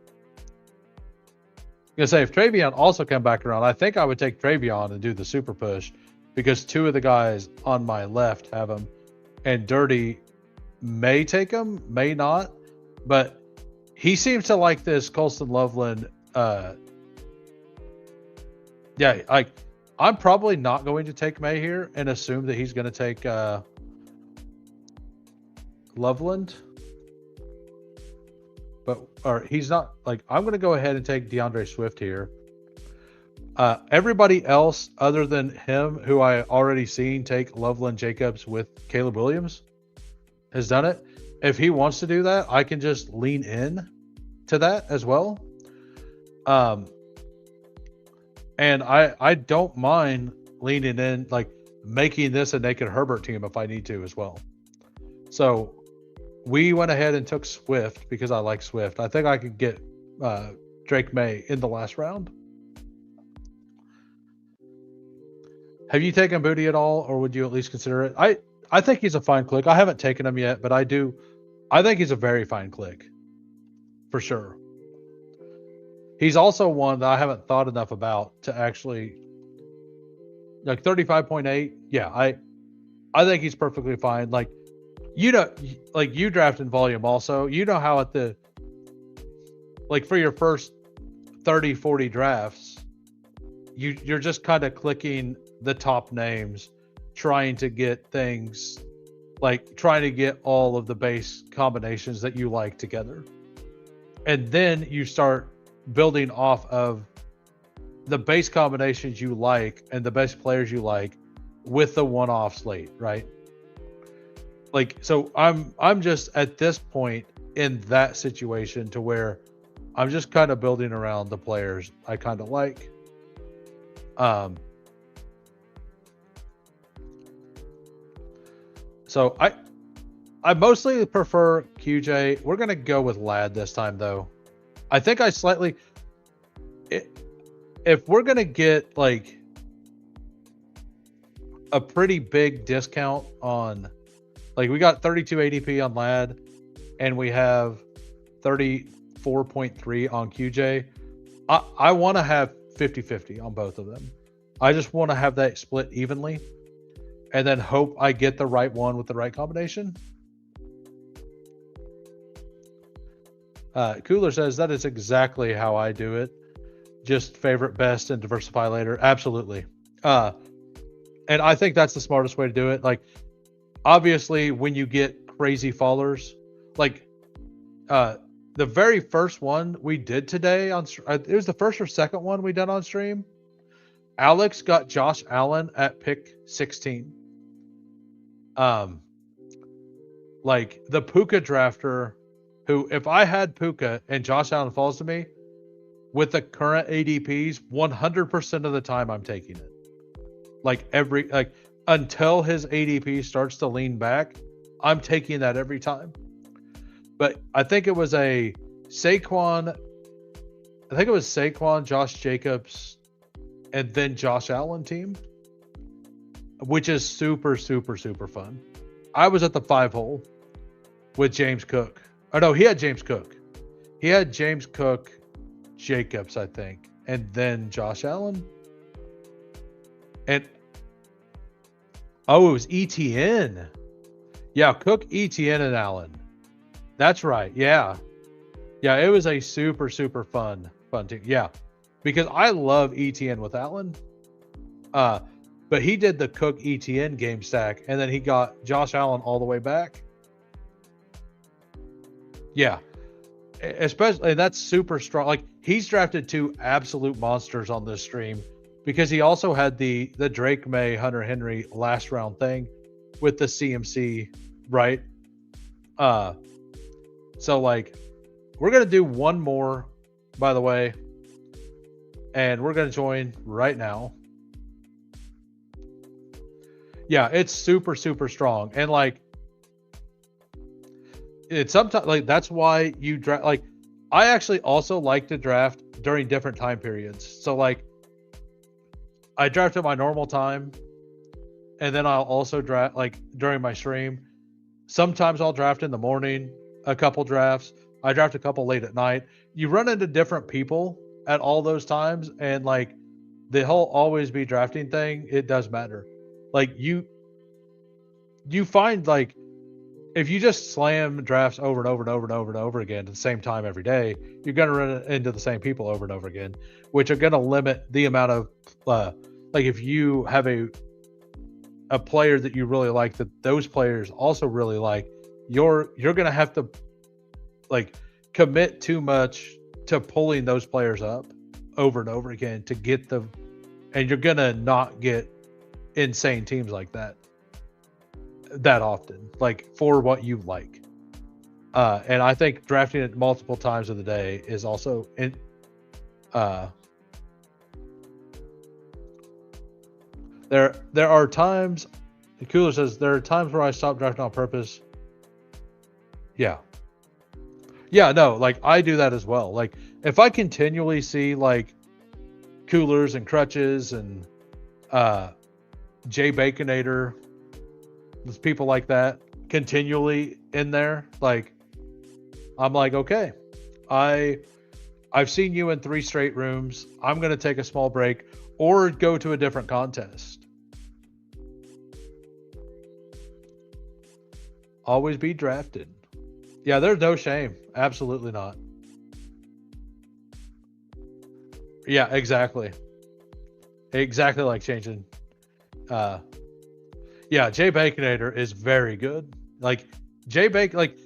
gonna say if Travion also come back around, I think I would take Travion and do the super push because two of the guys on my left have him, and Dirty may take him, may not, but he seems to like this Colston Loveland. Yeah, like I'm probably not going to take May here and assume that he's going to take Loveland. Or he's not, like, I'm going to go ahead and take DeAndre Swift here. Everybody else other than him, who I already seen take Loveland Jacobs with Caleb Williams, has done it. If he wants to do that, I can just lean in to that as well. And I don't mind leaning in, like making this a naked Herbert team if I need to as well. So we went ahead and took Swift because I like Swift. I think I could get Drake May in the last round. Have you taken Booty at all, or would you at least consider it? I think he's a fine click. I haven't taken him yet, but I think he's a very fine click for sure. He's also one that I haven't thought enough about to actually, like 35.8. Yeah, I think he's perfectly fine. Like, you know, like you draft in volume also, you know how at the, like for your first 30, 40 drafts, you're just kind of clicking the top names, trying to get things, like trying to get all of the base combinations that you like together. And then you start building off of the base combinations you like and the best players you like with the one-off slate, right? Like, so I'm just at this point in that situation to where I'm just kind of building around the players I kind of like. So I mostly prefer QJ. We're going to go with Ladd this time, though. I think I slightly... If we're going to get, like, a pretty big discount on... Like, we got 32 ADP on Ladd, and we have 34.3 on QJ. I want to have 50-50 on both of them. I just want to have that split evenly, and then hope I get the right one with the right combination. Cooler says that is exactly how I do it. Just favorite best and diversify later. Absolutely. And I think that's the smartest way to do it. Like, obviously, when you get crazy fallers, like the very first one we did today on, it was the first or second one we did on stream. Alex got Josh Allen at pick 16. Like the Puka drafter, who, if I had Puka and Josh Allen falls to me with the current ADPs, 100% of the time I'm taking it. Like until his ADP starts to lean back, I'm taking that every time. But I think it was Saquon, Josh Jacobs, and then Josh Allen team, which is super, super, super fun. I was at the 5 hole with James Cook. Oh, no, he had James Cook. He had James Cook, Jacobs, I think, and then Josh Allen. And oh, it was ETN. Yeah, Cook, ETN, and Allen. That's right. Yeah. Yeah, it was a super, super fun team. Yeah, because I love ETN with Allen. But he did the Cook ETN game stack, and then he got Josh Allen all the way back. Yeah. Especially, that's super strong. Like, he's drafted 2 absolute monsters on this stream because he also had the Drake May, Hunter Henry last round thing with the CMC, right? So, like, we're going to do one more, by the way, and we're going to join right now. Yeah, it's super, super strong. And like, it's sometimes like that's why you draft. Like, I actually also like to draft during different time periods. So like, I draft at my normal time, and then I'll also draft like during my stream. Sometimes I'll draft in the morning, a couple drafts. I draft a couple late at night. You run into different people at all those times, and like the whole always be drafting thing, it does matter. Like you find like if you just slam drafts over and over and over and over and over again at the same time every day, you're going to run into the same people over and over again, which are going to limit the amount of like if you have a player that you really like that those players also really like, you're going to have to like commit too much to pulling those players up over and over again to get them, and you're going to not get insane teams like that often, like for what you like. And I think drafting it multiple times of the day is also there are times, the Cooler says, there are times where I stop drafting on purpose. Yeah, no, like I do that as well. Like if I continually see like Coolers and Crutches and Jay Baconator, there's people like that continually in there, like I'm like, okay, I've seen you in 3 straight rooms. I'm going to take a small break or go to a different contest. Always be drafted. Yeah, there's no shame. Absolutely not. Yeah, exactly. Exactly like changing. Yeah, Jay Baconator is very good. Like Jay Bacon, like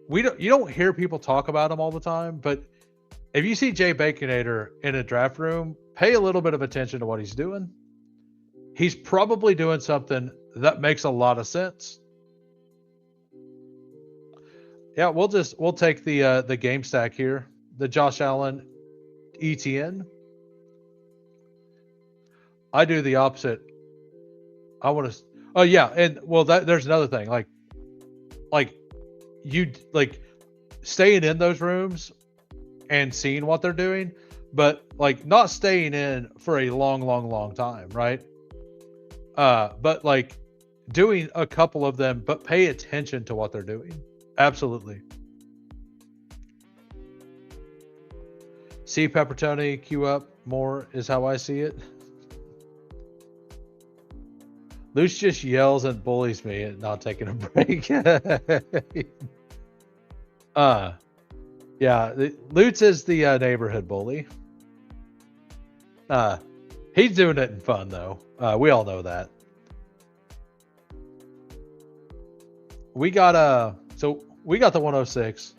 you don't hear people talk about him all the time, but if you see Jay Baconator in a draft room, pay a little bit of attention to what he's doing. He's probably doing something that makes a lot of sense. Yeah, we'll take the game stack here. The Josh Allen ETN. I do the opposite. I want to. Oh yeah, and well, there's another thing. Like you like staying in those rooms and seeing what they're doing, but like not staying in for a long time, right? But like doing a couple of them, but pay attention to what they're doing. Absolutely. See Peppertoni queue up more is how I see it. Luce just yells and bullies me at not taking a break. Yeah, Lutz is the neighborhood bully. He's doing it in fun though. We all know that. We got we got the 106.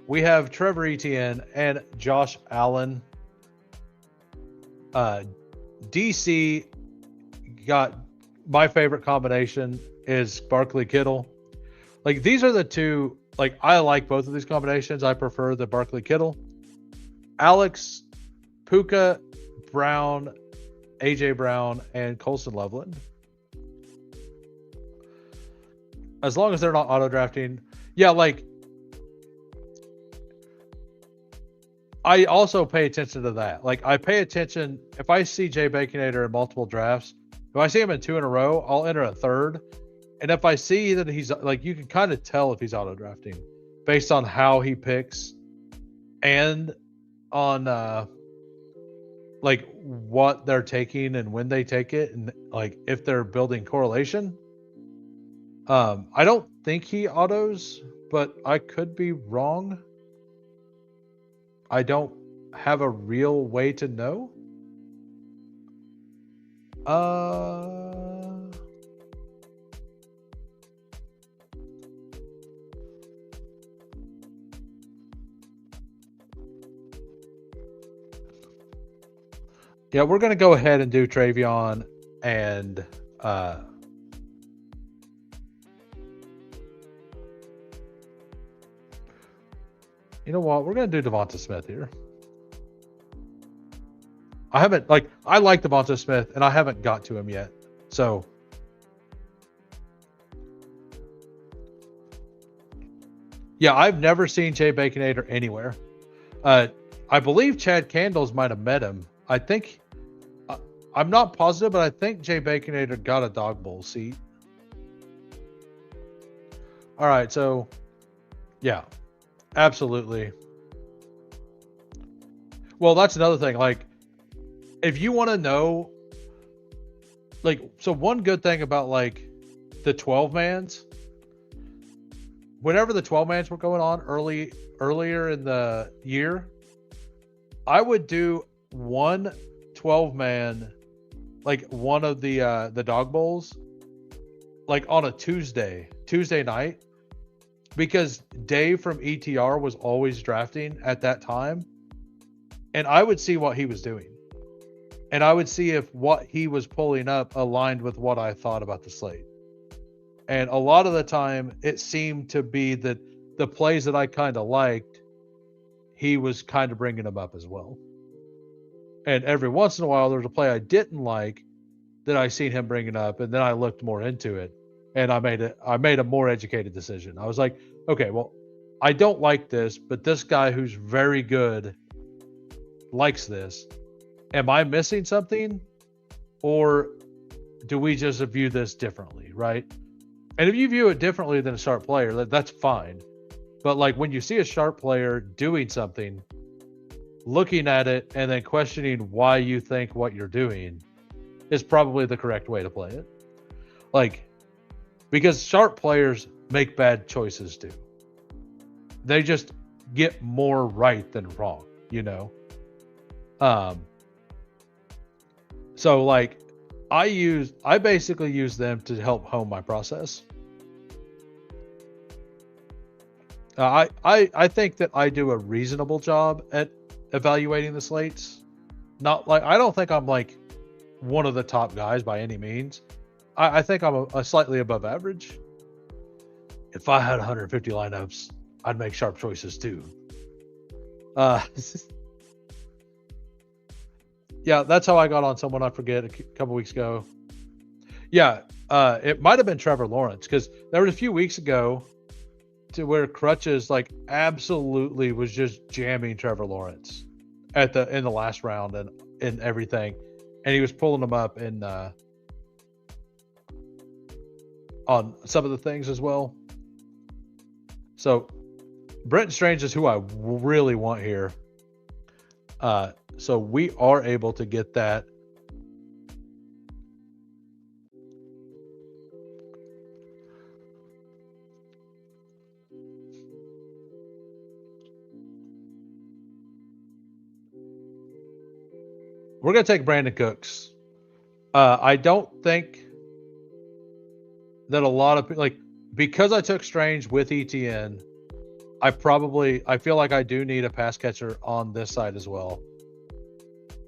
We have Trevor Etienne and Josh Allen. DC got my favorite combination is Barkley Kittle. Like these are the two, like I like both of these combinations. I prefer the Barkley Kittle. Alex, Puka, Brown, AJ Brown, and Colson Loveland. As long as they're not auto drafting. Yeah, like I also pay attention to that. Like I pay attention if I see Jay Baconator in multiple drafts. If I see him in 2 in a row, I'll enter a third. And if I see that he's like, you can kind of tell if he's auto drafting based on how he picks and on like what they're taking and when they take it, and like if they're building correlation. I don't think he autos, but I could be wrong. I don't have a real way to know. Yeah, we're going to go ahead and do Travion and you know what? We're going to do Devonta Smith here. I like Devonta Smith, and I haven't got to him yet. So Yeah, I've never seen Jay Baconator anywhere. I believe Chad Candles might have met him. I think, I'm not positive, but I think Jay Baconator got a dog bowl seat. All right, so yeah, absolutely. Well, that's another thing. Like, if you want to know, like, so one good thing about like the 12 mans, whenever the 12 mans were going on earlier in the year, I would do one 12 man, like one of the dog bowls, like on a Tuesday night, because Dave from ETR was always drafting at that time, and I would see what he was doing, and I would see if what he was pulling up aligned with what I thought about the slate. And a lot of the time, it seemed to be that the plays that I kind of liked, he was kind of bringing them up as well. And every once in a while, there was a play I didn't like that I seen him bringing up, and then I looked more into it, and I made a more educated decision. I was like, okay, well, I don't like this, but this guy who's very good likes this. Am I missing something, or do we just view this differently, right? And if you view it differently than a sharp player, that's fine. But like when you see a sharp player doing something, looking at it and then questioning why you think what you're doing is probably the correct way to play it. Like, because sharp players make bad choices too. They just get more right than wrong, you know? So like I basically use them to help hone my process. I think that I do a reasonable job at evaluating the slates. Not like, I don't think I'm like one of the top guys by any means. I think I'm a slightly above average. If I had 150 lineups, I'd make sharp choices too. Yeah, that's how I got on someone I forget a couple weeks ago. Yeah, it might have been Trevor Lawrence, because there was a few weeks ago to where Crutches like absolutely was just jamming Trevor Lawrence in the last round and everything, and he was pulling them up in on some of the things as well. So Brenton Strange is who I really want here. So we are able to get that. We're going to take Brandon Cooks. I don't think that a lot of, like, because I took Strange with ETN, I feel like I do need a pass catcher on this side as well.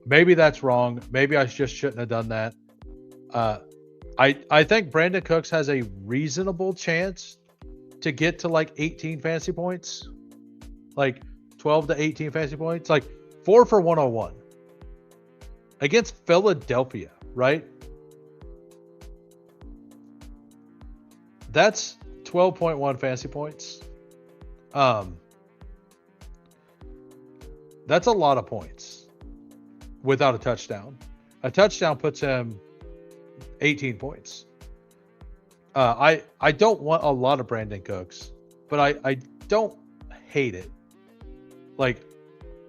Maybe that's wrong. Maybe I just shouldn't have done that. I think Brandon Cooks has a reasonable chance to get to like 18 fantasy points, like 12 to 18 fantasy points, like 4 for 101 against Philadelphia, right? That's 12.1 fantasy points. That's a lot of points without a touchdown. A touchdown puts him 18 points. I don't want a lot of Brandon Cooks, but I don't hate it. Like,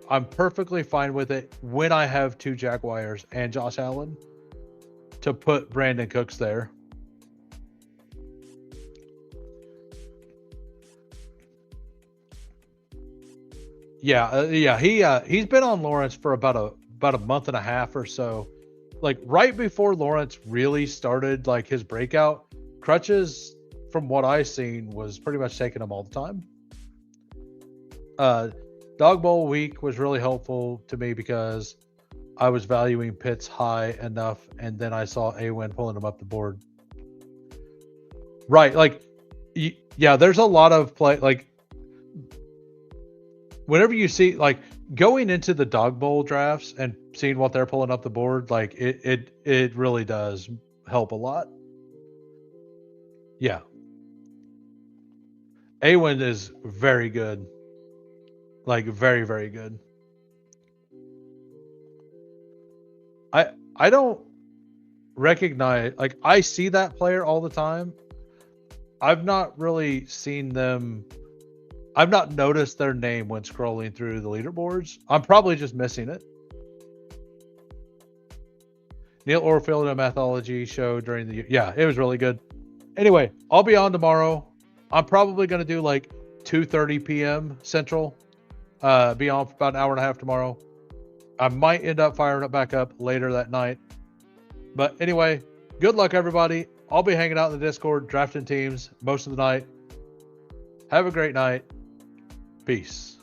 I'm perfectly fine with it when I have 2 Jaguars and Josh Allen to put Brandon Cooks there. Yeah. He's been on Lawrence for about a month and a half or so. Like right before Lawrence really started like his breakout, Crutches, from what I've seen, was pretty much taking him all the time. Dog Bowl week was really helpful to me because I was valuing Pitts high enough, and then I saw Awin pulling him up the board. Right, like, yeah, there's a lot of play. Like, whenever you see, like, going into the Dog Bowl drafts and seeing what they're pulling up the board, like, it really does help a lot. Yeah. Awen is very good. Like very, very good. I don't recognize, like, I see that player all the time. I've not really seen them. I've not noticed their name when scrolling through the leaderboards. I'm probably just missing it. Neil Orfield, a mathology show during the, yeah, it was really good. Anyway, I'll be on tomorrow. I'm probably going to do like 2:30 p.m. Central. Be on for about an hour and a half tomorrow. I might end up firing it back up later that night. But anyway, good luck, everybody. I'll be hanging out in the Discord, drafting teams most of the night. Have a great night. Peace.